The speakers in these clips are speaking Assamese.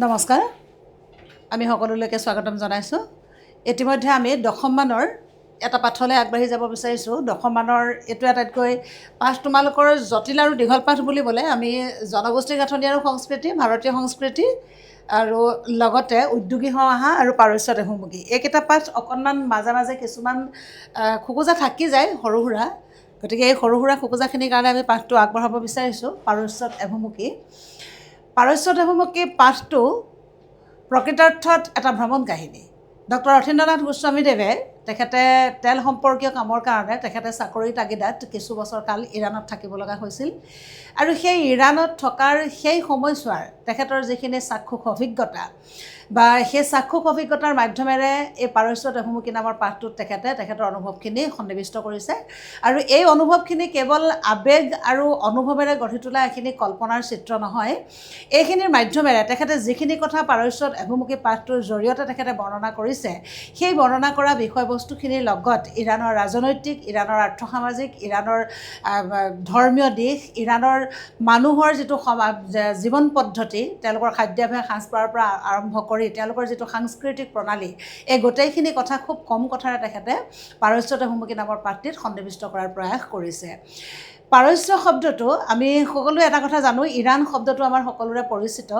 নমস্কাৰ আমি সকলোলৈকে স্বাগতম জনাইছোঁ ইতিমধ্যে আমি দশমমানৰ এটা পাঠলৈ আগবাঢ়ি যাব বিচাৰিছোঁ দশমমানৰ এইটো আটাইতকৈ পাঠ তোমালোকৰ জটিল আৰু দীঘল পাঠ বুলিবলৈ আমি জনগোষ্ঠী গাঁথনি আৰু সংস্কৃতি ভাৰতীয় সংস্কৃতি আৰু লগতে উদ্যোগী সমাহা আৰু পাৰস্য দেশমুখী এইকেইটা পাঠ অকণমান মাজে মাজে কিছুমান খোকোজা থাকি যায় সৰু সুৰা গতিকে এই সৰু সুৰা খোকোজাখিনিৰ কাৰণে আমি পাঠটো আগবঢ়াব বিচাৰিছোঁ পাৰস্যত এভুমুখী পাৰস্যত এভুমুখী পাঠটো প্ৰকৃতাৰ্থত এটা ভ্ৰমণ কাহিনী ডক্টৰ অথীন্দ্ৰনাথ গোস্বামীদেৱে তেখেতে তেল সম্পৰ্কীয় কামৰ কাৰণে তেখেতে চাকৰি তাগিদাত কিছু বছৰ কাল ইৰাণত থাকিব লগা হৈছিল আৰু সেই ইৰাণত থকাৰ সেই সময়ছোৱাৰ তেখেতৰ যিখিনি চাক্ষুষ অভিজ্ঞতা বা সেই চাক্ষুষ অভিজ্ঞতাৰ মাধ্যমেৰে এই পাৰস্যত এভুমুখী নামৰ পাঠটোত তেখেতৰ অনুভৱখিনি সন্নিৱিষ্ট কৰিছে আৰু এই অনুভৱখিনি কেৱল আৱেগ আৰু অনুভৱেৰে গঢ়ি তোলা এখিনি কল্পনাৰ চিত্ৰ নহয় এইখিনিৰ মাধ্যমেৰে তেখেতে যিখিনি কথা পাৰস্যত এভুমুখী পাঠটোৰ জৰিয়তে তেখেতে বৰ্ণনা কৰিছে সেই বৰ্ণনা কৰা বিষয়বস্তুখিনিৰ লগত ইৰাণৰ ৰাজনৈতিক ইৰাণৰ আৰ্থসামাজিক ইৰাণৰ ধৰ্মীয় দিশ ইৰাণৰ মানুহৰ যিটো জীৱন পদ্ধতি তেওঁলোকৰ খাদ্যাভ্যাস সাজপাৰৰ পৰা আৰম্ভ কৰি তেওঁলোকৰ যিটো সাংস্কৃতিক প্ৰণালী এই গোটেইখিনি কথা খুব কম কথাৰে তেখেতে পাৰস্যত এভুমুখী নামৰ পাঠটিত সন্নিৱিষ্ট কৰাৰ প্ৰয়াস কৰিছে পাৰস্য শব্দটো আমি সকলোৱে এটা কথা জানো ইৰাণ শব্দটো আমাৰ সকলোৰে পৰিচিত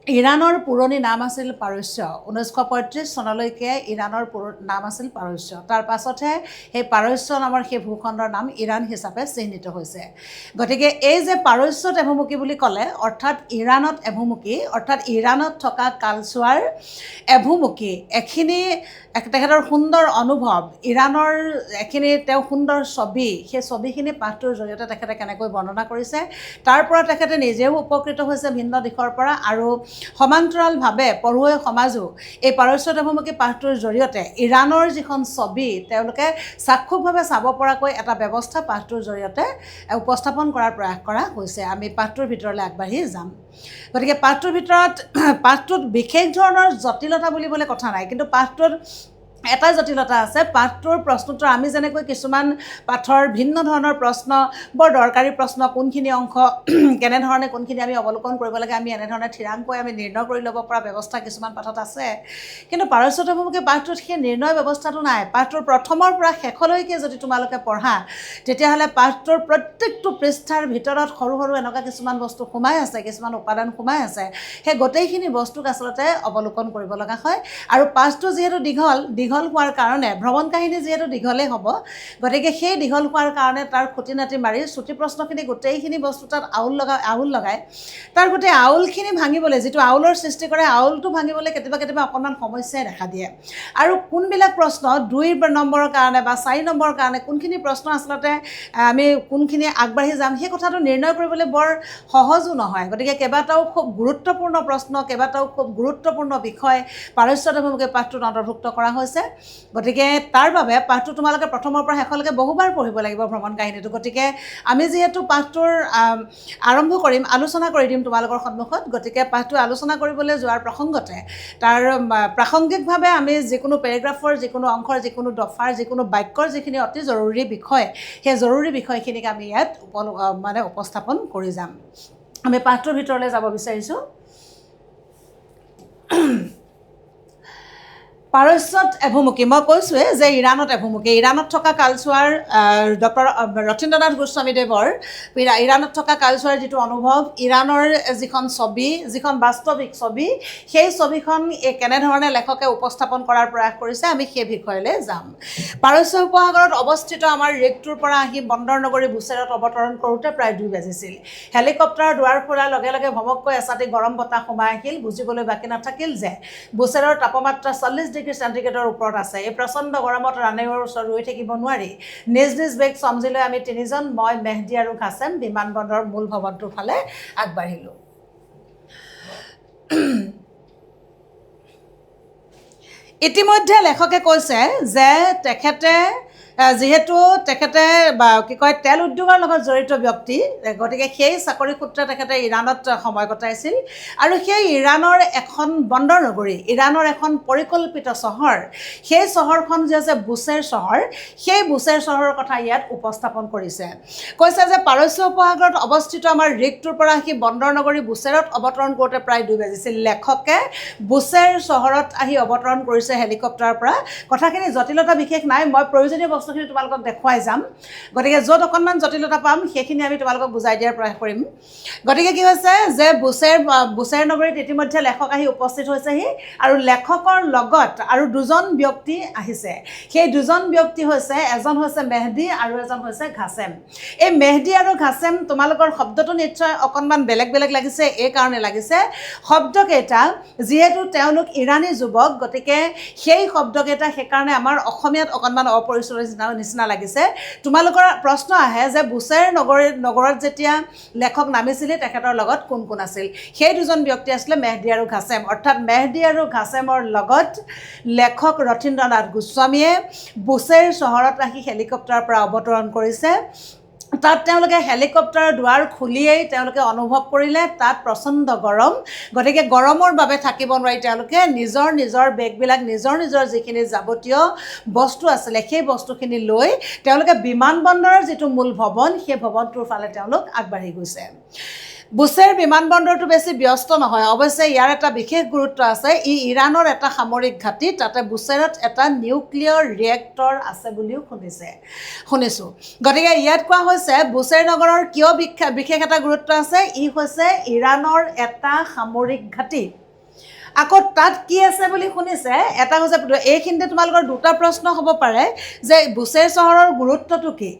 ইৰাণৰ পুৰণি নাম আছিল পাৰস্য 1935 চনলৈকে ইৰাণৰ নাম আছিল পাৰস্য তাৰ পাছতহে সেই পাৰস্য নামৰ সেই ভূখণ্ডৰ নাম ইৰাণ হিচাপে চিহ্নিত হৈছে গতিকে এই যে পাৰস্যত এভুমুখী বুলি ক'লে অৰ্থাৎ ইৰাণত এভুমুখী অৰ্থাৎ ইৰাণত থকা কালচোৱাৰ এভুমুখী এখিনি তেখেতৰ সুন্দৰ অনুভৱ ইৰাণৰ এখিনি তেওঁ সুন্দৰ ছবি সেই ছবিখিনি পাঠটোৰ জৰিয়তে তেখেতে কেনেকৈ বৰ্ণনা কৰিছে তাৰ পৰা তেখেতে নিজেও উপকৃত হৈছে ভিন্ন দিশৰ পৰা আৰু সমান্তৰালভাৱে পঢ়ুৱৈ সমাজো এই পাৰস্যত এভুমুখী পাঠটোৰ জৰিয়তে ইৰাণৰ যিখন ছবি তেওঁলোকে চাক্ষুষভাৱে চাব পৰাকৈ এটা ব্যৱস্থা পাঠটোৰ জৰিয়তে উপস্থাপন কৰাৰ প্ৰয়াস কৰা হৈছে আমি পাঠটোৰ ভিতৰলৈ আগবাঢ়ি যাম গতিকে পাঠটোৰ ভিতৰত পাঠটোত বিশেষ ধৰণৰ জটিলতা বুলিবলৈ কথা নাই কিন্তু পাঠটোত এটা জটিলতা আছে পাঠটোৰ প্ৰশ্নোত্তৰ আমি যেনেকৈ কিছুমান পাঠৰ ভিন্ন ধৰণৰ প্ৰশ্ন বৰ দৰকাৰী প্ৰশ্ন কোনখিনি অংশ কেনেধৰণে কোনখিনি আমি অৱলোকন কৰিব লাগে আমি এনেধৰণে থিৰাংকৈ আমি নিৰ্ণয় কৰি ল'ব পৰা ব্যৱস্থা কিছুমান পাঠত আছে কিন্তু পাৰস্যত এভুমুখী পাঠটোত সেই নিৰ্ণয় ব্যৱস্থাটো নাই পাঠটোৰ প্ৰথমৰ পৰা শেষলৈকে যদি তোমালোকে পঢ়া তেতিয়াহ'লে পাঠটোৰ প্ৰত্যেকটো পৃষ্ঠাৰ ভিতৰত সৰু সৰু এনেকুৱা কিছুমান বস্তু সোমাই আছে কিছুমান উপাদান সোমাই আছে সেই গোটেইখিনি বস্তুক আচলতে অৱলোকন কৰিব লগা হয় আৰু পাঠটো যিহেতু দীঘল হোৱাৰ কাৰণে ভ্ৰমণ কাহিনী যিহেতু দীঘলেই হ'ব গতিকে সেই দীঘল হোৱাৰ কাৰণে তাৰ খুঁটি নাটি মাৰি চুটি প্ৰশ্নখিনি গোটেইখিনি বস্তু তাত আউল লগায় তাৰ গোটেই আউলখিনি ভাঙিবলৈ যিটো আউলৰ সৃষ্টি কৰে আউলটো ভাঙিবলৈ কেতিয়াবা অকণমান সমস্যাই দেখা দিয়ে আৰু কোনবিলাক প্ৰশ্ন 2 নম্বৰৰ কাৰণে বা 4 নম্বৰৰ কাৰণে কোনখিনি প্ৰশ্ন আচলতে আমি কোনখিনি আগবাঢ়ি যাম সেই কথাটো নিৰ্ণয় কৰিবলৈ বৰ সহজো নহয় গতিকে কেইবাটাও খুব গুৰুত্বপূৰ্ণ প্ৰশ্ন কেইবাটাও খুব গুৰুত্বপূৰ্ণ বিষয় পাৰস্যত এভুমুখী পাঠটোত অন্তৰ্ভুক্ত কৰা হৈছে গতিকে তাৰ বাবে পাঠটো তোমালোকে প্ৰথমৰ পৰা শেষলৈকে বহুবাৰ পঢ়িব লাগিব ভ্ৰমণ কাহিনীটো গতিকে আমি যিহেতু পাঠটোৰ আৰম্ভ কৰিম আলোচনা কৰি দিম তোমালোকৰ সন্মুখত গতিকে পাঠটো আলোচনা কৰিবলৈ যোৱাৰ প্ৰসংগতে তাৰ প্ৰাসংগিকভাৱে আমি যিকোনো পেৰেগ্ৰাফৰ যিকোনো অংশৰ যিকোনো দফাৰ যিকোনো বাক্যৰ যিখিনি অতি জৰুৰী বিষয় সেই জৰুৰী বিষয়খিনিক আমি ইয়াত উপস্থাপন কৰি যাম আমি পাঠটোৰ ভিতৰলৈ যাব বিচাৰিছোঁ পাৰস্যত এভুমুখী মই কৈছোঁৱে যে ইৰাণত এভুমুখী ইৰাণত থকা কালচোৱাৰ ডক্টৰ ৰথীন্দ্ৰনাথ গোস্বামীদেৱৰ ইৰাণত থকা কালচোৱাৰ যিটো অনুভৱ ইৰাণৰ যিখন ছবি যিখন বাস্তৱিক ছবি সেই ছবিখন কেনেধৰণে লেখকে উপস্থাপন কৰাৰ প্ৰয়াস কৰিছে আমি সেই বিষয়লৈ যাম পাৰস্য উপসাগৰত অৱস্থিত আমাৰ ৰেগটোৰ পৰা আহি বন্দৰ নগৰী বুছেৰত অৱতৰণ কৰোঁতে প্ৰায় 2 বাজিছিল হেলিকপ্টাৰৰ দুৱাৰ খোলাৰ লগে লগে ভমককৈ এচাটি গৰম বতাহ সোমাই আহিল বুজিবলৈ বাকী নাথাকিল যে বুছেৰৰ তাপমাত্ৰা 40 ডিগ্ৰী চেণ্টিগ্ৰেডৰ ওপৰত আছে এই প্ৰচণ্ড গৰমত ৰাণেৱৰ ওচৰত ৰৈ থাকিব নোৱাৰি নিজ বেগ চমজি লৈ আমি 3জন মই মেহদি আৰু ঘাছেম বিমানবন্দৰৰ মূল ভৱনটোৰ ফালে আগবাঢ়িলোঁ ইতিমধ্যে লেখকে কৈছে যে তেখেতে যিহেতু তেখেতে কি কয় তেল উদ্যোগৰ লগত জড়িত ব্যক্তি, গতিকে সেই চাকৰি সূত্ৰে তেখেতে ইৰাণত সময় কটাইছিল আৰু সেই ইৰাণৰ এখন বন্দৰ নগৰী, ইৰাণৰ এখন পৰিকল্পিত চহৰ, সেই চহৰখন যে আছে বুছেৰ চহৰ, সেই বুছেৰ চহৰৰ কথা ইয়াত উপস্থাপন কৰিছে। কৈছে যে পাৰস্য উপসাগৰত অৱস্থিত আমাৰ ৰিগটোৰ পৰা আহি বন্দৰ নগৰী বুছেৰত অৱতৰণ কৰোঁতে প্ৰায় 2 বাজিছিল। লেখকে বুছেৰ চহৰত আহি অৱতৰণ কৰিছে হেলিকপ্টাৰৰ পৰা। কথাখিনি জটিলতা বিশেষ নাই, মই প্ৰয়োজনীয় বস্তুখিনি তোমালোকক দেখুৱাই যাম, গতিকে য'ত অকণমান জটিলতা পাম সেইখিনি আমি তোমালোকক বুজাই দিয়াৰ প্ৰয়াস কৰিম। গতিকে কি হৈছে যে বুছেৰ নগৰীত ইতিমধ্যে লেখক আহি উপস্থিত হৈছেহি আৰু লেখকৰ লগত আৰু 2জন ব্যক্তি আহিছে। সেই 2জন ব্যক্তি হৈছে, এজন হৈছে মেহদী আৰু এজন হৈছে ঘাছেম। এই মেহদী আৰু ঘাছেম, তোমালোকৰ শব্দটো নিশ্চয় অকণমান বেলেগ বেলেগ লাগিছে, এই কাৰণে লাগিছে শব্দকেইটা যিহেতু তেওঁলোক ইৰাণী যুৱক, গতিকে সেই শব্দকেইটা সেইকাৰণে আমাৰ অসমীয়াত অকণমান অপৰিচিত নিচিনা লাগিছে। তোমালোকৰ প্ৰশ্ন আহে যে বুছেৰ নগৰত যেতিয়া লেখক নামিছিলে তেখেতৰ লগত কোন কোন আছিল? সেই 2জন ব্যক্তি আছিলে মেহদী আৰু ঘাছেম, অৰ্থাৎ মেহদী আৰু ঘাছেমৰ লগত লেখক ৰথীন্দ্ৰনাথ গোস্বামীয়ে বুছেৰ চহৰত আহি হেলিকপ্টাৰৰ পৰা অৱতৰণ কৰিছে। তাত তেওঁলোকে হেলিকপ্টাৰৰ দুৱাৰ খুলিয়েই তেওঁলোকে অনুভৱ কৰিলে তাত প্ৰচণ্ড গৰম, গতিকে গৰমৰ বাবে থাকিব নোৱাৰি তেওঁলোকে নিজৰ বেগবিলাক, নিজৰ যিখিনি যাৱতীয় বস্তু আছিলে সেই বস্তুখিনি লৈ তেওঁলোকে বিমানবন্দৰৰ যিটো মূল ভৱন, সেই ভৱনটোৰ ফালে তেওঁলোক আগবাঢ়ি গৈছে। বুছেৰ বিমানবন্দৰটো বেছি ব্যস্ত নহয়, অৱশ্যে ইয়াৰ এটা বিশেষ গুৰুত্ব আছে, ই ইৰাণৰ এটা সামৰিক ঘাটি, তাতে বুছেৰত এটা নিউক্লিয়াৰ ৰিয়েক্টৰ আছে বুলিও শুনিছোঁ। গতিকে ইয়াত কোৱা হৈছে বুছেৰ নগৰৰ কিয় বিশেষ এটা গুৰুত্ব আছে, ই হৈছে ইৰাণৰ এটা সামৰিক ঘাটি। আকৌ তাত কি আছে বুলি শুনিছে, এটা হৈছে এইখিনিতে তোমালোকৰ 2টা প্ৰশ্ন হ'ব পাৰে যে বুছেৰ চহৰৰ গুৰুত্বটো কি?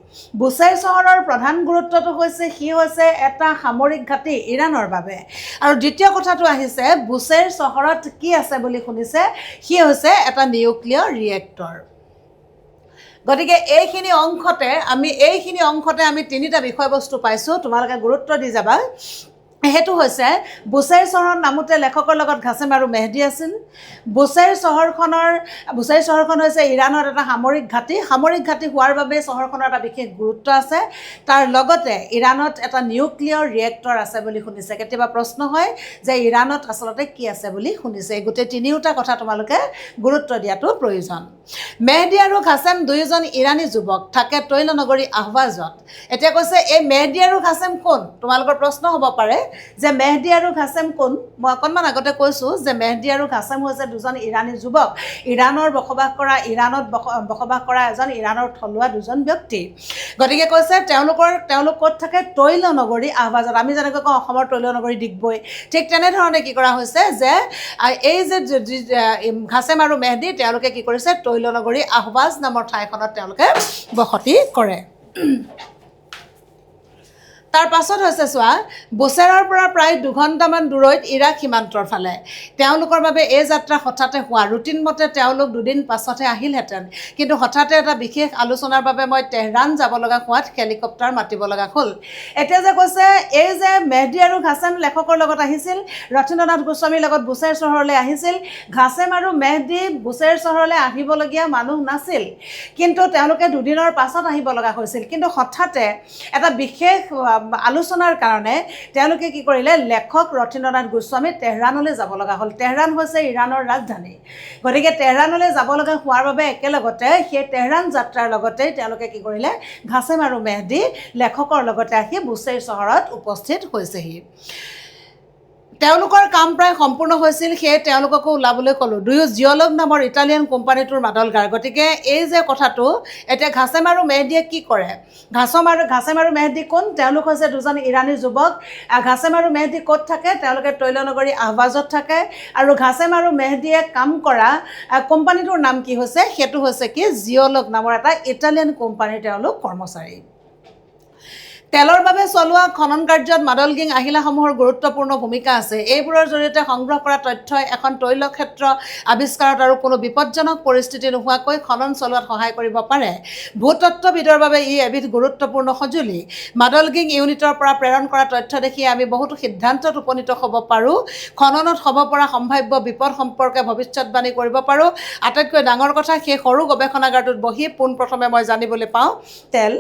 বুছেৰ চহৰৰ প্ৰধান গুৰুত্বটো হৈছে সি হৈছে এটা সামৰিক ঘাটি ইৰাণৰ বাবে, আৰু দ্বিতীয় কথাটো আহিছে বুছেৰ চহৰত কি আছে বুলি শুনিছে, সি হৈছে এটা নিউক্লিয়াৰ ৰিয়েক্টৰ। গতিকে এইখিনি অংশতে আমি 3টা বিষয়বস্তু পাইছোঁ, তোমালোকে গুৰুত্ব দি যাবা। সেইটো হৈছে বুছেৰ চহৰত নামোতে লেখকৰ লগত ঘাছেম আৰু মেহদী আছিল। বুছেৰ চহৰখন হৈছে ইৰাণৰ এটা সামৰিক ঘাটি হোৱাৰ বাবে চহৰখনৰ এটা বিশেষ গুৰুত্ব আছে। তাৰ লগতে ইৰাণত এটা নিউক্লিয়াৰ ৰিয়েক্টৰ আছে বুলি শুনিছে। কেতিয়াবা প্ৰশ্ন হয় যে ইৰাণত আচলতে কি আছে বুলি শুনিছে। এই গোটেই 3টা কথা তোমালোকে গুৰুত্ব দিয়াটো প্ৰয়োজন। মেহদী আৰু ঘাছেম 2জন ইৰাণী যুৱক, থাকে তৈলনগৰী আহৱাজত। এতিয়া কৈছে এই মেহদী আৰু ঘাছেম কোন? তোমালোকৰ প্ৰশ্ন হ'ব পাৰে যে মেহদী আৰু ঘাছেম কোন? মই অকণমান আগতে কৈছোঁ যে মেহদী আৰু ঘাছেম হৈছে 2জন ইৰাণী যুৱক, ইৰাণত বসবাস কৰা এজন ইৰাণৰ থলুৱা 2জন ব্যক্তি। গতিকে কৈছে তেওঁলোক ক'ত থাকে? তৈলনগৰী আহৱাজত। আমি যেনেকৈ কওঁ অসমৰ তৈলনগৰী ডিগবৈ, ঠিক তেনেধৰণে কি কৰা হৈছে যে এই যে ঘাছেম আৰু মেহদী তেওঁলোকে কি কৰিছে, তৈলনগৰী আহৱাজ নামৰ ঠাইখনত তেওঁলোকে বসতি কৰে। তাৰ পাছত হৈছে চোৱা, বুছেৰৰ পৰা প্ৰায় 2 ঘণ্টামান দূৰৈত ইৰাক সীমান্তৰ ফালে। তেওঁলোকৰ বাবে এই যাত্ৰা হঠাতে হোৱা, ৰুটিন মতে তেওঁলোক 2 দিন পাছতহে আহিলহেঁতেন, কিন্তু হঠাতে এটা বিশেষ আলোচনাৰ বাবে মই তেহৰান যাব লগা হোৱাত হেলিকপ্টাৰ মাতিব লগা হ'ল। এতিয়া যে কৈছে এই যে মেহদী আৰু ঘাছেম লেখকৰ লগত আহিছিল, ৰথীন্দ্ৰনাথ গোস্বামীৰ লগত বুছেৰ চহৰলৈ আহিছিল। ঘাছেম আৰু মেহদী বুছেৰ চহৰলৈ আহিবলগীয়া মানুহ নাছিল, কিন্তু তেওঁলোকে 2 দিনৰ পাছত আহিব লগা হৈছিল। কিন্তু হঠাতে এটা বিশেষ আলোচনাৰ কাৰণে তেওঁলোকে কি কৰিলে, লেখক ৰথীন্দ্ৰনাথ গোস্বামী তেহৰানলৈ যাব লগা হ'ল। তেহৰান হৈছে ইৰাণৰ ৰাজধানী, গতিকে তেহৰানলৈ যাব লগা হোৱাৰ বাবে একেলগতে সেই তেহৰান যাত্ৰাৰ লগতেই তেওঁলোকে কি কৰিলে, ঘাছেম আৰু মেহদী লেখকৰ লগতে আহি বুছেৰ চহৰত উপস্থিত হৈছেহি। তেওঁলোকৰ কাম প্ৰায় সম্পূৰ্ণ হৈছিল, সেয়ে তেওঁলোককো ওলাবলৈ ক'লোঁ। 2 জিঅ'লগ নামৰ ইটালিয়ান কোম্পানীটোৰ মাদলগাৰ। গতিকে এই যে কথাটো, এতিয়া ঘাছেম আৰু মেহদীয়ে কি কৰে? ঘাছেম আৰু মেহদী কোন? তেওঁলোক হৈছে 2জন ইৰাণী যুৱক। ঘাছেম আৰু মেহদী ক'ত থাকে? তেওঁলোকে তৈলনগৰী আহৱাজত থাকে। আৰু ঘাছেম আৰু মেহদীয়ে কাম কৰা কোম্পানীটোৰ নাম কি হৈছে? সেইটো হৈছে কি জিঅ'লগ নামৰ এটা ইটালিয়ান কোম্পানীৰ তেওঁলোক কৰ্মচাৰী। তেলৰ বাবে চলোৱা খনন কাৰ্যত মাডলগিং আহিলাসমূহৰ গুৰুত্বপূৰ্ণ ভূমিকা আছে। এইবোৰৰ জৰিয়তে সংগ্ৰহ কৰা তথ্যই এখন তৈল ক্ষেত্ৰ আৱিষ্কাৰত আৰু কোনো বিপদজনক পৰিস্থিতি নোহোৱাকৈ খনন চলোৱাত সহায় কৰিব পাৰে। ভূতত্ত্ববিদৰ বাবে ই এবিধ গুৰুত্বপূৰ্ণ সঁজুলি। মাডলগিং ইউনিটৰ পৰা প্ৰেৰণ কৰা তথ্য দেখি আমি বহুতো সিদ্ধান্তত উপনীত হ'ব পাৰোঁ। খননত হ'ব পৰা সম্ভাৱ্য বিপদ সম্পৰ্কে ভৱিষ্যতবাণী কৰিব পাৰোঁ। আটাইতকৈ ডাঙৰ কথা, সেই সৰু গৱেষণাগাৰটোত বহি পোনপ্ৰথমে মই জানিবলৈ পাওঁ তেল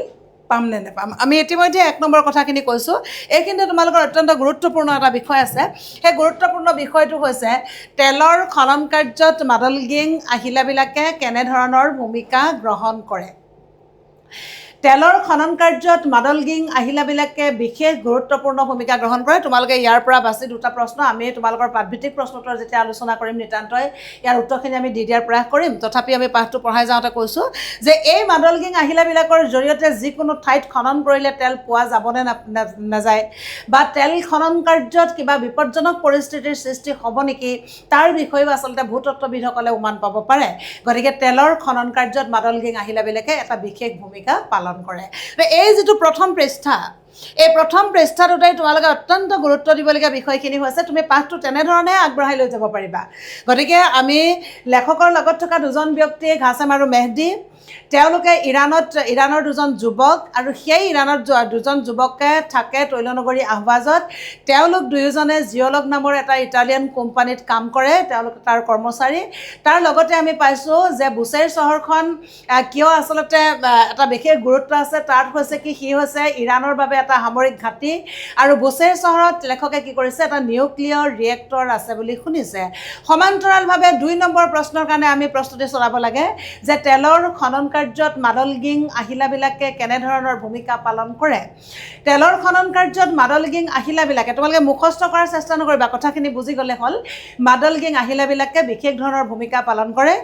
পাম নে নেপাম। আমি ইতিমধ্যে 1 নম্বৰ কথাখিনি কৈছোঁ। এইখিনিতে তোমালোকৰ অত্যন্ত গুৰুত্বপূৰ্ণ এটা বিষয় আছে। সেই গুৰুত্বপূৰ্ণ বিষয়টো হৈছে তেলৰ খনন কাৰ্যত মাডলগিং আহিলাবিলাকে কেনেধৰণৰ ভূমিকা গ্ৰহণ কৰে। তেলৰ খনন কাৰ্যত মাডলগিং আহিলাবিলাকে বিশেষ গুৰুত্বপূৰ্ণ ভূমিকা গ্ৰহণ কৰে। তোমালোকে ইয়াৰ পৰা বাছি 2টা প্ৰশ্ন আমি তোমালোকৰ পাঠভিত্তিক প্ৰশ্নোত্তৰ যেতিয়া আলোচনা কৰিম নিতান্তই ইয়াৰ উত্তৰখিনি আমি দি দিয়াৰ প্ৰয়াস কৰিম। তথাপি আমি পাঠটো পঢ়াই যাওঁতে কৈছোঁ যে এই মাডলগিং আহিলাবিলাকৰ জৰিয়তে যিকোনো ঠাইত খনন কৰিলে তেল পোৱা যাবনে নাযায় বা তেল খনন কাৰ্যত কিবা বিপদজনক পৰিস্থিতিৰ সৃষ্টি হ'ব নেকি তাৰ বিষয়েও আচলতে ভূতত্ত্ববিদসকলে উমান পাব পাৰে। গতিকে তেলৰ খনন কাৰ্যত মাডলগিং আহিলাবিলাকে এটা বিশেষ ভূমিকা পালন কৰে। এই যিটো প্ৰথম পৃষ্ঠা, এই প্ৰথম পৃষ্ঠাটোতেই তোমালোকে অত্যন্ত গুৰুত্ব দিবলগীয়া বিষয়খিনি হৈছে তুমি পাঠটো তেনেধৰণে আগবঢ়াই লৈ যাব পাৰিবা। গতিকে আমি লেখকৰ লগত থকা 2জন ব্যক্তি ঘাছেম আৰু মেহদী, তেওঁলোকে ইৰাণৰ 2জন যুৱক আৰু সেই ইৰাণত 2জন যুৱকে থাকে তৈলনগৰী আহৱাজত। তেওঁলোক দুয়োজনে জিঅ'লগ নামৰ এটা ইটালিয়ান কোম্পানীত কাম কৰে, তেওঁলোক তাৰ কৰ্মচাৰী। তাৰ লগতে আমি পাইছোঁ যে বুচেৰ চহৰখন কিয় আচলতে এটা বিশেষ গুৰুত্ব আছে, তাত হৈছে কি সি হৈছে ইৰাণৰ বাবে এটা সামৰিক ঘাটি আৰু বুচেৰ চহৰত লেখকে কি কৰিছে এটা নিউক্লিয়াৰ ৰিয়েক্টৰ আছে বুলি শুনিছে। সমান্তৰালভাৱে 2 নম্বৰ প্ৰশ্নৰ কাৰণে আমি প্ৰস্তুতি চলাব লাগে যে তেলৰ খনন কাৰ্যত মাডলগিং আহিলাবিলাকে কেনেধৰণৰ ভূমিকা পালন কৰে। তেলৰ খনন কাৰ্যত মাডলগিং আহিলাবিলাকে, তোমালোকে মুখস্থ কৰাৰ চেষ্টা নকৰিবা, কথাখিনি বুজি গ'লে হ'ল। মাডলগিং আহিলাবিলাকে বিশেষ ধৰণৰ ভূমিকা পালন কৰে।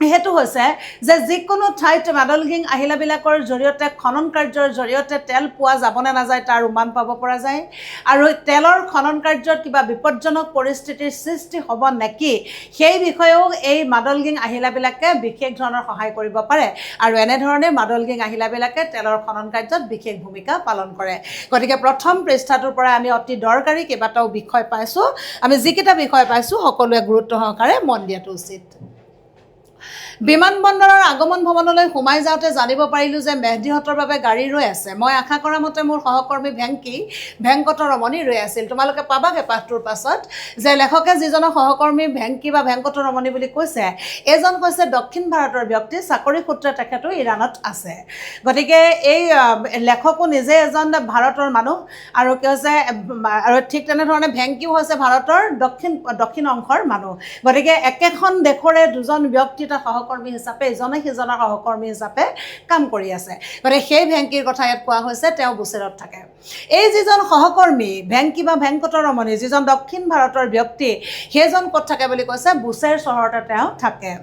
সেইটো হৈছে যে যিকোনো ঠাইত মাডলগিং আহিলাবিলাকৰ জৰিয়তে খনন কাৰ্যৰ জৰিয়তে তেল পোৱা যাবনে নাযায় তাৰ উমান পাব পৰা যায় আৰু তেলৰ খনন কাৰ্যত কিবা বিপদজনক পৰিস্থিতিৰ সৃষ্টি হ'ব নেকি সেই বিষয়েও এই মাডলগিং আহিলাবিলাকে বিশেষ ধৰণৰ সহায় কৰিব পাৰে আৰু এনেধৰণে মাডলগিং আহিলাবিলাকে তেলৰ খনন কাৰ্যত বিশেষ ভূমিকা পালন কৰে। গতিকে প্ৰথম পৃষ্ঠাটোৰ পৰা আমি অতি দৰকাৰী কেইবাটাও বিষয় পাইছোঁ। আমি যিকেইটা বিষয় পাইছোঁ সকলোৱে গুৰুত্ব সহকাৰে মন দিয়াটো উচিত। বিমানবন্দৰৰ আগমন ভৱনলৈ সোমাই যাওঁতে জানিব পাৰিলোঁ যে মেহদীহঁতৰ বাবে গাড়ী ৰৈ আছে। মই আশা কৰা মতে মোৰ সহকৰ্মী ভেংকট ৰমণী ৰৈ আছিল। তোমালোকে পাবাগে পাঠটোৰ পাছত যে লেখকে যিজনক সহকৰ্মী ভেংকী বা ভেংকট ৰমণী বুলি কৈছে, এইজন হৈছে দক্ষিণ ভাৰতৰ ব্যক্তি, চাকৰি সূত্ৰে তেখেতো ইৰাণত আছে। গতিকে এই লেখকো নিজে এজন ভাৰতৰ মানুহ আৰু কি হৈছে আৰু ঠিক তেনেধৰণে ভেংকীও হৈছে ভাৰতৰ দক্ষিণ অংশৰ মানুহ। গতিকে একেখন দেশৰে 2জন ব্যক্তি তাত সহকৰ্মী হিচাপে ইজনে সিজনৰ সহকৰ্মী হিচাপে কাম কৰি আছে। গতিকে সেই ভেংকীৰ কথা ইয়াত কোৱা হৈছে, তেওঁ বুচেৰত থাকে। এই যিজন সহকৰ্মী ভেংকী বা ভেংকট ৰমণী, যিজন দক্ষিণ ভাৰতৰ ব্যক্তি, সেইজন ক'ত থাকে বুলি কৈছে, বুচেৰ চহৰতে তেওঁ থাকে।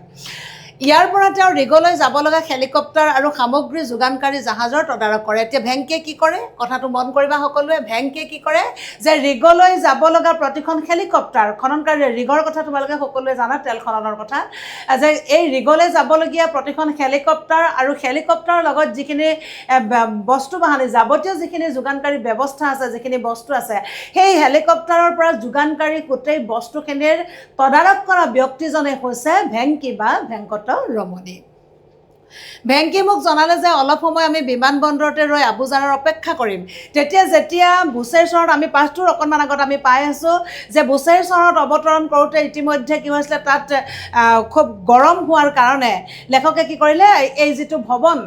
ইয়াৰ পৰা তেওঁ ৰিগলৈ যাব লগা হেলিকপ্টাৰ আৰু সামগ্ৰী যোগানকাৰী জাহাজৰ তদাৰক কৰে। এতিয়া ভেংকীয়ে কি কৰে, কথাটো মন কৰিবা সকলোৱে, ভেংকীয়ে কি কৰে যে ৰিগলৈ যাব লগা প্ৰতিখন হেলিকপ্টাৰ খননকাৰী, ৰিগৰ কথা তোমালোকে সকলোৱে জানা, তেল খননৰ কথা, যে এই ৰিগলৈ যাবলগীয়া প্ৰতিখন হেলিকপ্টাৰ আৰু হেলিকপ্টাৰৰ লগত যিখিনি বস্তু বাহানি, যাৱতীয় যিখিনি যোগানকাৰী ব্যৱস্থা আছে, যিখিনি বস্তু আছে, সেই হেলিকপ্টাৰৰ পৰা যোগানকাৰী গোটেই বস্তুখিনিৰ তদাৰক কৰা ব্যক্তিজনে হৈছে ভেংকী বা ভেংকট ৰমণী। ভেংকী মোক জনালে যে অলপ সময় আমি বিমানবন্দৰতে ৰৈ আবুজাৰৰ অপেক্ষা কৰিম। যেতিয়া বুচেৰ চহৰত, আমি পাঠটোৰ অকণমান আগত আমি পাই আছোঁ যে বুচেৰ চহৰত অৱতৰণ কৰোঁতে ইতিমধ্যে কি হৈছিলে, তাত খুব গৰম হোৱাৰ কাৰণে লেখকে কি কৰিলে, এই যিটো ভৱন,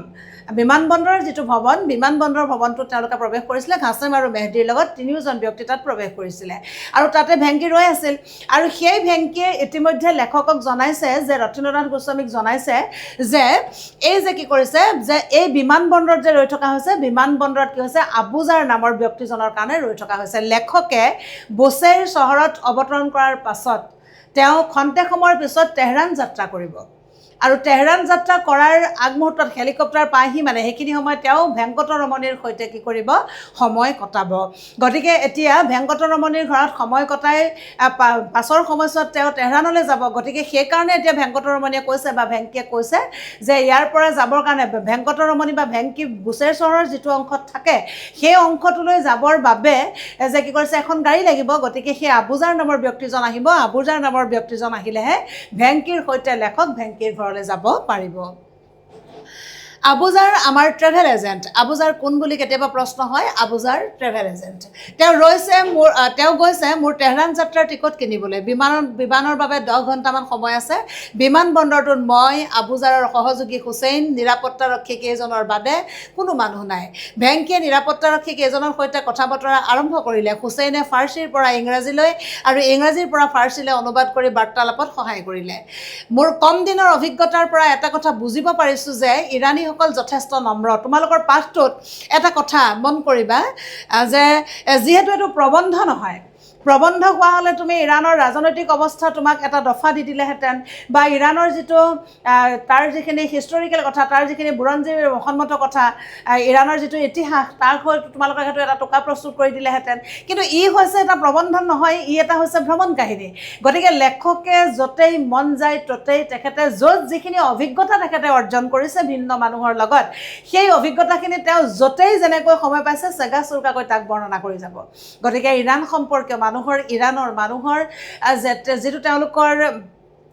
বিমানবন্দৰৰ যিটো ভৱন, বিমানবন্দৰৰ ভৱনটোত তেওঁলোকে প্ৰৱেশ কৰিছিলে। ঘাছেম আৰু মেহদীৰ লগত 3জন ব্যক্তি তাত প্ৰৱেশ কৰিছিলে আৰু তাতে ভেংকী ৰৈ আছিল। আৰু সেই ভেংকীয়ে ইতিমধ্যে লেখকক জনাইছে যে ৰতীন্দ্ৰনাথ গোস্বামীক জনাইছে যে এই যে কি কৰিছে, যে এই বিমানবন্দৰত যে ৰৈ থকা হৈছে, বিমানবন্দৰত কি হৈছে, আবুজাৰ নামৰ ব্যক্তিজনৰ কাৰণে ৰৈ থকা হৈছে। লেখকে বুচেৰ চহৰত অৱতৰণ কৰাৰ পাছত তেওঁ খন্তেক সময়ৰ পিছত তেহৰাণ যাত্ৰা কৰিব আৰু তেহৰান যাত্ৰা কৰাৰ আগমুহূৰ্তত হেলিকপ্টাৰ পাইহি মানে সেইখিনি সময়ত তেওঁ ভেংকটৰমণিৰ সৈতে কি কৰিব সময় কটাব গতিকে এতিয়া ভেংকটৰমণিৰ ঘৰত সময় কটাই পাছৰ সময়ছোৱাত তেওঁ তেহৰানলৈ যাব গতিকে সেইকাৰণে এতিয়া ভেংকটৰমণিয়ে কৈছে বা ভেংকীয়ে কৈছে যে ইয়াৰ পৰা যাবৰ কাৰণে ভেংকটৰমণি বা ভেংকী বুছেৰ চহৰৰ যিটো অংশত থাকে সেই অংশটোলৈ যাবৰ বাবে যে কি কৰিছে এখন গাড়ী লাগিব গতিকে সেই আবুজাৰ নামৰ ব্যক্তিজন আহিব আবুজাৰ নামৰ ব্যক্তিজন আহিলেহে ভেংকীৰ সৈতে লেখক ভেংকীৰ ঘৰলৈ যাব পাৰিব আবুজাৰ আমাৰ ট্ৰেভেল এজেণ্ট আবুজাৰ কোন বুলি কেতিয়াবা প্ৰশ্ন হয় আবুজাৰ ট্ৰেভেল এজেণ্ট তেওঁ গৈছে মোৰ তেহৰান যাত্ৰাৰ টিকট কিনিবলৈ বিমানৰ বাবে 10 ঘণ্টামান সময় আছে বিমান বন্দৰটোত মই আবুজাৰৰ সহযোগী হুছেইন নিৰাপত্তাৰক্ষী কেইজনৰ বাদে কোনো মানুহ নাই ভেংকীয়ে নিৰাপত্তাৰক্ষী কেইজনৰ সৈতে কথা বতৰা আৰম্ভ কৰিলে হুছেইনে ফাৰ্চীৰ পৰা ইংৰাজীলৈ আৰু ইংৰাজীৰ পৰা ফাৰ্চীলৈ অনুবাদ কৰি বাৰ্তালাপত সহায় কৰিলে মোৰ কম দিনৰ অভিজ্ঞতাৰ পৰা এটা কথা বুজিব পাৰিছোঁ যে ইৰানী যথেষ্ট নম্ৰ তোমালোকৰ পাঠটোত এটা কথা মন কৰিবা যে যিহেতু এইটো প্ৰবন্ধ নহয় প্ৰবন্ধ হোৱা হ'লে তুমি ইৰাণৰ ৰাজনৈতিক অৱস্থা তোমাক এটা দফা দি দিলেহেঁতেন বা ইৰাণৰ যিটো তাৰ যিখিনি হিষ্টৰিকেল কথা তাৰ যিখিনি বুৰঞ্জীসন্মত কথা ইৰাণৰ যিটো ইতিহাস তাৰ হয়তো তোমালোকক সেইটো এটা টোকা প্ৰস্তুত কৰি দিলেহেঁতেন কিন্তু ই হৈছে এটা প্ৰবন্ধ নহয় ই এটা হৈছে ভ্ৰমণ কাহিনী গতিকে লেখকে য'তেই মন যায় ত'তেই তেখেতে য'ত যিখিনি অভিজ্ঞতা তেখেতে অৰ্জন কৰিছে ভিন্ন মানুহৰ লগত সেই অভিজ্ঞতাখিনি তেওঁ য'তেই যেনেকৈ সময় পাইছে চেগা চুৰকাকৈ তাক বৰ্ণনা কৰি যাব গতিকে ইৰাণ সম্পৰ্কীয় ইৰাণৰ মানুহৰ যিটো তেওঁলোকৰ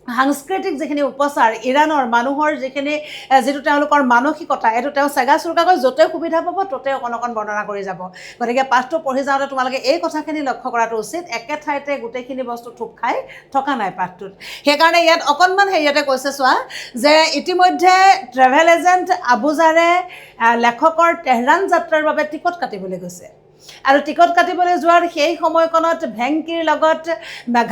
সাংস্কৃতিক যিখিনি উপচাৰ ইৰাণৰ মানুহৰ যিটো তেওঁলোকৰ মানসিকতা এইটো তেওঁ চেগা চুৰকাকৈ য'তে সুবিধা পাব ত'তে অকণ বৰ্ণনা কৰি যাব গতিকে পাঠটো পঢ়ি যাওঁতে তোমালোকে এই কথাখিনি লক্ষ্য কৰাটো উচিত একে ঠাইতে গোটেইখিনি বস্তু থুপ খাই থকা নাই পাঠটোত সেইকাৰণে ইয়াত অকণমান হেৰিয়াতে কৈছে চোৱা যে ইতিমধ্যে ট্ৰেভেল এজেণ্ট আবুজাৰে লেখকৰ তেহৰান যাত্ৰাৰ বাবে টিকট কাটিবলৈ গৈছে আৰু টিকট কাটিবলৈ যোৱাৰ সেই সময়কণত ভেংকীৰ লগত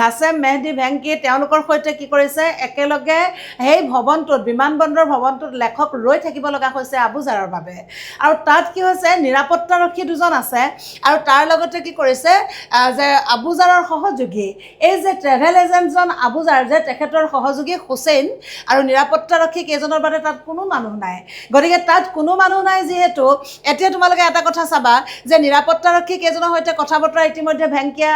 ঘাছেম মেহদী ভেংকী তেওঁলোকৰ সৈতে কি কৰিছে একেলগে সেই ভৱনটোত বিমানবন্দৰ ভৱনটোত লেখক ৰৈ থাকিব লগা হৈছে আবুজাৰৰ বাবে আৰু তাত কি হৈছে নিৰাপত্তাৰক্ষী দুজন আছে আৰু তাৰ লগতে কি কৰিছে যে আবুজাৰৰ সহযোগী এই যে ট্ৰেভেল এজেণ্টজন আবুজাৰ যে তেখেতৰ সহযোগী হুছেইন আৰু নিৰাপত্তাৰক্ষী কেইজনৰ বাবে তাত কোনো মানুহ নাই গতিকে তাত কোনো মানুহ নাই যিহেতু এতিয়া তোমালোকে এটা কথা চাবা যে নিৰাপত্তাৰক্ষী কেইজনৰ সৈতে কথা বতৰা ইতিমধ্যে ভেংকীয়ে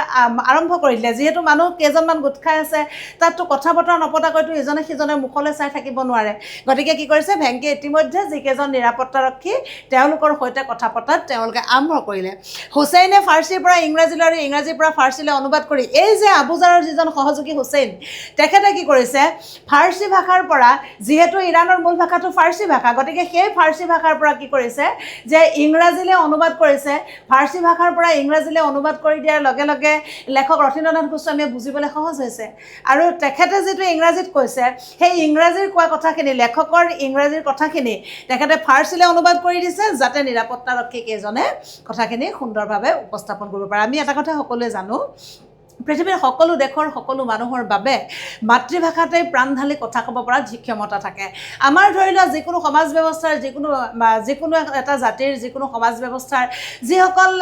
আৰম্ভ কৰি দিলে যিহেতু মানুহ কেইজনমান গোট খাই আছে তাততো কথা বতৰা নপতাকৈতো ইজনে সিজনে মুখলৈ চাই থাকিব নোৱাৰে গতিকে কি কৰিছে ভেংকীয়ে ইতিমধ্যে যিকেইজন নিৰাপত্তাৰক্ষী তেওঁলোকৰ সৈতে কথা পতাত তেওঁলোকে আৰম্ভ কৰিলে হুছেইনে ফাৰ্চীৰ পৰা ইংৰাজীলৈ আৰু ইংৰাজীৰ পৰা ফাৰ্চীলৈ অনুবাদ কৰি এই যে আবুজাৰৰ যিজন সহযোগী হুছেইন তেখেতে কি কৰিছে ফাৰ্চী ভাষাৰ পৰা যিহেতু ইৰাণৰ মূল ভাষাটো ফাৰ্চী ভাষা গতিকে সেই ফাৰ্চী ভাষাৰ পৰা কি কৰিছে যে ইংৰাজীলৈ অনুবাদ কৰিছে ফাৰ্চী ভাষাৰ পৰা ইংৰাজীলৈ অনুবাদ কৰি দিয়াৰ লগে লগে লেখক ৰথীন্দ্ৰনাথ গোস্বামীয়ে বুজিবলৈ সহজ হৈছে আৰু তেখেতে যিটো ইংৰাজীত কৈছে সেই ইংৰাজীৰ কোৱা কথাখিনি লেখকৰ ইংৰাজীৰ কথাখিনি তেখেতে ফাৰ্চীলৈ অনুবাদ কৰি দিছে যাতে নিৰাপত্তাৰক্ষী কেইজনে কথাখিনি সুন্দৰভাৱে উপস্থাপন কৰিব পাৰে আমি এটা কথা সকলোৱে জানো পৃথিৱীৰ সকলো দেশৰ সকলো মানুহৰ বাবে মাতৃভাষাতেই প্ৰাণ ঢালি কথা ক'ব পৰা যি ক্ষমতা থাকে আমাৰ ধৰি লোৱা যিকোনো সমাজ ব্যৱস্থাৰ যিকোনো এটা জাতিৰ যিকোনো সমাজ ব্যৱস্থাৰ যিসকল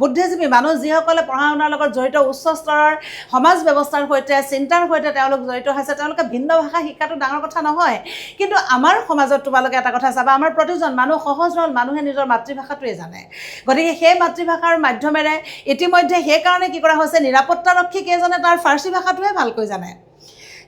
বুদ্ধিজীৱী মানুহ যিসকলে পঢ়া শুনাৰ লগত জড়িত উচ্চ স্তৰৰ সমাজ ব্যৱস্থাৰ সৈতে চিন্তাৰ সৈতে তেওঁলোক জড়িত হৈছে তেওঁলোকে ভিন্ন ভাষা শিকাটো ডাঙৰ কথা নহয় কিন্তু আমাৰ সমাজত তোমালোকে এটা কথা চাবা আমাৰ প্ৰতিজন মানুহ সহজ সৰল মানুহে নিজৰ মাতৃভাষাটোৱে জানে গতিকে সেই মাতৃভাষাৰ মাধ্যমেৰে ইতিমধ্যে সেইকাৰণে কি কৰা হৈছে নিৰাপত্তাৰক্ষী কেইজনে তাৰ ফাৰ্চী ভাষাটোহে ভালকৈ জানে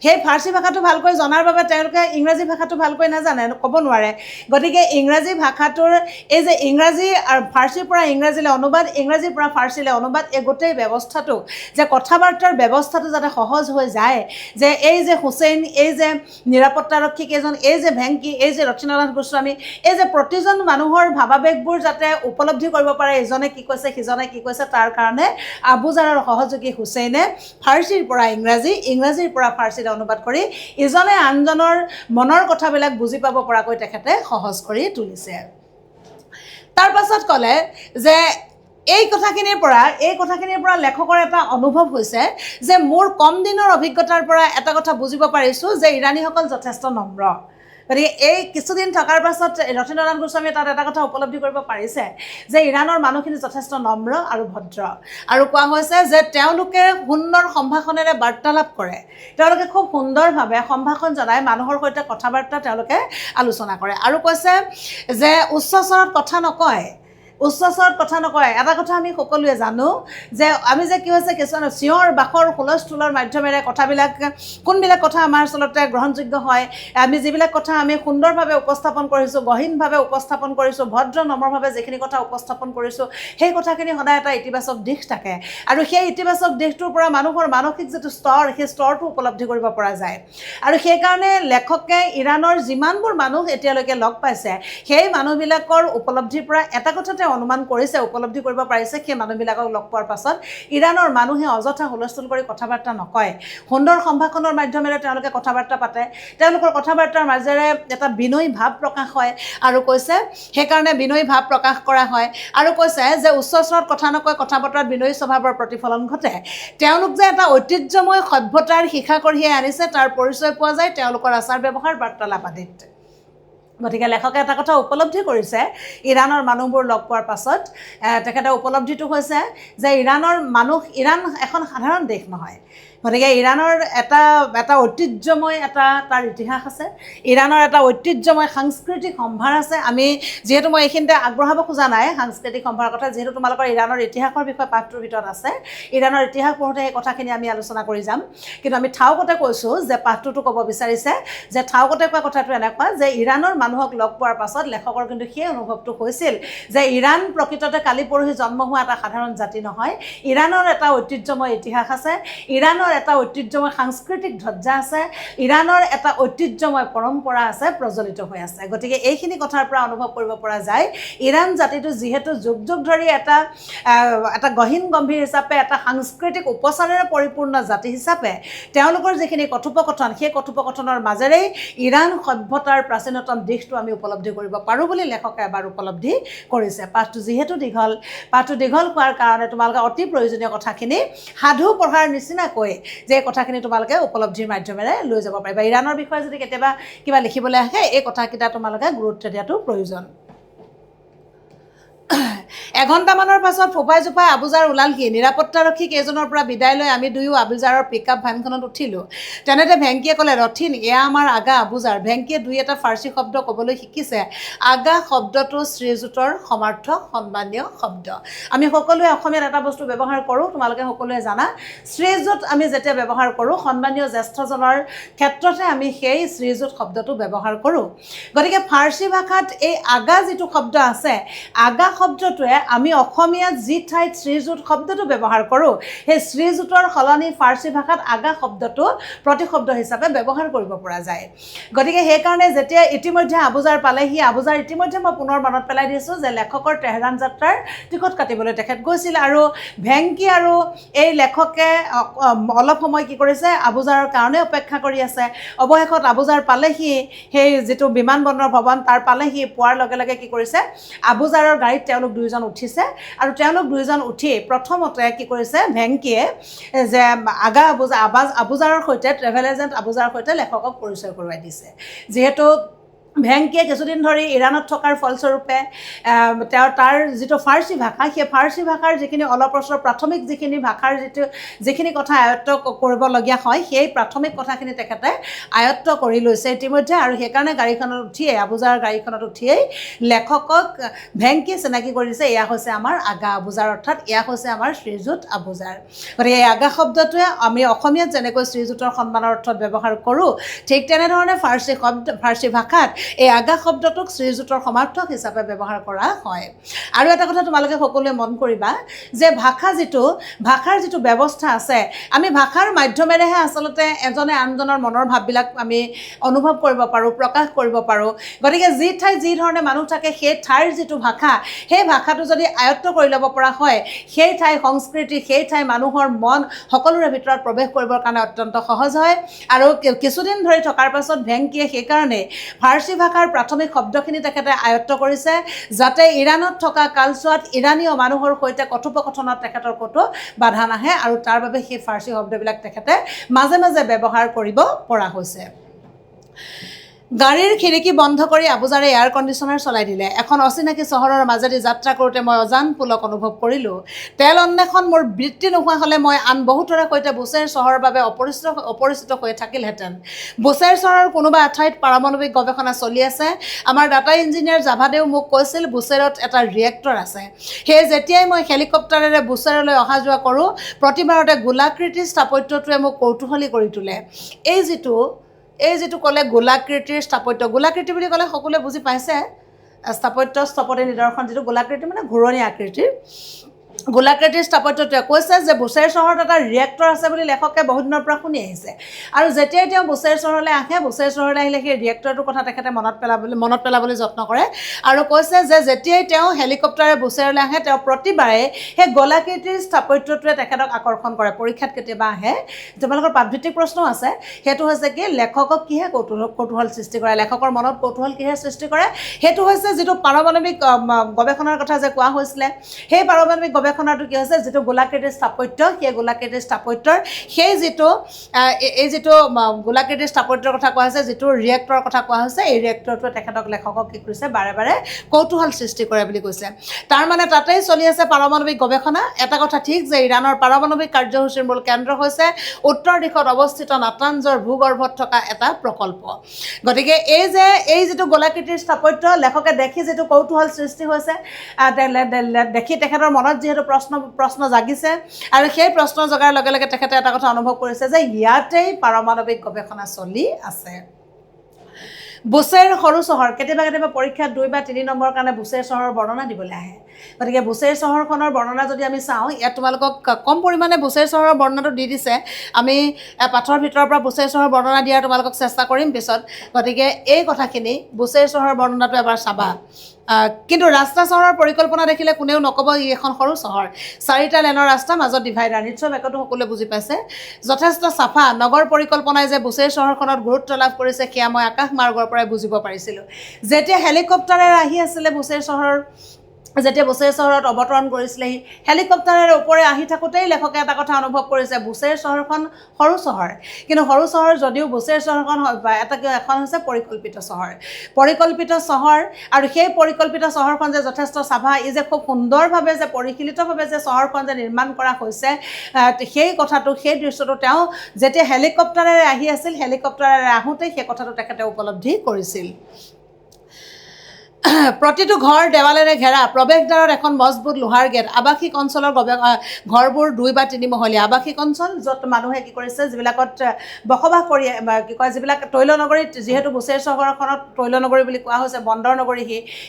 সেই ফাৰ্চী ভাষাটো ভালকৈ জনাৰ বাবে তেওঁলোকে ইংৰাজী ভাষাটো ভালকৈ নাজানে ক'ব নোৱাৰে গতিকে ইংৰাজী ভাষাটোৰ এই যে ইংৰাজী আৰু ফাৰ্চীৰ পৰা ইংৰাজীলৈ অনুবাদ ইংৰাজীৰ পৰা ফাৰ্চীলৈ অনুবাদ এই গোটেই ব্যৱস্থাটো যে কথা বাৰ্তাৰ ব্যৱস্থাটো যাতে সহজ হৈ যায় যে এই যে হুছেইন এই যে নিৰাপত্তাৰক্ষী কেইজন এই যে ভেংকী এই যে ৰথীন্দ্ৰনাথ গোস্বামী এই যে প্ৰতিজন মানুহৰ ভাৱাবেগবোৰ যাতে উপলব্ধি কৰিব পাৰে ইজনে কি কৈছে সিজনে কি কৈছে তাৰ কাৰণে আবুজাৰৰ সহযোগী হুছেইনে ফাৰ্চীৰ পৰা ইংৰাজীৰ পৰা ফাৰ্চীলৈ অনুবাদ কৰি ইজনে আনজনৰ মনৰ কথাবিলাক বুজি পাব পৰাকৈ তেখেতে সহজ কৰি তুলিছে তাৰ পাছত ক'লে যে এই কথাখিনিৰ পৰা লেখকৰ এটা অনুভৱ হৈছে যে মোৰ কম দিনৰ অভিজ্ঞতাৰ পৰা এটা কথা বুজিব পাৰিছোঁ যে ইৰাণীসকল যথেষ্ট নম্ৰ গতিকে এই কিছুদিন থকাৰ পাছত ৰথীন্দ্ৰনাথ গোস্বামীয়ে তাত এটা কথা উপলব্ধি কৰিব পাৰিছে যে ইৰাণৰ মানুহখিনি যথেষ্ট নম্ৰ আৰু ভদ্ৰ আৰু কোৱা হৈছে যে তেওঁলোকে সুন্দৰ সম্ভাষণেৰে বাৰ্তালাপ কৰে তেওঁলোকে খুব সুন্দৰভাৱে সম্ভাষণ জনাই মানুহৰ সৈতে কথা বাৰ্তা তেওঁলোকে আলোচনা কৰে আৰু কৈছে যে উচ্চ স্বৰত কথা নকয় উচ্চ স্বৰত কথা নকয় এটা কথা আমি সকলোৱে জানো যে আমি যে কি হৈছে কিছুমান চিঞৰ বাখৰ হুলস্থুলৰ মাধ্যমেৰে কথাবিলাক কোনবিলাক কথা আমাৰ আচলতে গ্ৰহণযোগ্য হয় আমি যিবিলাক কথা আমি সুন্দৰভাৱে উপস্থাপন কৰিছোঁ গহীনভাৱে উপস্থাপন কৰিছোঁ ভদ্ৰ নম্ৰভাৱে যিখিনি কথা উপস্থাপন কৰিছোঁ সেই কথাখিনি সদায় এটা ইতিবাচক দিশ থাকে আৰু সেই ইতিবাচক দিশটোৰ পৰা মানুহৰ মানসিক যিটো স্তৰ সেই স্তৰটো উপলব্ধি কৰিব পৰা যায় আৰু সেইকাৰণে লেখকে ইৰাণৰ যিমানবোৰ মানুহ এতিয়ালৈকে লগ পাইছে সেই মানুহবিলাকৰ উপলব্ধিৰ পৰা এটা কথাতে অনুমান কৰিছে উপলব্ধি কৰিব পাৰিছে সেই মানুহবিলাকক লগ পোৱাৰ পাছত ইৰাণৰ মানুহে অযথা হুলস্থুল কৰি কথা বাৰ্তা নকয় সুন্দৰ সম্ভাষণৰ মাধ্যমেৰে তেওঁলোকে কথা বাৰ্তা পাতে তেওঁলোকৰ কথা বাৰ্তাৰ মাজেৰে এটা বিনয়ী ভাৱ প্ৰকাশ হয় আৰু কৈছে সেইকাৰণে বিনয়ী ভাৱ প্ৰকাশ কৰা হয় আৰু কৈছে যে উচ্চ স্বৰত কথা নকয় কথা বতৰাত বিনয়ী স্বভাৱৰ প্ৰতিফলন ঘটে তেওঁলোক যে এটা ঐতিহ্যময় সভ্যতাৰ শিখা কঢ়িয়াই আনিছে তাৰ পৰিচয় পোৱা যায় তেওঁলোকৰ আচাৰ ব্যৱহাৰ বাৰ্তালাপ আদিত গতিকে লেখকে এটা কথা উপলব্ধি কৰিছে ইৰাণৰ মানুহবোৰ লগ পোৱাৰ পাছত তেখেতে উপলব্ধিটো হৈছে যে ইৰাণ এখন সাধাৰণ দেশ নহয় গতিকে ইৰাণৰ এটা ঐতিহ্যময় তাৰ ইতিহাস আছে ইৰাণৰ এটা ঐতিহ্যময় সাংস্কৃতিক সম্ভাৰ আছে আমি যিহেতু মই এইখিনিতে আগবঢ়াব খোজা নাই সাংস্কৃতিক সম্ভাৰৰ কথা যিহেতু তোমালোকৰ ইৰাণৰ ইতিহাসৰ বিষয়ে পাঠটোৰ ভিতৰত আছে ইৰাণৰ ইতিহাস পঢ়োঁতে সেই কথাখিনি আমি আলোচনা কৰি যাম কিন্তু আমি ঠাউকতে কৈছোঁ যে পাঠটোতো ক'ব বিচাৰিছে যে ঠাউকতে কোৱা কথাটো এনেকুৱা যে ইৰাণৰ মানুহক লগ পোৱাৰ পাছত লেখকৰ কিন্তু সেই অনুভৱটো হৈছিল যে ইৰাণ প্ৰকৃততে কালি পৰহি জন্ম হোৱা এটা সাধাৰণ জাতি নহয় ইৰাণৰ এটা ঐতিহ্যময় ইতিহাস আছে ইৰাণৰ এটা ঐতিহ্যময় সাংস্কৃতিক ধ্বজা আছে ইৰাণৰ এটা ঐতিহ্যময় পৰম্পৰা আছে প্ৰজ্বলিত হৈ আছে গতিকে এইখিনি কথাৰ পৰা অনুভৱ কৰিব পৰা যায় ইৰাণ জাতিটো যিহেতু যুগ যুগ ধৰি এটা গহীন গম্ভীৰ হিচাপে এটা সাংস্কৃতিক উপচাৰেৰে পৰিপূৰ্ণ জাতি হিচাপে তেওঁলোকৰ যিখিনি কথোপকথন সেই কথোপকথনৰ মাজেৰেই ইৰাণ সভ্যতাৰ প্ৰাচীনতম দিশটো আমি উপলব্ধি কৰিব পাৰোঁ বুলি লেখকে এবাৰ উপলব্ধি কৰিছে পাঠটো যিহেতু দীঘল হোৱাৰ কাৰণে তোমালোকে অতি প্ৰয়োজনীয় কথাখিনি সাধু পঢ়াৰ নিচিনাকৈ যে কথাখিনি তোমালোকে উপলব্ধিৰ মাধ্যমেৰে লৈ যাব পাৰিবা ইৰাণৰ বিষয়ে যদি কেতিয়াবা কিবা লিখিবলৈ আহে এই কথাকেইটা তোমালোকে গুৰুত্ব দিয়াটো প্ৰয়োজন এঘণ্টামানৰ পাছত ফোপাই জোপাই আবুজাৰ ওলালহি নিৰাপত্তাৰক্ষী কেইজনৰ পৰা বিদায় লৈ আমি দুয়ো আবুজাৰৰ পিকআপ ভেনখনত উঠিলোঁ তেনেতে ভেংকীয়ে ক'লে ৰথীন এয়া আমাৰ আগা আবুজাৰ ভেংকীয়ে দুই এটা ফাৰ্চী শব্দ ক'বলৈ শিকিছে আগা শব্দটো শ্ৰীযুতৰ সমাৰ্থক সন্মানীয় শব্দ আমি সকলোৱে অসমীয়াত এটা বস্তু ব্যৱহাৰ কৰোঁ তোমালোকে সকলোৱে জানা শ্ৰীযুত আমি যেতিয়া ব্যৱহাৰ কৰোঁ সন্মানীয় জ্যেষ্ঠজনৰ ক্ষেত্ৰতে আমি সেই শ্ৰীযুত শব্দটো ব্যৱহাৰ কৰোঁ গতিকে ফাৰ্চী ভাষাত এই আগা যিটো শব্দ আছে আগা শব্দটোৱে আমি অসমীয়াত যি ঠাইত শ্ৰীযুত শব্দটো ব্যৱহাৰ কৰোঁ সেই শ্ৰীযুতৰ সলনি ফাৰ্চী ভাষাত আগা শব্দটো প্ৰতিশব্দ হিচাপে ব্যৱহাৰ কৰিব পৰা যায় গতিকে সেইকাৰণে যেতিয়া ইতিমধ্যে আবুজাৰ পালেহি আবুজাৰ ইতিমধ্যে মই পুনৰ মনত পেলাই দিছোঁ যে লেখকৰ তেহৰান যাত্ৰাৰ টিকট কাটিবলৈ তেখেত গৈছিল আৰু ভেংকী আৰু এই লেখকে অলপ সময় কি কৰিছে আবুজাৰৰ কাৰণে অপেক্ষা কৰি আছে অৱশেষত আবুজাৰ পালেহি সেই যিটো বিমানবন্দৰ ভৱন তাৰ পালেহি পোৱাৰ লগে লগে কি কৰিছে আবুজাৰৰ গাড়ীত তেওঁলোক দুইজন উঠিছে আৰু তেওঁলোক দুইজন উঠি প্ৰথমতে কি কৰিছে ভেংকীয়ে যে আবুজাৰৰ সৈতে ট্ৰেভেল এজেণ্ট আবুজাৰৰ সৈতে লেখকক পৰিচয় কৰোৱাই দিছে যিহেতু ভেংকীয়ে কিছুদিন ধৰি ইৰাণত থকাৰ ফলস্বৰূপে তাৰ যিটো ফাৰ্চী ভাষা সেই ফাৰ্চী ভাষাৰ যিখিনি অলপস্বৰ প্ৰাথমিক যিখিনি ভাষাৰ যিখিনি কথা আয়ত্ত কৰিবলগীয়া হয় সেই প্ৰাথমিক কথাখিনি তেখেতে আয়ত্ত কৰি লৈছে ইতিমধ্যে আৰু সেইকাৰণে গাড়ীখনত উঠিয়েই আবুজাৰ গাড়ীখনত উঠিয়েই লেখকক ভেংকীয়ে চিনাকি কৰি দিছে এয়া হৈছে আমাৰ আগা আবুজাৰ অৰ্থাৎ এয়া হৈছে আমাৰ শ্ৰীযুত আবুজাৰ গতিকে এই আগা শব্দটোৱে আমি অসমীয়াত যেনেকৈ শ্ৰীযুতৰ সন্মানৰ অৰ্থত ব্যৱহাৰ কৰোঁ ঠিক তেনেধৰণে ফাৰ্চী ভাষাত এই আগা শব্দটোক শ্ৰীযুতৰ সমাৰ্থক হিচাপে ব্যৱহাৰ কৰা হয় আৰু এটা কথা তোমালোকে সকলোৱে মন কৰিবা যে ভাষাৰ যিটো ব্যৱস্থা আছে আমি ভাষাৰ মাধ্যমেৰেহে আচলতে এজনে আনজনৰ মনৰ ভাৱবিলাক আমি অনুভৱ কৰিব পাৰোঁ প্ৰকাশ কৰিব পাৰোঁ গতিকে যি ঠাইত যি ধৰণে মানুহ থাকে সেই ঠাইৰ যিটো ভাষা সেই ভাষাটো যদি আয়ত্ত কৰি ল'ব পৰা হয় সেই ঠাই সংস্কৃতি সেই ঠাই মানুহৰ মন সকলোৰে ভিতৰত প্ৰৱেশ কৰিবৰ কাৰণে অত্যন্ত সহজ হয় আৰু কিছুদিন ধৰি থকাৰ পাছত ভেংকীয়ে সেইকাৰণে ফাৰ্চী ভাষাৰ প্ৰাথমিক শব্দখিনি তেখেতে আয়ত্ত কৰিছে যাতে ইৰাণত থকা কালচোৱাত ইৰাণীয় মানুহৰ সৈতে কথোপকথনত তেখেতৰ ক'তো বাধা নাহে আৰু তাৰ বাবে সেই ফাৰ্চী শব্দবিলাক তেখেতে মাজে মাজে ব্যৱহাৰ কৰিব পৰা হৈছে গাড়ীৰ খিৰিকী বন্ধ কৰি আবুজাৰে এয়াৰ কণ্ডিশ্যনাৰ চলাই দিলে। এখন অচিনাকি চহৰৰ মাজেদি যাত্ৰা কৰোঁতে মই অজান পুলক অনুভৱ কৰিলোঁ। তেল অন্বেষণ মোৰ বৃত্তি নোহোৱা হ'লে মই আন বহুতৰে সৈতে বুছেৰ চহৰৰ বাবে অপৰিচিত হৈ থাকিলহেঁতেন। বুছেৰ চহৰৰ কোনোবা এঠাইত পাৰমাণৱিক গৱেষণা চলি আছে। আমাৰ ডাটা ইঞ্জিনিয়াৰ জাভাদেও মোক কৈছিল বুছেৰত এটা ৰিয়েক্টৰ আছে। সেয়ে যেতিয়াই মই হেলিকপ্টাৰেৰে বুছেৰলৈ অহা যোৱা কৰোঁ প্ৰতিবাৰতে গোলাকৃতিৰ স্থাপত্যটোৱে মোক কৌতূহলী কৰি তোলে। এই যিটো ক'লে গোলাকৃতিৰ স্থাপত্য, গোলাকৃতি বুলি ক'লে সকলোৱে বুজি পাইছে স্থাপত্য স্থপতি নিদৰ্শন, যিটো গোলাকৃতি মানে ঘূৰণি আকৃতিৰ। গোলাকৃতিৰ স্থাপত্যটোৱে কৈছে যে বুছেৰ চহৰত এটা ৰিয়েক্টৰ আছে বুলি লেখকে বহুত দিনৰ পৰা শুনি আহিছে। আৰু যেতিয়াই তেওঁ বুছেৰ চহৰলৈ আহে, বুছেৰ চহৰলৈ আহিলে সেই ৰিয়েক্টৰটোৰ কথা তেখেতে মনত পেলাবলৈ যত্ন কৰে আৰু কৈছে যে যেতিয়াই তেওঁ হেলিকপ্টাৰে বুছেৰলৈ আহে তেওঁ প্ৰতিবাৰে সেই গোলাকৃতিৰ স্থাপত্যটোৱে তেখেতক আকৰ্ষণ কৰে। পৰীক্ষাত কেতিয়াবা আহে, তোমালোকৰ পাঠভিত্তিক প্ৰশ্নও আছে, সেইটো হৈছে কি লেখকক কিহে কৌতূহল সৃষ্টি কৰে, লেখকৰ মনত কৌতূহল কিহে সৃষ্টি কৰে, সেইটো হৈছে যিটো পাৰমাণৱিক গৱেষণাৰ কথা যে কোৱা হৈছিলে, সেই পাৰমাণৱিক গৱেষণাটো কি হৈছে যিটো গোলাকৃতিৰ স্থাপত্য, সেই গোলাকৃতিৰ স্থাপত্যৰ সেই যিটো গোলাকৃতিৰ স্থাপত্যৰ কথা কোৱা হৈছে, যিটো ৰিয়েক্টৰৰ কথা কোৱা হৈছে, এই ৰিয়েক্টৰটোৱে লেখকক কি কৰিছে বাৰে বাৰে কৌতূহল সৃষ্টি কৰে বুলি কৈছে। তাৰ মানে তাতেই চলি আছে পাৰমাণৱিক গৱেষণা। এটা কথা ঠিক যে ইৰাণৰ পাৰমাণৱিক কাৰ্যসূচীৰ মূল কেন্দ্ৰ হৈছে উত্তৰ দিশত অৱস্থিত নাটাঞ্জৰ ভূগৰ্ভত থকা এটা প্ৰকল্প। গতিকে এই যিটো গোলাকৃতিৰ স্থাপত্য লেখকে দেখি যিটো কৌতূহল সৃষ্টি হৈছে, দেখি তেখেতৰ মনত যিহেতু প্ৰশ্ন জাগিছে আৰু সেই প্ৰশ্ন জগাৰ লগে লগে তেখেতে এটা কথা অনুভৱ কৰিছে যে ইয়াতেই পাৰমাণৱিক গৱেষণা চলি আছে। বুছেৰ সৰু চহৰ, কেতিয়াবা পৰীক্ষাত 2 বা 3 নম্বৰৰ কাৰণে বুছেৰ চহৰৰ বৰ্ণনা দিবলৈ আহে। গতিকে বুছেৰ চহৰখনৰ বৰ্ণনা যদি আমি চাওঁ, ইয়াত তোমালোকক কম পৰিমাণে বুছেৰ চহৰৰ বৰ্ণনাটো দি দিছে। আমি পাঠৰ ভিতৰৰ পৰা বুছেৰ চহৰৰ বৰ্ণনা দিয়াৰ তোমালোকক চেষ্টা কৰিম পিছত। গতিকে এই কথাখিনি বুছেৰ চহৰৰ বৰ্ণনাটো এবাৰ চাবা। কিন্তু ৰাস্তা চহৰৰ পৰিকল্পনা দেখিলে কোনেও নক'ব ই এখন সৰু চহৰ। 4টা লেনৰ ৰাস্তা, মাজত ডিভাইডাৰ, নিশ্চয় বাক্যটো সকলোৱে বুজি পাইছে। যথেষ্ট চাফা নগৰ পৰিকল্পনাই যে বুছেৰ চহৰখনত গুৰুত্ব লাভ কৰিছে সেয়া মই আকাশ মাৰ্গৰ পৰাই বুজিব পাৰিছিলোঁ। যেতিয়া হেলিকপ্টাৰেৰে আহি আছিলে বুছেৰ চহৰত অৱতৰণ কৰিছিলেহি, হেলিকপ্টাৰেৰে ওপৰে আহি থাকোঁতেই লেখকে এটা কথা অনুভৱ কৰিছে, বুছেৰ চহৰখন সৰু চহৰ, কিন্তু সৰু চহৰ যদিও বুছেৰ চহৰখন এখন হৈছে পৰিকল্পিত চহৰ আৰু সেই পৰিকল্পিত চহৰখন যে যথেষ্ট চাফা, ই যে খুব সুন্দৰভাৱে যে পৰিশীলিতভাৱে যে চহৰখন যে নিৰ্মাণ কৰা হৈছে, সেই দৃশ্যটো তেওঁ যেতিয়া হেলিকপ্টাৰেৰে আহি আছিল, হেলিকপ্টাৰেৰে আহোঁতেই সেই কথাটো তেখেতে উপলব্ধি কৰিছিল। প্ৰতিটো ঘৰ দেৱালেৰে ঘেৰা, প্ৰৱেশদ্বাৰত এখন মজবুত লোহাৰ গেট। আৱাসিক অঞ্চলৰ ঘৰবোৰ 2 বা 3 মহলীয়া। আৱাসিক অঞ্চল য'ত মানুহে কি কৰিছে, যিবিলাকত বসবাস কৰি যিবিলাক তৈলনগৰীত, যিহেতু বুছেৰ চহৰখনত তৈলনগৰী বুলি কোৱা হৈছে, বন্দৰ নগৰী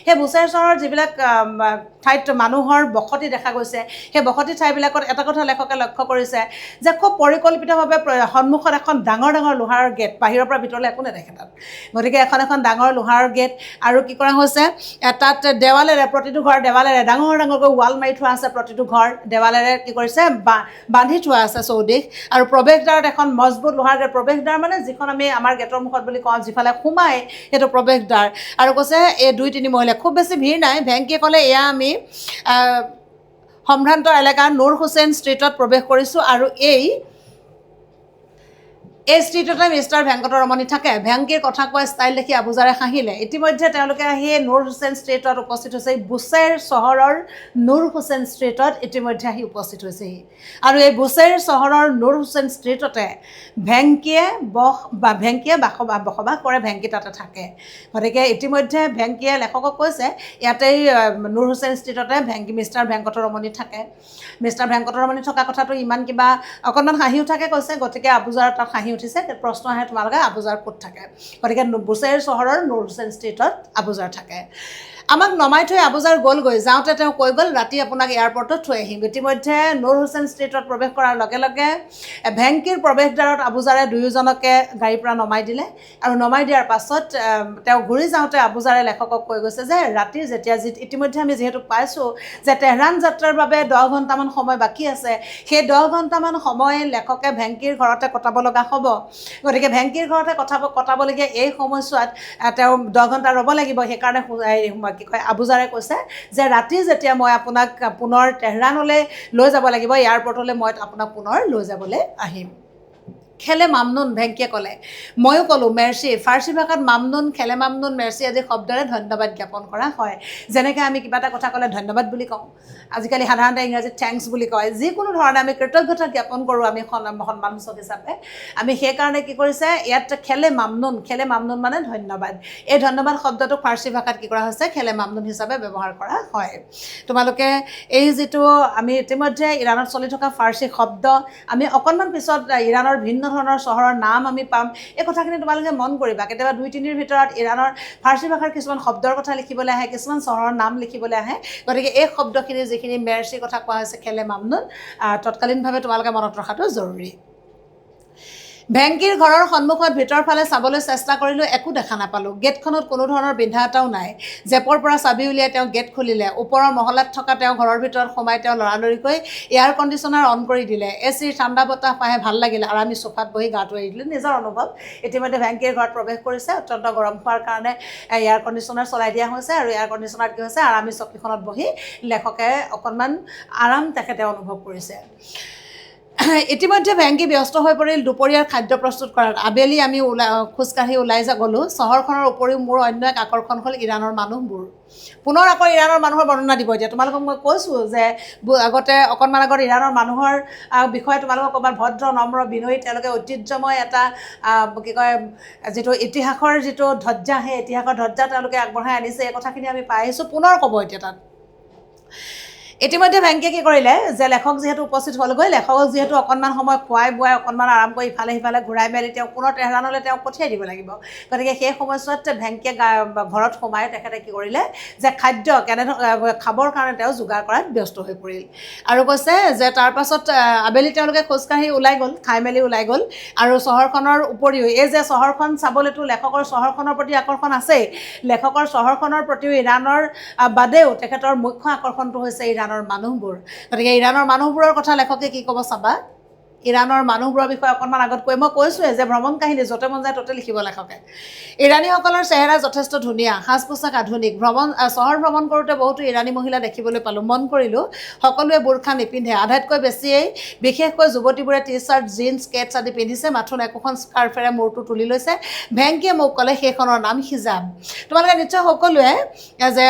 সেই বুছেৰ চহৰৰ যিবিলাক ঠাইত মানুহৰ বসতি দেখা গৈছে, সেই বসতি ঠাইবিলাকত এটা কথা লেখকে লক্ষ্য কৰিছে যে খুব পৰিকল্পিতভাৱে সন্মুখত এখন ডাঙৰ লোহাৰৰ গেট, বাহিৰৰ পৰা ভিতৰলৈ একো নেদেখে তাত। গতিকে এখন ডাঙৰ লোহাৰৰ গেট আৰু কি কৰা হৈছে তাত দেৱালেৰে, প্ৰতিটো ঘৰ দেৱালেৰে ডাঙৰকৈ ৱাল মাৰি থোৱা আছে, প্ৰতিটো ঘৰ দেৱালেৰে কি কৰিছে বান্ধি থোৱা আছে চৌদিশ। আৰু প্ৰৱেশদ্বাৰত এখন মজবুত লোহাৰ গেট, প্ৰৱেশদ্বাৰ মানে যিখন আমি আমাৰ গেটৰ মুখত বুলি কওঁ, যিফালে সোমাই সেইটো প্ৰৱেশদ্বাৰ। আৰু কৈছে এই 2-3 মহলীয়া, খুব বেছি ভিৰ নাই। ভেংকিয়ে ক'লে এয়া আমি সম্ভ্ৰান্ত এলেকাৰ নুৰ হুছেইন ষ্ট্ৰীটত প্ৰৱেশ কৰিছোঁ আৰু এই ষ্ট্ৰীটতে মিষ্টাৰ ভেংকটৰমণি থাকে। ভেংকিৰ কথা কোৱা ষ্টাইল দেখি আবুজাৰে হাঁহিলে। ইতিমধ্যে তেওঁলোকে আহি নুৰ হুছেইন ষ্ট্ৰীটত উপস্থিত হৈছে। বুছেৰ চহৰৰ নুৰ হুছেইন ষ্ট্ৰীটত ইতিমধ্যে আহি উপস্থিত হৈছেহি। আৰু এই বুছেৰ চহৰৰ নুৰ হুছেইন ষ্ট্ৰীটতে ভেংকিয়ে বসবাস কৰে, ভেংকি তাতে থাকে। গতিকে ইতিমধ্যে ভেংকিয়ে লেখকক কৈছে ইয়াতেই নুৰ হুছেইন ষ্ট্ৰীটতে মিষ্টাৰ ভেংকটৰমণি থাকে। মিষ্টাৰ ভেংকটৰমণি থকা কথাটো ইমান কিবা অকণমান হাঁহি উঠাকৈ কৈছে। গতিকে আবুজাৰৰ তাত হাঁহি উঠিছে। প্ৰশ্ন আহে তোমালোকে আবুজাৰ ক'ত থাকে? গতিকে বুছেৰ চহৰৰ নুৰ হুছেইন ষ্ট্ৰীটত আবুজাৰ থাকে। আমাক নমাই থৈ আবুজাৰ গ'লগৈ। যাওঁতে তেওঁ কৈ গ'ল ৰাতি আপোনাক এয়াৰপৰ্টত থৈ আহিম। ইতিমধ্যে নুৰ হুছেইন ষ্ট্ৰীটত প্ৰৱেশ কৰাৰ লগে লগে ভেংকিৰ প্ৰৱেশদ্বাৰত আবুজাৰে দুয়োজনকে গাড়ীৰ পৰা নমাই দিলে। আৰু নমাই দিয়াৰ পাছত তেওঁ ঘূৰি যাওঁতে আবুজাৰে লেখকক কৈ গৈছে যে ৰাতি ইতিমধ্যে আমি যিহেতু পাইছোঁ যে তেহৰান যাত্ৰাৰ বাবে 10 ঘণ্টামান সময় বাকী আছে, সেই 10 ঘণ্টামান সময় লেখকে ভেংকিৰ ঘৰতে কটাব লগা হ'ব। গতিকে ভেংকিৰ ঘৰতে কটাবলগীয়া এই সময়ছোৱাত তেওঁ 10 ঘণ্টা ৰ'ব লাগিব। সেইকাৰণে আবুজাৰে কৈছে যে ৰাতি যেতিয়া মই আপোনাক পুনৰ তেহৰানলৈ লৈ যাব লাগিব, এয়াৰপৰ্টলৈ মই আপোনাক পুনৰ লৈ যাবলৈ আহিম। খেলে মামনুন ভেংকিয়ে ক'লে ময়ো ক'লোঁ মেৰ্চি ফাৰ্চী ভাষাত মামনুন খেলে মামনুন মেৰ্চি আদি শব্দৰে ধন্যবাদ জ্ঞাপন কৰা হয় যেনেকৈ আমি কিবা এটা কথা ক'লে ধন্যবাদ বুলি কওঁ আজিকালি সাধাৰণতে ইংৰাজীত থেংকছ বুলি কয় যিকোনো ধৰণে আমি কৃতজ্ঞতা জ্ঞাপন কৰোঁ আমি সন্মানসূচক হিচাপে আমি সেইকাৰণে কি কৰিছে ইয়াত খেলে মামনুন মানে ধন্যবাদ এই ধন্যবাদ শব্দটো ফাৰ্চী ভাষাত কি কৰা হৈছে খেলে মামনুন হিচাপে ব্যৱহাৰ কৰা হয় তোমালোকে এই যিটো আমি ইতিমধ্যে ইৰাণত চলি থকা ফাৰ্চী শব্দ আমি অকণমান পিছত ইৰাণৰ ভিন্ন ধৰণৰ চহৰৰ নাম আমি পাম এই কথাখিনি তোমালোকে মন কৰিবা কেতিয়াবা 2-3ৰ ভিতৰত ইৰাণৰ ফাৰ্চী ভাষাৰ কিছুমান শব্দৰ কথা লিখিবলৈ আহে কিছুমান চহৰৰ নাম লিখিবলৈ আহে গতিকে এই শব্দখিনি যিখিনি মেৰ্চিৰ কথা কোৱা হৈছে খেলে মামনুন তৎকালীনভাৱে তোমালোকে মনত ৰখাটো জৰুৰী ভেংকিৰ ঘৰৰ সন্মুখত ভিতৰ ফালে চাবলৈ চেষ্টা কৰিলোঁ একো দেখা নাপালোঁ গেটখনত কোনো ধৰণৰ বিন্ধা এটাও নাই জেপৰ পৰা চাবি উলিয়াই তেওঁ গেট খুলিলে ওপৰৰ মহলাত থকা তেওঁ ঘৰৰ ভিতৰত সোমাই তেওঁ লৰালৰিকৈ এয়াৰ কণ্ডিশ্যনাৰ অন কৰি দিলে এচিৰ ঠাণ্ডা বতাহ পাই ভাল লাগিল আৰু আমি সোফাত বহি গাটো এৰি দিলোঁ নিজৰ অনুভৱ ইতিমধ্যে ভেংকিৰ ঘৰত প্ৰৱেশ কৰিছে অত্যন্ত গৰম হোৱাৰ কাৰণে এয়াৰ কণ্ডিশ্যনাৰ চলাই দিয়া হৈছে আৰু এয়াৰ কণ্ডিশ্যনাৰ কি হৈছে আৰামী চকীখনত বহি লেখকে অকণমান আৰাম তেখেতে অনুভৱ কৰিছে ইতিমধ্যে ভেংকি ব্যস্ত হৈ পৰিল দুপৰীয়াৰ খাদ্য প্ৰস্তুত কৰাত আবেলি আমি খোজকাঢ়ি ওলাই গ'লোঁ চহৰখনৰ উপৰিও মোৰ অন্য এক আকৰ্ষণ হ'ল ইৰাণৰ মানুহবোৰ পুনৰ আকৌ ইৰাণৰ মানুহৰ বৰ্ণনা দিব এতিয়া তোমালোকক মই কৈছোঁ যে আগতে অকণমান আগত ইৰাণৰ মানুহৰ বিষয়ে তোমালোকক ক'ৰবাত ভদ্ৰ নম্ৰ বিনয়ী তেওঁলোকে ঐতিহ্যময় এটা কি কয় যিটো ইতিহাসৰ যিটো ধজ্জা সেই ইতিহাসৰ ধজ্জা তেওঁলোকে আগবঢ়াই আনিছে এই কথাখিনি আমি পাই আহিছোঁ পুনৰ ক'ব এতিয়া তাত ইতিমধ্যে ভেংকিয়ে কি কৰিলে যে লেখক যিহেতু উপস্থিত হ'লগৈ লেখকক যিহেতু অকণমান সময় খুৱাই বোৱাই অকণমান আৰাম কৰি ইফালে সিফালে ঘূৰাই মেলি তেওঁক পুনৰ তেহৰাণলৈ তেওঁক পঠিয়াই দিব লাগিব গতিকে সেই সময়ছোৱাত ভেংকিয়ে ঘৰত সোমাই তেখেতে কি কৰিলে যে খাদ্য খাবৰ কাৰণে তেওঁ যোগাৰ কৰাত ব্যস্ত হৈ পৰিল আৰু কৈছে যে তাৰপাছত আবেলি তেওঁলোকে খোজকাঢ়ি ওলাই গ'ল খাই মেলি ওলাই গ'ল আৰু চহৰখনৰ উপৰিও এই যে চহৰখন চাবলৈতো লেখকৰ চহৰখনৰ প্ৰতি আকৰ্ষণ আছেই লেখকৰ চহৰখনৰ প্ৰতিও ইৰাণৰ বাদেও তেখেতৰ মুখ্য আকৰ্ষণটো হৈছে ইৰাণৰ মানুহবোৰ গতিকে ইৰাণৰ মানুহবোৰৰ কথা লেখকে কি ক'ব চাবা ইৰাণৰ মানুহবোৰৰ বিষয়ে অকণমান আগত মই কৈছোঁৱে যে ভ্ৰমণ কাহিনী য'তে মন যায় ত'তে লিখিব লেখকে ইৰাণীসকলৰ চেহেৰা যথেষ্ট ধুনীয়া সাজ পোছাক আধুনিক চহৰ ভ্ৰমণ কৰোঁতে বহুতো ইৰাণী মহিলা দেখিবলৈ পালোঁ মন কৰিলোঁ সকলোৱে বোৰখা নিপিন্ধে আধাতকৈ বেছিয়েই বিশেষকৈ যুৱতীবোৰে টি চাৰ্ট জিন্স স্কেটছ আদি পিন্ধিছে মাথোন একোখন স্কাৰ্ফেৰে মূৰটো তুলি লৈছে ভেংকিয়ে মোক ক'লে সেইখনৰ নাম হিজাব তোমালোকে নিশ্চয় সকলোৱে যে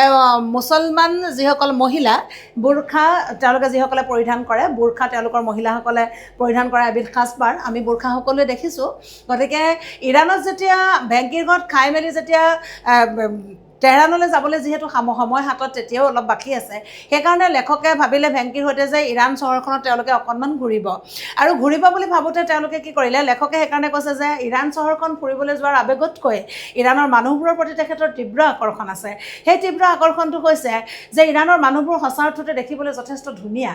মুছলমান যিসকল মহিলা বোৰখা তেওঁলোকে যিসকলে পৰিধান কৰে বোৰখা তেওঁলোকৰ মহিলাসকলে পৰিধান কৰা এবিধ সাজপাৰ আমি বোৰখা সকলোৱে দেখিছোঁ গতিকে ইৰাণত যেতিয়া ভেংকিৰ ঘৰত খাই মেলি যেতিয়া তেহৰাণলৈ যাবলৈ যিহেতু সময় হাতত তেতিয়াও অলপ বাকী আছে সেইকাৰণে লেখকে ভাবিলে ভেংকিৰ সৈতে যে ইৰাণ চহৰখনত তেওঁলোকে অকণমান ঘূৰিব আৰু ঘূৰিব বুলি ভাবোঁতে তেওঁলোকে কি কৰিলে লেখকে সেইকাৰণে কৈছে যে ইৰাণ চহৰখন ফুৰিবলৈ যোৱাৰ আৱেগতকৈ ইৰাণৰ মানুহবোৰৰ প্ৰতি তেখেতৰ তীব্ৰ আকৰ্ষণ আছে সেই তীব্ৰ আকৰ্ষণটো হৈছে যে ইৰাণৰ মানুহবোৰ সঁচা অৰ্থতে দেখিবলৈ যথেষ্ট ধুনীয়া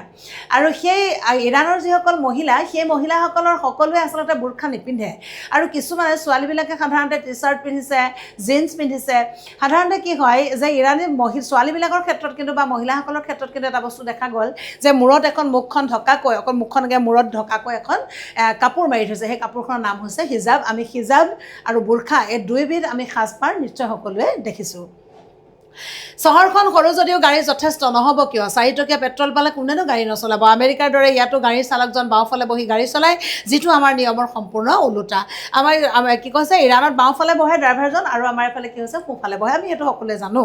আৰু সেই ইৰাণৰ যিসকল মহিলা সেই মহিলাসকলৰ সকলোৱে আচলতে বোৰখা নিপিন্ধে আৰু কিছুমানে ছোৱালীবিলাকে সাধাৰণতে টি চাৰ্ট পিন্ধিছে জিন্স পিন্ধিছে সাধাৰণতে কি হয় যে ইৰাণী ছোৱালীবিলাকৰ ক্ষেত্ৰত কিন্তু বা মহিলাসকলৰ ক্ষেত্ৰত কিন্তু এটা বস্তু দেখা গ'ল যে মূৰত এখন মুখখন ঢকাকৈ অকল মুখখনকৈ মূৰত ঢকাকৈ এখন কাপোৰ মাৰি থৈছে সেই কাপোৰখনৰ নাম হৈছে হিজাব আমি হিজাব আৰু বোৰখা এই দুইবিধ আমি সাজপাৰ নিশ্চয় সকলোৱে দেখিছোঁ চহৰখন সৰু যদিও গাড়ী যথেষ্ট নহ'ব কিয় চাৰিটকীয়া পেট্ৰল পালে কোনেনো গাড়ী নচলাব আমেৰিকাৰ দৰে ইয়াতো গাড়ীৰ চালকজন বাওঁফালে বহি গাড়ী চলায় যিটো আমাৰ নিয়মৰ সম্পূৰ্ণ ওলোটা আমাৰ কি কৈছে ইৰাণত বাওঁফালে বহে ড্ৰাইভাৰজন আৰু আমাৰ এইফালে কি হৈছে সোঁফালে বহে আমি সেইটো সকলোৱে জানো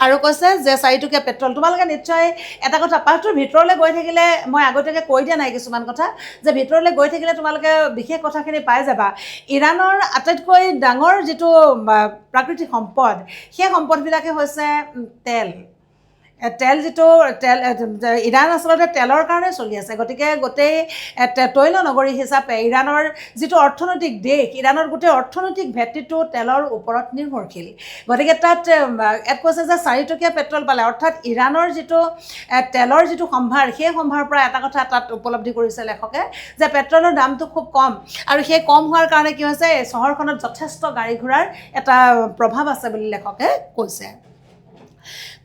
আৰু কৈছে যে চাৰিটকীয়া পেট্ৰল তোমালোকে নিশ্চয় এটা কথা পাঠটোৰ ভিতৰলৈ গৈ থাকিলে মই আগতীয়াকৈ কৈ দিয়া নাই কিছুমান কথা যে ভিতৰলৈ গৈ থাকিলে তোমালোকে বিশেষ কথাখিনি পাই যাবা ইৰাণৰ আটাইতকৈ ডাঙৰ যিটো প্ৰাকৃতিক সম্পদ সেই সম্পদবিলাকে হৈছে তেল যিটো ইৰাণ আচলতে তেলৰ কাৰণে চলি আছে গতিকে গোটেই তৈল নগৰী হিচাপে ইৰাণৰ যিটো অৰ্থনৈতিক দেশ ইৰাণৰ গোটেই অৰ্থনৈতিক ভেটিটো তেলৰ ওপৰত নিৰ্ভৰশীল গতিকে তাত ইয়াত কৈছে যে চাৰিটকীয়া পেট্ৰল পালে অৰ্থাৎ ইৰাণৰ যিটো তেলৰ যিটো সম্ভাৰ সেই সম্ভাৰৰ পৰা এটা কথা তাত উপলব্ধি কৰিছে লেখকে যে পেট্ৰলৰ দামটো খুব কম আৰু সেই কম হোৱাৰ কাৰণে কি হৈছে চহৰখনত যথেষ্ট গাড়ী ঘোঁৰাৰ এটা প্ৰভাৱ আছে বুলি লেখকে কৈছে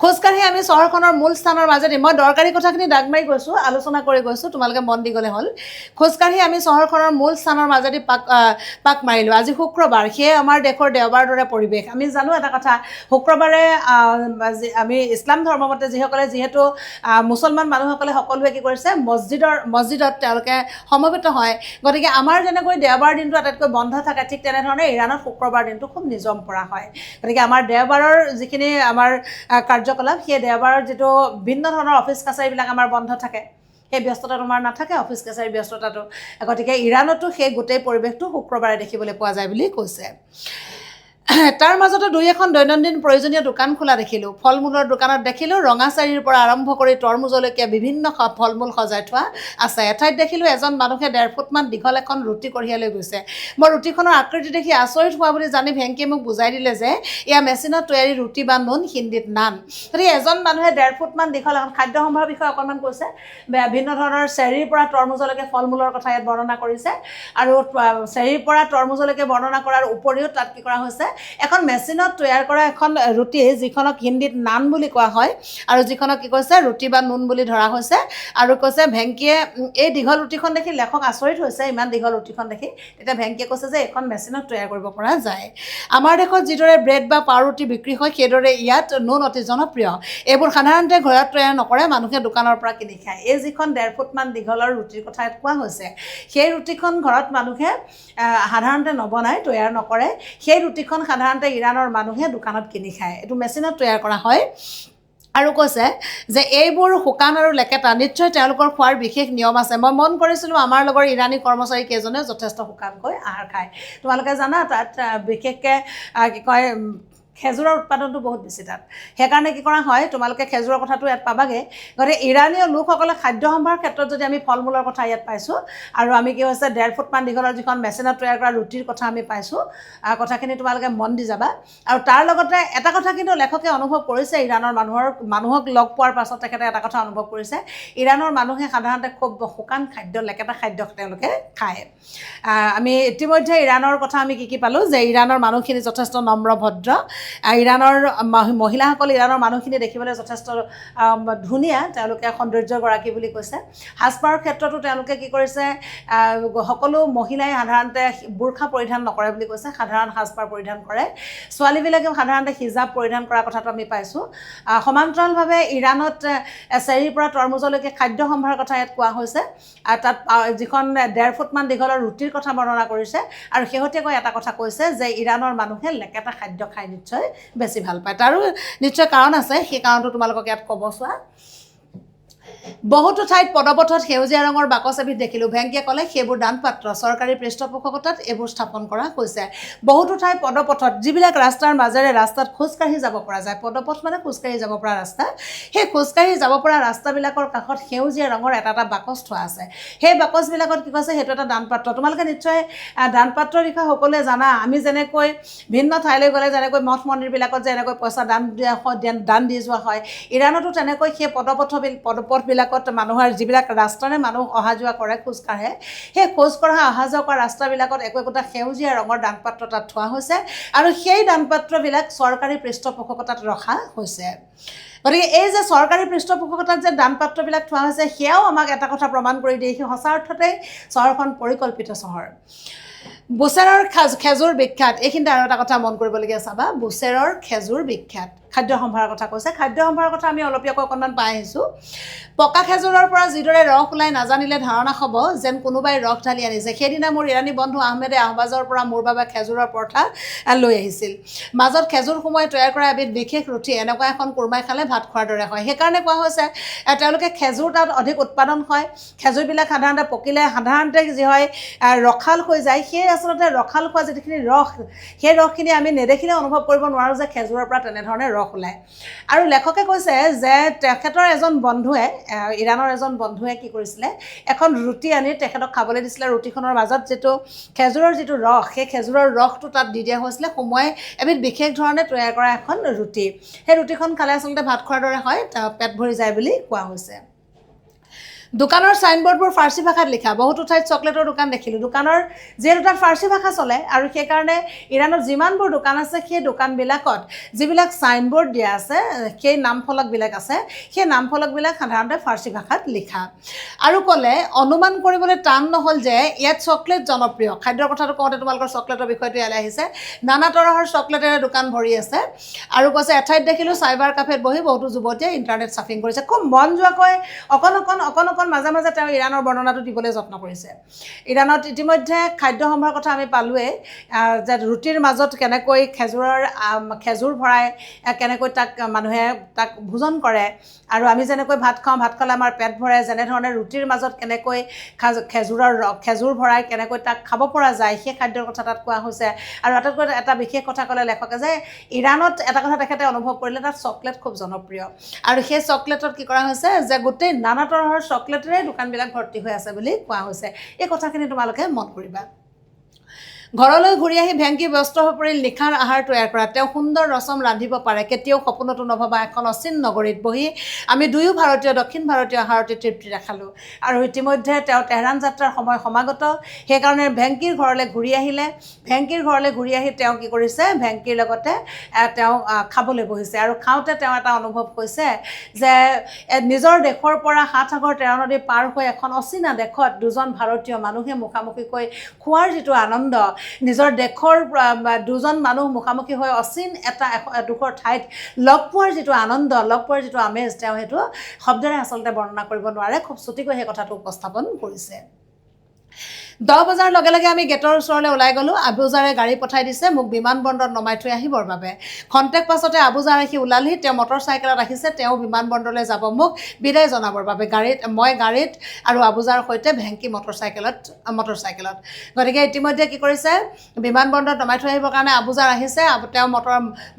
খোজকাঢ়ি আমি চহৰখনৰ মূল স্থানৰ মাজেদি মই দৰকাৰী কথাখিনি দাগ মাৰি গৈছোঁ, আলোচনা কৰি গৈছোঁ, তোমালোকে মন দি গ'লে হ'ল। খোজকাঢ়ি আমি চহৰখনৰ মূল স্থানৰ মাজেদি পাক মাৰিলোঁ। আজি শুক্ৰবাৰ, সেয়ে আমাৰ দেশৰ দেওবাৰ দৰে পৰিৱেশ। আমি জানো এটা কথা, শুক্ৰবাৰে আমি ইছলাম ধৰ্মমতে যিহেতু মুছলমান মানুহসকলে সকলোৱে কি কৰিছে, মছজিদত তেওঁলোকে সমবেত হয়। গতিকে আমাৰ যেনেকৈ দেওবাৰ দিনটো আটাইতকৈ বন্ধ থাকে, ঠিক তেনেধৰণে ইৰাণত শুক্ৰবাৰ দিনটো খুব নিজম পৰা হয়। গতিকে আমাৰ দেওবাৰৰ যিখিনি আমাৰ কাৰ্যকলাপ, সেই দেওবাৰৰ যিটো ভিন্ন ধৰণৰ অফিচ কাছাৰীবিলাক আমাৰ বন্ধ থাকে, সেই ব্যস্ততা তোমাৰ নাথাকে অফিচ কাছাৰীৰ ব্যস্ততাটো। গতিকে ইৰাণতো সেই গোটেই পৰিৱেশটো শুক্ৰবাৰে দেখিবলৈ পোৱা যায় বুলি কৈছে। তাৰ মাজতে দুই এখন দৈনন্দিন প্ৰয়োজনীয় দোকান খোলা দেখিলোঁ। ফল মূলৰ দোকানত দেখিলোঁ ৰঙাচাৰীৰ পৰা আৰম্ভ কৰি তৰমুজলৈকে বিভিন্ন ফল মূল সজাই থোৱা আছে। এঠাইত দেখিলোঁ এজন মানুহে 1.5 ফুটমান দীঘল এখন ৰুটি কঢ়িয়াই লৈ গৈছে। মই ৰুটিখনৰ আকৃতি দেখি আচৰিত হোৱা বুলি জানি ভেংকীয়ে মোক বুজাই দিলে যে এয়া মেচিনত তৈয়াৰী ৰুটি বা নুন, হিন্দীত নান। গতিকে এজন মানুহে 1.5 ফুটমান দীঘল এখন খাদ্য সম্ভাৰৰ বিষয়ে অকণমান কৈছে। ভিন্ন ধৰণৰ চেৰীৰ পৰা তৰমুজলৈকে ফল মূলৰ কথা ইয়াত বৰ্ণনা কৰিছে। আৰু চেৰীৰ পৰা তৰমুজলৈকে বৰ্ণনা কৰাৰ উপৰিও তাত কি কৰা হৈছে, এখন মেচিনত তৈয়াৰ কৰা এখন ৰুটি, যিখনক হিন্দীত নান বুলি কোৱা হয়, আৰু যিখনক কি কৈছে ৰুটি বা নুন বুলি ধৰা হৈছে। আৰু কৈছে ভেংকীয়ে এই দীঘল ৰুটিখন দেখি লেখক আচৰিত হৈছে, ইমান দীঘল ৰুটিখন দেখি। তেতিয়া ভেংকীয়ে কৈছে যে এখন মেচিনত তৈয়াৰ কৰিব পৰা যায়। আমাৰ দেশত যিদৰে ব্ৰেড বা পাওৰুটি বিক্ৰী হয়, সেইদৰে ইয়াত নুন অতি জনপ্ৰিয়। এইবোৰ সাধাৰণতে ঘৰত তৈয়াৰ নকৰে, মানুহে দোকানৰ পৰা কিনি খায়। এই যিখন 1.5 ফুটমান দীঘলৰ ৰুটিৰ কথা ইয়াত কোৱা হৈছে, সেই ৰুটিখন ঘৰত মানুহে সাধাৰণতে নবনায়, তৈয়াৰ নকৰে। সেই ৰুটিখন সাধাৰণতে ইৰাণৰ মানুহে দোকানত কিনি খায়, এইটো মেচিনত তৈয়াৰ কৰা হয়। আৰু কৈছে যে এইবোৰ শুকান আৰু লেকেটা, নিশ্চয় তেওঁলোকৰ খোৱাৰ বিশেষ নিয়ম আছে। মই মন কৰিছিলোঁ আমাৰ লগৰ ইৰাণী কৰ্মচাৰী কেইজনে যথেষ্ট শুকানকৈ আহাৰ খায়। তোমালোকে জানা তাত বিশেষকৈ কি কয়, খেজুৰৰ উৎপাদনটো বহুত বেছি তাত। সেইকাৰণে কি কৰা হয়, তোমালোকে খেজুৰৰ কথাটো ইয়াত পাবাগৈ। গতিকে ইৰাণীয় লোকসকলে খাদ্য সম্ভাৰৰ ক্ষেত্ৰত যদি আমি ফল মূলৰ কথা ইয়াত পাইছোঁ, আৰু আমি কি হৈছে 1.5 ফুটমান দীঘলৰ যিখন মেচিনত তৈয়াৰ কৰা ৰুটিৰ কথা আমি পাইছোঁ, কথাখিনি তোমালোকে মন দি যাবা। আৰু তাৰ লগতে এটা কথা কিন্তু লেখকে অনুভৱ কৰিছে, ইৰাণৰ মানুহক লগ পোৱাৰ পাছত তেখেতে এটা কথা অনুভৱ কৰিছে, ইৰাণৰ মানুহে সাধাৰণতে খুব শুকান খাদ্য, লেকেটা খাদ্য তেওঁলোকে খায়। আমি ইতিমধ্যে ইৰাণৰ কথা আমি কি পালোঁ, যে ইৰাণৰ মানুহখিনি যথেষ্ট নম্ৰ ভদ্ৰ। ইৰাণৰ মহিলাসকল, ইৰাণৰ মানুহখিনি দেখিবলৈ যথেষ্ট ধুনীয়া, তেওঁলোকে সৌন্দৰ্যগৰাকী বুলি কৈছে। সাজপাৰৰ ক্ষেত্ৰতো তেওঁলোকে কি কৰিছে, সকলো মহিলাই সাধাৰণতে বুৰ্খা পৰিধান নকৰে বুলি কৈছে, সাধাৰণ সাজপাৰ পৰিধান কৰে। ছোৱালীবিলাকেও সাধাৰণতে হিজাব পৰিধান কৰাৰ কথাটো আমি পাইছোঁ। সমান্তৰালভাৱে ইৰাণত চেৰীৰ পৰা তৰমুজলৈকে খাদ্য সম্ভাৰৰ কথা ইয়াত কোৱা হৈছে। আৰু তাত যিখন 1.5 ফুটমান দীঘলৰ ৰুটিৰ কথা বৰ্ণনা কৰিছে। আৰু শেহতীয়াকৈ এটা কথা কৈছে যে ইৰাণৰ মানুহে লেকেটা খাদ্য খাই নিশ্চয় বেছি ভাল পায়। তাৰো নিশ্চয় কাৰণ আছে, সেই কাৰণটো তোমালোকক ইয়াত ক'ব চোৱা। বহুতো ঠাইত পদপথত সেউজীয়া ৰঙৰ বাকচ এবিধ দেখিলোঁ। ভেংকীয়ে ক'লে সেইবোৰ দানপাত্ৰ, চৰকাৰী পৃষ্ঠপোষকতাত এইবোৰ স্থাপন কৰা হৈছে। বহুতো ঠাই পদপথত, যিবিলাক ৰাস্তাৰ মাজেৰে ৰাস্তাত খোজকাঢ়ি যাব পৰা যায়, পদপথ মানে খোজকাঢ়ি যাব পৰা ৰাস্তা, সেই খোজকাঢ়ি যাব পৰা ৰাস্তাবিলাকৰ কাষত সেউজীয়া ৰঙৰ এটা বাকচ থোৱা আছে। সেই বাকচবিলাকত কি কৈছে, সেইটো এটা দানপাত্ৰ। তোমালোকে নিশ্চয় দানপাত্ৰৰ বিষয়ে সকলোৱে জানা। আমি যেনেকৈ ভিন্ন ঠাইলৈ গ'লে যেনেকৈ মঠ মন্দিৰবিলাকত যেনেকৈ পইচা দান দি যোৱা হয়, ইৰাণতো তেনেকৈ সেই পদপথবিলাকত মানুহৰ যিবিলাক ৰাস্তাৰে মানুহ অহা যোৱা কৰে, খোজকাঢ়ে, সেই খোজকঢ়া অহা যোৱা কৰা ৰাস্তাবিলাকত একোটা সেউজীয়া ৰঙৰ দানপাত্ৰ তাত থোৱা হৈছে। আৰু সেই দানপাত্ৰবিলাক চৰকাৰী পৃষ্ঠপোষকতাত ৰখা হৈছে। গতিকে এই যে চৰকাৰী পৃষ্ঠপোষকতাত যে দানপাত্ৰবিলাক থোৱা হৈছে, সেয়াও আমাক এটা কথা প্ৰমাণ কৰি দিয়ে, সি সঁচা অৰ্থতেই চহৰখন পৰিকল্পিত চহৰ। বুছেৰৰ খেজুৰ বিখ্যাত। এইখিনিতে আৰু এটা কথা মন কৰিবলগীয়া চাবা, বুছেৰৰ খেজুৰ বিখ্যাত। খাদ্য সম্ভাৰৰ কথা কৈছে। খাদ্য সম্ভাৰৰ কথা আমি অলপীয়াকৈ অকণমান পাই আহিছোঁ। পকা খেজুৰৰ পৰা যিদৰে ৰস ওলাই নাজানিলে ধাৰণা হ'ব যেন কোনোবাই ৰস ঢালি আনিছে। সেইদিনা মোৰ ইৰাণী বন্ধু আহমেদে আহবাজৰ পৰা মোৰ বাবে খেজুৰৰ পৰঠা লৈ আহিছিল। মাজত খেজুৰ সোমোৱাই তৈয়াৰ কৰা এবিধ বিশেষ ৰুটি, এনেকুৱা এখন কোৰমাই খালে ভাত খোৱাৰ দৰে হয়। সেইকাৰণে কোৱা হৈছে তেওঁলোকে খেজুৰ তাত অধিক উৎপাদন হয়। খেজুৰবিলাক সাধাৰণতে পকিলে সাধাৰণতে যি হয় ৰসাল হৈ যায়। সেই আচলতে ৰসাল খোৱা যিখিনি ৰস, সেই ৰসখিনি আমি নেদেখিলে অনুভৱ কৰিব নোৱাৰোঁ যে খেজুৰৰ পৰা তেনেধৰণে ৰস ওলায়। আৰু লেখকে কৈছে যে তেখেতৰ এজন বন্ধুৱে, ইৰাণৰ এজন বন্ধুৱে কি কৰিছিলে, এখন ৰুটি আনি তেখেতক খাবলৈ দিছিলে। ৰুটিখনৰ মাজত যিটো খেজুৰৰ যিটো ৰস, সেই খেজুৰৰ ৰসটো তাত দি দিয়া হৈছিলে, সোমোৱাই এবিধ বিশেষ ধৰণে তৈয়াৰ কৰা এখন ৰুটি। সেই ৰুটিখন খালে আচলতে ভাত খোৱাৰ দৰে হয়, পেট ভৰি যায় বুলি কোৱা হৈছে। দোকানৰ চাইনবোৰ্ডবোৰ ফাৰ্চী ভাষাত লিখা বহুতো ঠাইত চকলেটৰ দোকান দেখিলোঁ দোকানৰ যিহেতু তাত ফাৰ্চী ভাষা চলে আৰু সেইকাৰণে ইৰাণত যিমানবোৰ দোকান আছে সেই দোকানবিলাকত যিবিলাক চাইনবোৰ্ড দিয়া আছে সেই নামফলকবিলাক আছে সেই নামফলকবিলাক সাধাৰণতে ফাৰ্চী ভাষাত লিখা আৰু ক'লে অনুমান কৰিবলৈ টান নহ'ল যে ইয়াত চকলেট জনপ্ৰিয় খাদ্যৰ কথাটো কওঁতে তোমালোকৰ চকলেটৰ বিষয়টো ইয়ালৈ আহিছে নানা তৰহৰ চকলেটেৰে দোকান ভৰি আছে আৰু কৈছে এঠাইত দেখিলোঁ চাইবাৰ কাফেত বহি বহুতো যুৱতীয়ে ইণ্টাৰনেট চাফিং কৰিছে খুব মন যোৱাকৈ অকণ মাজে মাজে তেওঁ ইৰাণৰ বৰ্ণনাটো দিবলৈ যত্ন কৰিছে ইৰাণত ইতিমধ্যে খাদ্য সম্ভাৰৰ কথা আমি পালোঁৱেই যে ৰুটিৰ মাজত কেনেকৈ খেজুৰ ভৰাই কেনেকৈ মানুহে তাক ভোজন কৰে আৰু আমি যেনেকৈ ভাত খাওঁ ভাত খালে আমাৰ পেট ভৰে যেনেধৰণে ৰুটিৰ মাজত কেনেকৈ খেজুৰ ভৰাই কেনেকৈ তাক খাব পৰা যায় সেই খাদ্যৰ কথা তাত কোৱা হৈছে আৰু আটাইতকৈ এটা বিশেষ কথা ক'লে লেখকে যে ইৰাণত এটা কথা তেখেতে অনুভৱ কৰিলে তাত চকলেট খুব জনপ্ৰিয় আৰু সেই চকলেটত কি কৰা হৈছে যে গোটেই নানা তৰহৰ চকলেটেৰে দোকানবিলাক ভৰ্তি হৈ আছে বুলি কোৱা হৈছে এই কথাখিনি তোমালোকে মন কৰিবা ঘৰলৈ ঘূৰি আহি ভেংকি ব্যস্ত হৈ পৰিল নিশাৰ আহাৰ তৈয়াৰ কৰা তেওঁ সুন্দৰ ৰচম ৰান্ধিব পাৰে কেতিয়াও সপোনতো নভবা এখন অচিন নগৰীত বহি আমি দুয়ো ভাৰতীয় দক্ষিণ ভাৰতীয় আহাৰতে তৃপ্তি দেখালোঁ আৰু ইতিমধ্যে তেওঁ তেহৰান যাত্ৰাৰ সময় সমাগত সেইকাৰণে ভেংকিৰ ঘৰলৈ ঘূৰি আহিলে ভেংকিৰ ঘৰলৈ ঘূৰি আহি তেওঁ কি কৰিছে ভেংকিৰ লগতে তেওঁ খাবলৈ বহিছে আৰু খাওঁতে তেওঁ এটা অনুভৱ হৈছে যে নিজৰ দেশৰ পৰা ৭ সাগৰ ১৩ নদী পাৰ হৈ এখন অচিনা দেশত দুজন ভাৰতীয় মানুহে মুখামুখিকৈ খোৱাৰ যিটো আনন্দ নিজৰ দেশৰ দুজন মানুহ মুখামুখি হৈ অচিন এডোখৰ ঠাইত লগ পোৱাৰ যিটো আনন্দ লগ পোৱাৰ যিটো আমেজ তেওঁ সেইটো শব্দেৰে আচলতে বৰ্ণনা কৰিব নোৱাৰে খুব চুটিকৈ সেই কথাটো উপস্থাপন কৰিছে 10 বজাৰ লগে লগে আমি গেটৰ ওচৰলৈ ওলাই গ'লোঁ আবুজাৰে গাড়ী পঠাই দিছে মোক বিমানবন্দৰত নমাই থৈ আহিবৰ বাবে খন্তেক পাছতে আবুজাৰ আহি ওলালহি তেওঁ মটৰচাইকেলত আহিছে তেওঁ বিমানবন্দৰলৈ যাব মোক বিদায় জনাবৰ বাবে মই গাড়ীত আৰু আবুজাৰ সৈতে ভেংকি মটৰচাইকেলত গতিকে ইতিমধ্যে কি কৰিছে বিমানবন্দৰত নমাই থৈ আহিবৰ কাৰণে আবুজাৰ আহিছে তেওঁ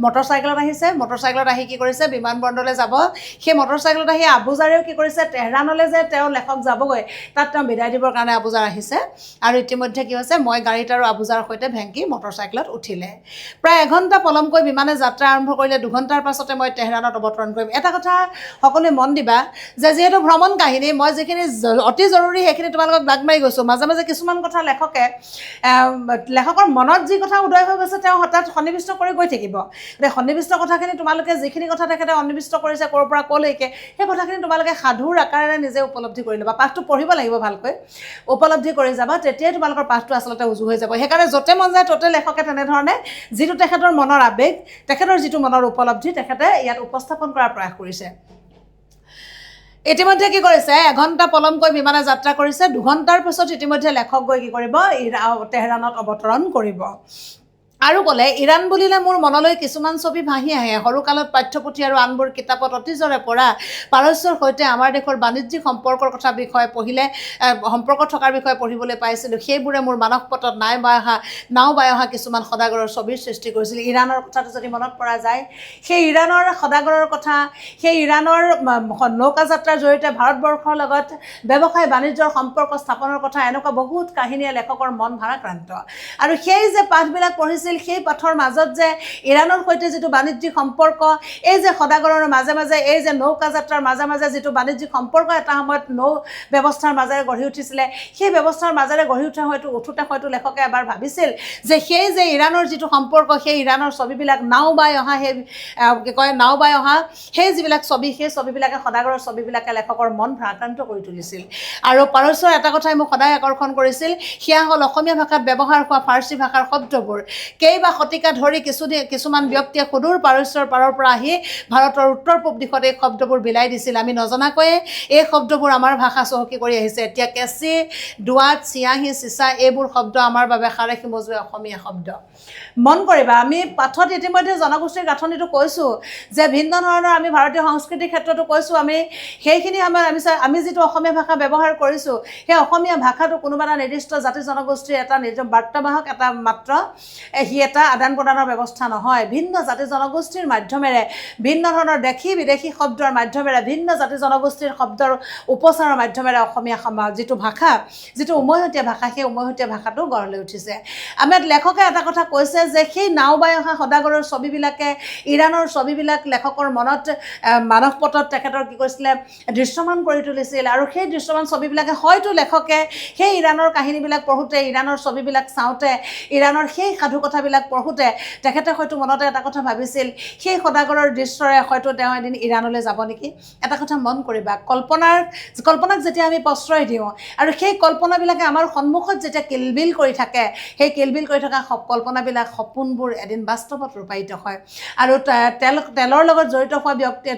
মটৰচাইকেলত আহি কি কৰিছে বিমানবন্দৰলৈ যাব সেই মটৰচাইকেলত আহি আবুজাৰেও কি কৰিছে তেহৰানলৈ যে তেওঁ লেখক যাবগৈ তাত তেওঁ বিদায় দিবৰ কাৰণে আবুজাৰ আহিছে আৰু ইতিমধ্যে কি হৈছে মই গাড়ীত আৰু আবুজাৰ সৈতে ভেংকি মটৰচাইকেলত উঠিলে প্ৰায় এঘণ্টা পলমকৈ বিমানে যাত্ৰা আৰম্ভ কৰিলে 2 ঘণ্টাৰ পাছতে মই তেহৰানত অৱতৰণ কৰিম এটা কথা সকলোৱে মন দিবা যে যিহেতু ভ্ৰমণ কাহিনী মই যিখিনি অতি জৰুৰী সেইখিনি তোমালোকক দাগ মাৰি গৈছোঁ মাজে মাজে কিছুমান কথা লেখকৰ মনত যি কথা উদয় হৈ গৈছে তেওঁ হঠাৎ সন্নিৱিষ্ট কৰি গৈ থাকিব গতিকে সন্নিৱিষ্ট কথাখিনি তোমালোকে যিখিনি কথা তেখেতে সন্নিৱিষ্ট কৰিছে ক'ৰ পৰা ক'লৈকে সেই কথাখিনি তোমালোকে সাধুৰ আকাৰেৰে নিজে উপলব্ধি কৰি ল'বা পাঠটো পঢ়িব লাগিব ভালকৈ উপলব্ধি কৰি যাবা তেতিয়াই তোমালোকৰ পাঠটো আচলতে উজু হৈ যাব সেইকাৰণে য'তে মন যায় ত'তে লেখকে তেনেধৰণে যিটো তেখেতৰ মনৰ আৱেগ তেখেতৰ যিটো মনৰ উপলব্ধি তেখেতে ইয়াত উপস্থাপন কৰাৰ প্ৰয়াস কৰিছে ইতিমধ্যে কি কৰিছে এঘণ্টা পলমকৈ বিমানে যাত্ৰা কৰিছে 2 ঘণ্টাৰ পিছত ইতিমধ্যে লেখক গৈ কি কৰিব তেহৰানত অৱতৰণ কৰিব আৰু ক'লে ইৰাণ বুলিলে মোৰ মনলৈ কিছুমান ছবি ভাহি আহে সৰুকালত পাঠ্যপুথি আৰু আনবোৰ কিতাপত অতীজৰে পৰা পাৰস্যৰ সৈতে আমাৰ দেশৰ বাণিজ্যিক সম্পৰ্কৰ থকাৰ বিষয়ে পঢ়িবলৈ পাইছিলোঁ সেইবোৰে মোৰ মানসপটত নাও বাই অহা কিছুমান সদাগৰৰ ছবিৰ সৃষ্টি কৰিছিল ইৰাণৰ কথাটো যদি মনত পৰা যায় সেই ইৰাণৰ সদাগৰৰ কথা সেই ইৰাণৰ নৌকা যাত্ৰাৰ জৰিয়তে ভাৰতবৰ্ষৰ লগত ব্যৱসায় বাণিজ্যৰ সম্পৰ্ক স্থাপনৰ কথা এনেকুৱা বহুত কাহিনীয়ে লেখকৰ মন ভাৰাক্ৰান্ত আৰু সেই যে পাঠবিলাক পঢ়িছিল সেই পাঠৰ মাজত যে ইৰাণৰ সৈতে যিটো বাণিজ্যিক সম্পৰ্ক এই যে সদাগৰৰ মাজে মাজে এই যে নৌকা যাত্ৰাৰ মাজে মাজে যিটো বাণিজ্যিক সম্পৰ্ক এটা সময়ত নৌ ব্যৱস্থাৰ মাজেৰে গঢ়ি উঠিছিলে সেই ব্যৱস্থাৰ মাজেৰে গঢ়ি উঠোতে হয়তো লেখকে এবাৰ ভাবিছিল যে সেই যে ইৰাণৰ যিটো সম্পৰ্ক সেই ইৰাণৰ ছবিবিলাক নাও বাই অহা সেই যিবিলাক ছবি সেই ছবিবিলাকে সদাগৰৰ ছবিবিলাকে লেখকৰ মন ভাৰাক্ৰান্ত কৰি তুলিছিল আৰু পাৰস্যৰ এটা কথাই মোক সদায় আকৰ্ষণ কৰিছিল সেয়া হ'ল অসমীয়া ভাষাত ব্যৱহাৰ হোৱা ফাৰ্চী ভাষাৰ শব্দবোৰ কেইবা শতিকা ধৰি কিছুমান ব্যক্তিয়ে সুদূৰ পাৰস্যৰ পাৰৰ পৰা আহি ভাৰতৰ উত্তৰ পূব দিশত এই শব্দবোৰ বিলাই দিছিল আমি নজনাকৈয়ে এই শব্দবোৰ আমাৰ ভাষা চহকী কৰি আহিছে এতিয়া কেঁচি দুৱাত চিয়াহী চিচা এইবোৰ শব্দ আমাৰ বাবে সাৰেখি মজুৱে অসমীয়া শব্দ মন কৰিবা আমি পাঠত ইতিমধ্যে জনগোষ্ঠীৰ গাঁথনিটো কৈছোঁ যে ভিন্ন ধৰণৰ আমি ভাৰতীয় সংস্কৃতিৰ ক্ষেত্ৰতো কৈছোঁ আমি সেইখিনি আমি যিটো অসমীয়া ভাষা ব্যৱহাৰ কৰিছোঁ সেই অসমীয়া ভাষাটো কোনোবা এটা নিৰ্দিষ্ট জাতি জনগোষ্ঠীৰ এটা বাৰ্তাবাহক এটা মাত্ৰ সি এটা আদান প্ৰদানৰ ব্যৱস্থা নহয় ভিন্ন জাতি জনগোষ্ঠীৰ মাধ্যমেৰে ভিন্ন ধৰণৰ দেশী বিদেশী শব্দৰ মাধ্যমেৰে ভিন্ন জাতি জনগোষ্ঠীৰ শব্দৰ উপচাৰৰ মাধ্যমেৰে অসমীয়া সমাজ যিটো ভাষা যিটো উমৈহতীয়া ভাষা সেই উমৈহতীয়া ভাষাটো গঢ় লৈ উঠিছে আমাৰ লেখকে এটা কথা কৈছে যে সেই নাও বাই অহা সদাগৰৰ ছবিবিলাকে ইৰাণৰ ছবিবিলাক লেখকৰ মনত মানস পটত তেখেতৰ কি কৰিছিলে দৃশ্যমান কৰি তুলিছিল আৰু সেই দৃশ্যমান ছবিবিলাকে হয়তো লেখকে সেই ইৰাণৰ কাহিনীবিলাক পঢ়োঁতে ইৰাণৰ ছবিবিলাক চাওঁতে ইৰাণৰ সেই সাধু কথাবিলাক পঢ়োঁতে তেখেতে হয়তো মনতে এটা কথা ভাবিছিল সেই সদাগৰৰ দৃশ্যৰে হয়তো তেওঁ এদিন ইৰাণলৈ যাব নেকি এটা কথা মন কৰিবা কল্পনাক যেতিয়া আমি প্ৰশ্ৰয় দিওঁ আৰু সেই কল্পনাবিলাকে আমাৰ সন্মুখত যেতিয়া কিলবিল কৰি থাকে সেই কিলবিল কৰি থকা কল্পনাবিলাক সপোনবোৰ এদিন বাস্তৱত ৰূপায়িত হয় আৰু তেলৰ লগত জড়িত হোৱা ব্যক্তি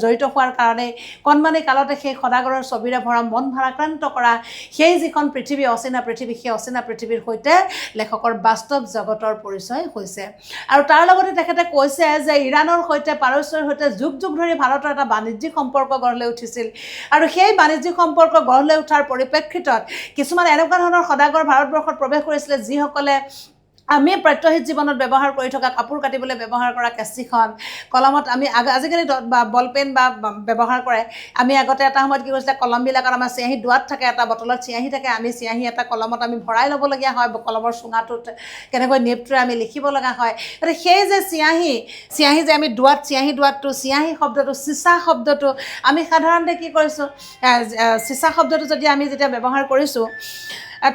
জড়িত হোৱাৰ কাৰণে কণমানি কালতে সেই সদাগৰৰ ছবিৰে ভৰা মন ভাৰাক্ৰান্ত কৰা সেই যিখন পৃথিৱী অচিনা পৃথিৱী সেই অচিনা পৃথিৱীৰ সৈতে লেখকৰ বাস্তৱ জগতৰ পৰিচয় হৈছে আৰু তাৰ লগতে তেখেতে কৈছে যে ইৰাণৰ সৈতে পাৰস্যৰ সৈতে যুগ যুগ ধৰি ভাৰতৰ এটা বাণিজ্যিক সম্পৰ্ক গঢ় লৈ উঠিছিল আৰু সেই বাণিজ্যিক সম্পৰ্ক গঢ় লৈ উঠাৰ পৰিপ্ৰেক্ষিতত কিছুমান এনেকুৱা ধৰণৰ সদাগৰ ভাৰতবৰ্ষত প্ৰৱেশ কৰিছিলে যিসকলে আমি প্ৰত্যহিক জীৱনত ব্যৱহাৰ কৰি থকা কাপোৰ কাটিবলৈ ব্যৱহাৰ কৰা কেঁচিখন কলমত আমি আজিকালি বল পেন বা ব্যৱহাৰ কৰে আমি আগতে এটা সময়ত কি কৰিছিলে কলমবিলাকত আমাৰ চিয়াহী দোৱাত থাকে এটা বটলত চিয়াহী থাকে আমি চিয়াহী এটা কলমত আমি ভৰাই ল'বলগীয়া হয় কলমৰ চুঙাটোত কেনেকৈ নেপটোৰে আমি লিখিব লগা হয় গতিকে সেই যে চিয়াহী যে আমি দোৱাত চিয়াহী দোৱাতটো চিয়াহী শব্দটো চিচা শব্দটো আমি সাধাৰণতে কি কৰিছোঁ চিচা শব্দটো যদি আমি যেতিয়া ব্যৱহাৰ কৰিছোঁ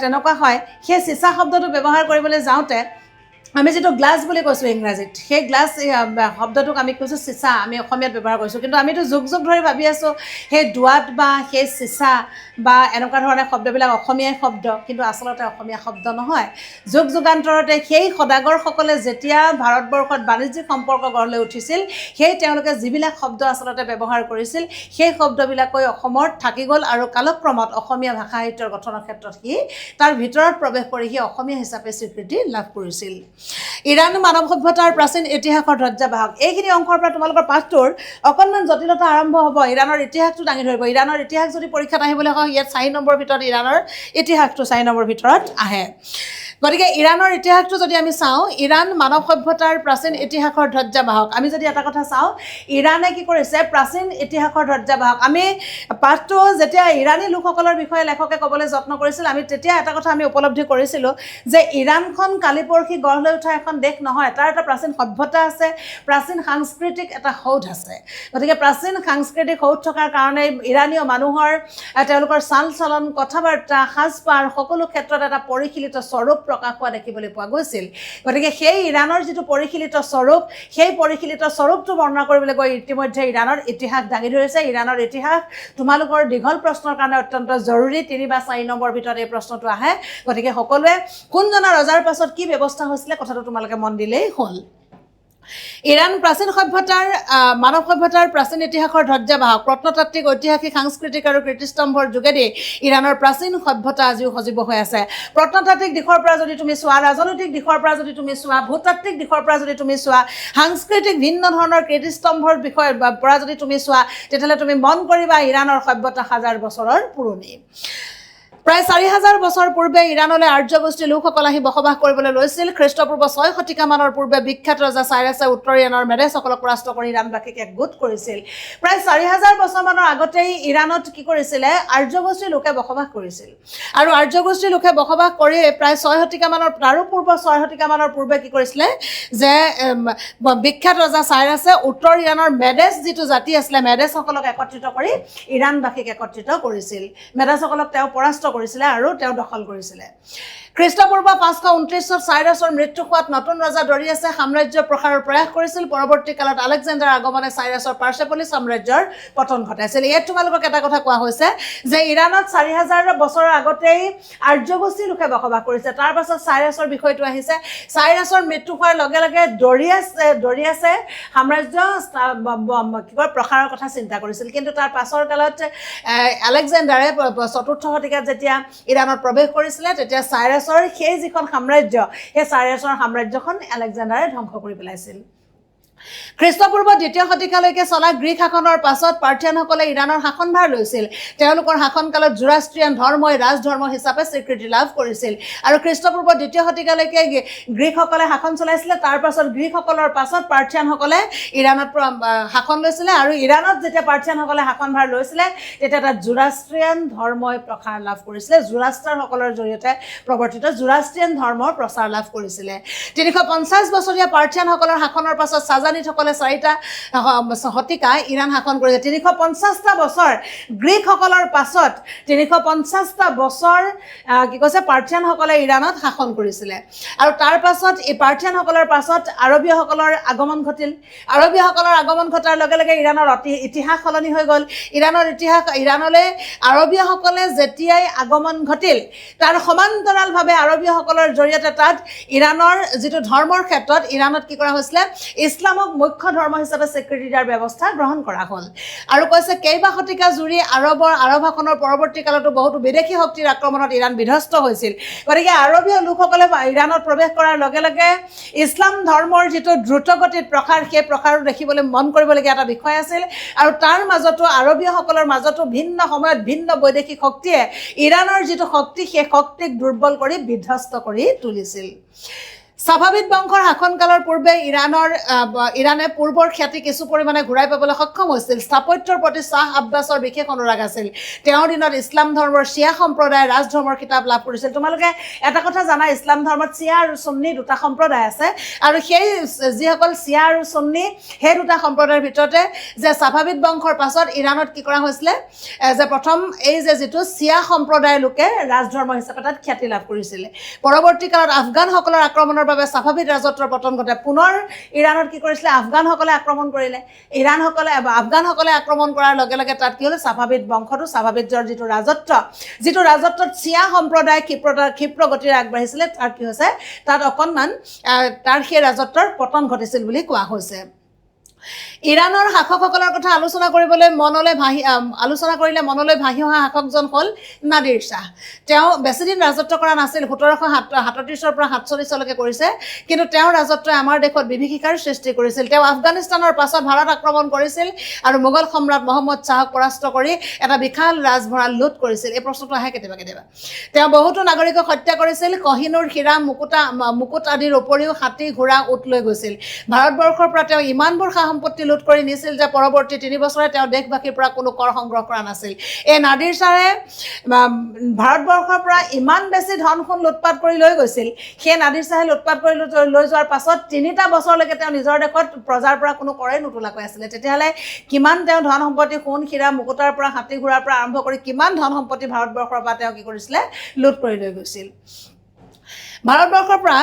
তেনেকুৱা হয় সেই চিচা শব্দটো ব্যৱহাৰ কৰিবলৈ যাওঁতে আমি যিটো গ্লাছ বুলি কৈছোঁ ইংৰাজীত সেই গ্লাছ শব্দটোক আমি কৈছোঁ চিচা আমি অসমীয়াত ব্যৱহাৰ কৰিছোঁ কিন্তু আমিতো যুগ যুগ ধৰি ভাবি আছোঁ সেই দোৱাত বা সেই চিচা বা এনেকুৱা ধৰণৰ শব্দবিলাক অসমীয়া শব্দ কিন্তু আচলতে অসমীয়া শব্দ নহয় যুগ যুগান্তৰতে সেই সদাগৰসকলে যেতিয়া ভাৰতবৰ্ষত বাণিজ্যিক সম্পৰ্ক গঢ় লৈ উঠিছিল সেই তেওঁলোকে যিবিলাক শব্দ আচলতে ব্যৱহাৰ কৰিছিল সেই শব্দবিলাকৈ অসমত থাকি গ'ল আৰু কালক্ৰমত অসমীয়া ভাষা সাহিত্যৰ গঠনৰ ক্ষেত্ৰত সি তাৰ ভিতৰত প্ৰৱেশ কৰি সি অসমীয়া হিচাপে স্বীকৃতি লাভ কৰিছিল ইৰাণ মানৱ সভ্যতাৰ প্ৰাচীন ইতিহাসৰ ধ্বজাবাহক এইখিনি অংশৰ পৰা তোমালোকৰ পাঠটোৰ অকণমান জটিলতা আৰম্ভ হ'ব ইৰাণৰ ইতিহাসটো দাঙি ধৰিব ইৰাণৰ ইতিহাস যদি পৰীক্ষাত আহিবলৈ হয় ইয়াত 4 নম্বৰ ভিতৰত ইৰাণৰ ইতিহাসটো 4 নম্বৰ ভিতৰত আহে গতিকে ইৰাণৰ ইতিহাসটো যদি আমি চাওঁ ইৰাণ মানৱ সভ্যতাৰ প্ৰাচীন ইতিহাসৰ ধ্বজাবাহক আমি যদি এটা কথা চাওঁ ইৰাণে কি কৰিছে প্ৰাচীন ইতিহাসৰ ধ্বজাবাহক আমি পাঠটো যেতিয়া ইৰাণী লোকসকলৰ বিষয়ে লেখকে ক'বলৈ যত্ন কৰিছিল আমি তেতিয়া এটা কথা আমি উপলব্ধি কৰিছিলোঁ যে ইৰাণখন কালিপৰখি গঢ় লৈ উঠা এখন দেশ নহয় তাৰ এটা প্ৰাচীন সভ্যতা আছে প্ৰাচীন সাংস্কৃতিক এটা সৌধ আছে গতিকে প্ৰাচীন সাংস্কৃতিক সৌধ থকাৰ কাৰণে ইৰাণীয় মানুহৰ তেওঁলোকৰ চাল চলন কথা বাৰ্তা সাজপাৰ সকলো ক্ষেত্ৰত এটা পৰিশীলিত স্বৰূপ প্ৰকাশ হোৱা দেখিবলৈ পোৱা গৈছিল গতিকে সেই ইৰাণৰ যিটো পৰিশীলিত স্বৰূপ সেই পৰিশীলিত স্বৰূপটো বৰ্ণনা কৰিবলৈ গৈ ইতিমধ্যে ইৰাণৰ ইতিহাস দাঙি ধৰিছে ইৰাণৰ ইতিহাস তোমালোকৰ দীঘল প্ৰশ্নৰ কাৰণে অত্যন্ত জৰুৰী 3 বা 4 নম্বৰ ভিতৰত এই প্ৰশ্নটো আহে গতিকে সকলোৱে কোনজনা ৰজাৰ পাছত কি ব্যৱস্থা হৈছিলে কথাটো তোমালোকে মন দিলেই হ'ল ইৰাণ প্ৰাচীন সভ্যতাৰ মানৱ সভ্যতাৰ প্ৰাচীন ইতিহাসৰ ধ্বজাবাহক প্ৰত্নতাত্ত্বিক ঐতিহাসিক সাংস্কৃতিক আৰু কীৰ্তিস্তম্ভৰ যোগেদি ইৰাণৰ প্ৰাচীন সভ্যতা আজিও সজীৱ হৈ আছে প্ৰত্নতাত্ত্বিক দিশৰ পৰা যদি তুমি চোৱা ৰাজনৈতিক দিশৰ পৰা যদি তুমি চোৱা ভূতাত্ত্বিক দিশৰ পৰা যদি তুমি চোৱা সাংস্কৃতিক ভিন্ন ধৰণৰ কীৰ্তিস্তম্ভৰ বিষয়ৰ পৰা যদি তুমি চোৱা তেতিয়াহ'লে তুমি মন কৰিবা ইৰাণৰ সভ্যতা হাজাৰ বছৰৰ পুৰণি প্ৰায় 4000 বছৰ পূৰ্বে ইৰাণলৈ আৰ্য গোষ্ঠীৰ লোকসকল আহি বসবাস কৰিবলৈ লৈছিল খ্ৰীষ্টপূৰ্ব 6 শতিকামানৰ পূৰ্বে বিখ্যাত ৰজা চাইৰাছে উত্তৰ ইৰাণৰ মেদেছসকলক পৰাস্ত কৰি ইৰাণবাসীক একগোট কৰিছিল প্ৰায় 4000 বছৰমানৰ আগতেই ইৰাণত কি কৰিছিলে আৰ্য গোষ্ঠীৰ লোকে বসবাস কৰিছিল আৰু আৰ্য গোষ্ঠীৰ লোকে বসবাস কৰি প্ৰায় 6 শতিকামানৰ তাৰো পূৰ্ব 6 শতিকামানৰ পূৰ্বে কি কৰিছিলে যে বিখ্যাত ৰজা চাইৰাছে উত্তৰ ইৰাণৰ মেদেছ যিটো জাতি আছিলে মেদেছসকলক একত্ৰিত কৰি ইৰাণবাসীক একত্ৰিত কৰিছিল মেদেছসকলক তেওঁ পৰাস্ত কৰিছিলে আৰু তেওঁ দখল কৰিছিলে খ্ৰীষ্টপূৰ্ব 529 চাইৰাছৰ মৃত্যু হোৱাত নতুন ৰজা ডৰিয়াছে সাম্ৰাজ্য প্ৰসাৰৰ প্ৰয়াস কৰিছিল পৰৱৰ্তী কালত আলেকজেণ্ডাৰ আগমনে চাইৰাছৰ পাৰ্চেপলিছ সাম্ৰাজ্যৰ পতন ঘটাইছিল ইয়াত তোমালোকক এটা কথা কোৱা হৈছে যে ইৰাণত 4000 বছৰৰ আগতেই আৰ্য গোষ্ঠীৰ লোকে বসবাস কৰিছে তাৰ পাছত চাইৰাছৰ বিষয়টো আহিছে চাইৰাছৰ মৃত্যু হোৱাৰ লগে লগে ডৰিয়াছে সাম্ৰাজ্য প্ৰসাৰৰ কথা চিন্তা কৰিছিল কিন্তু তাৰ পাছৰ কালত আলেকজেণ্ডাৰে 4ৰ্থ শতিকাত যেতিয়া ইৰাণত প্ৰৱেশ কৰিছিলে তেতিয়া চাইৰাছৰ সেই যিখন সাম্ৰাজ্য সেই চাইৰাছৰ সাম্ৰাজ্যখন আলেকজেণ্ডাৰে ধ্বংস কৰি পেলাইছিল খ্ৰীষ্টপূৰ্ব ২য় শতিকালৈকে চলা গ্ৰীক শাসনৰ পাছত পাৰ্থিয়ানসকলে ইৰাণৰ শাসনভাৰ লৈছিল তেওঁলোকৰ শাসনকালত জোৰাষ্ট্ৰিয়ান ধৰ্মই ৰাজধৰ্ম হিচাপে স্বীকৃতি লাভ কৰিছিল আৰু খ্ৰীষ্টপূৰ্ব ২য় শতিকালৈকে গ্ৰীকসকলে শাসন চলাইছিলে তাৰ পাছত গ্ৰীকসকলৰ পাছত পাৰ্থিয়ানসকলে ইৰাণত শাসন লৈছিলে আৰু ইৰাণত যেতিয়া পাৰ্থিয়ানসকলে শাসনভাৰ লৈছিলে তেতিয়া তাত জোৰাষ্ট্ৰিয়ান ধৰ্মই প্ৰসাৰ লাভ কৰিছিলে জোৰাষ্ট্ৰাৰসকলৰ জৰিয়তে প্ৰৱৰ্তিত জোৰাষ্ট্ৰিয়ান ধৰ্মৰ প্ৰচাৰ লাভ কৰিছিলে ৩৫০ বছৰীয়া পাৰ্থিয়ানসকলৰ শাসনৰ পাছত সাজানিতসকলে ৪টা শতিকা ইৰাণ শাসন কৰিছে ৩৫০টা বছৰ গ্ৰীকসকলৰ পাছত ৩৫০টা বছৰ কি কৈছে পাৰ্থিয়ানসকলে ইৰাণত শাসন কৰিছিলে আৰু তাৰ পাছত এই পাৰ্থিয়ানসকলৰ পাছত আৰবীয়সকলৰ আগমন ঘটিল আৰবীয়সকলৰ আগমন ঘটাৰ লগে লগে ইৰাণৰ ইতিহাস সলনি হৈ গ'ল ইৰাণলৈ আৰবীয়সকলে যেতিয়াই আগমন ঘটিল তাৰ সমান্তৰালভাৱে আৰবীয়সকলৰ জৰিয়তে তাত ইৰাণৰ যিটো ধৰ্মৰ ক্ষেত্ৰত ইৰাণত কি কৰা হৈছিলে ইছলামক মুখ্য ধৰ্ম হিচাপে স্বীকৃতি দিয়াৰ ব্যৱস্থা গ্ৰহণ কৰা হ'ল আৰু কৈছে কেইবা শতিকা জুৰি আৰব শাসনৰ পৰৱৰ্তী কালতো বহুতো বিদেশী শক্তিৰ আক্ৰমণত ইৰাণ বিধ্বস্ত হৈছিল গতিকে আৰবীয় লোকসকলে ইৰাণত প্ৰৱেশ কৰাৰ লগে লগে ইছলাম ধৰ্মৰ যিটো দ্ৰুতগতিত প্ৰসাৰ সেই প্ৰসাৰ দেখিবলৈ মন কৰিবলগীয়া এটা বিষয় আছিল আৰু তাৰ মাজতো আৰবীয়সকলৰ মাজতো ভিন্ন সময়ত ভিন্ন বৈদেশিক শক্তিয়ে ইৰাণৰ যিটো শক্তি সেই শক্তিক দুৰ্বল কৰি বিধ্বস্ত কৰি তুলিছিল সাফাভিদ বংশৰ শাসনকালৰ পূৰ্বে ইৰাণে পূৰ্বৰ খ্যাতি কিছু পৰিমাণে ঘূৰাই পাবলৈ সক্ষম হৈছিল স্থাপত্যৰ প্ৰতি শ্বাহ আব্বাছৰ বিশেষ অনুৰাগ আছিল তেওঁৰ দিনত ইছলাম ধৰ্মৰ শিয়া সম্প্ৰদায়ে ৰাজধৰ্মৰ খিতাপ লাভ কৰিছিল তোমালোকে এটা কথা জানা ইছলাম ধৰ্মত শিয়া আৰু সুন্নী দুটা সম্প্ৰদায় আছে আৰু সেই যিসকল শিয়া আৰু সুন্নী সেই দুটা সম্প্ৰদায়ৰ ভিতৰতে যে সাফাভিদ বংশৰ পাছত ইৰাণত কি কৰা হৈছিলে যে প্ৰথম এই যে যিটো শিয়া সম্প্ৰদায়ৰ লোকে ৰাজধৰ্ম হিচাপে তাত খ্যাতি লাভ কৰিছিলে পৰৱৰ্তী কালত আফগানসকলৰ আক্ৰমণৰ বাবে সাফাভিদ ৰাজত্বৰ পতন ঘটে পুনৰ ইৰাণত কি কৰিছিলে আফগানসকলে আক্ৰমণ কৰিলে আফগানসকলে আক্ৰমণ কৰাৰ লগে লগে তাত কি হ'ল সাফাভিদ বংশটো সাফাভিদৰ যিটো ৰাজত্বত শিয়া সম্প্ৰদায় ক্ষিপ্ৰ গতিৰে আগবাঢ়িছিলে তাৰ কি হৈছে তাত অকণমান তাৰ সেই ৰাজত্বৰ পতন ঘটিছিল বুলি কোৱা হৈছে ইৰাণৰ শাসকসকলৰ কথা আলোচনা কৰিলে মনলৈ ভাহি অহা শাসকজন হ'ল নাদিৰ শ্বাহ তেওঁ বেছিদিন ৰাজত্ব কৰা নাছিল ১৭৩৭ পৰা ৪৭লৈকে কৰিছে কিন্তু তেওঁৰ ৰাজত্বই আমাৰ দেশত বিভীষিকাৰ সৃষ্টি কৰিছিল তেওঁ আফগানিস্তানৰ পাছত ভাৰত আক্ৰমণ কৰিছিল আৰু মোগল সম্ৰাট মহম্মদ শ্বাহক পৰাস্ত কৰি এটা বিশাল ৰাজভঁৰাল লুট কৰিছিল এই প্ৰশ্নটো আহে কেতিয়াবা তেওঁ বহুতো নাগৰিকক হত্যা কৰিছিল কহিনুৰ হীৰা মুকুট আদিৰ উপৰিও হাতী ঘোঁৰা উট লৈ গৈছিল ভাৰতবৰ্ষৰ পৰা তেওঁ ইমানবোৰ সম্পত্তি লুট কৰি নিছিল যে পৰৱৰ্তী ৩ বছৰে তেওঁ দেশবাসীৰ পৰা কোনো কৰ সংগ্ৰহ কৰা নাছিল এই নাদিৰ শ্বাহে ভাৰতবৰ্ষৰ পৰা ইমান বেছি ধন সোণ লুটপাট কৰি লৈ গৈছিল সেই নাদিৰ শ্বাহে লুটপাট কৰি লৈ যোৱাৰ পাছত ৩টা বছৰলৈকে তেওঁ নিজৰ দেশত প্ৰজাৰ পৰা কোনো কৰেই নুতোলাকৈ আছিলে তেতিয়াহ'লে কিমান তেওঁ ধন সম্পত্তি সোণ হীৰা মুকুটাৰ পৰা হাতী ঘোঁৰাৰ পৰা আৰম্ভ কৰি কিমান ধন সম্পত্তি ভাৰতবৰ্ষৰ পৰা তেওঁ কি কৰিছিলে লুট কৰি লৈ গৈছিল ভাৰতবৰ্ষৰ পৰা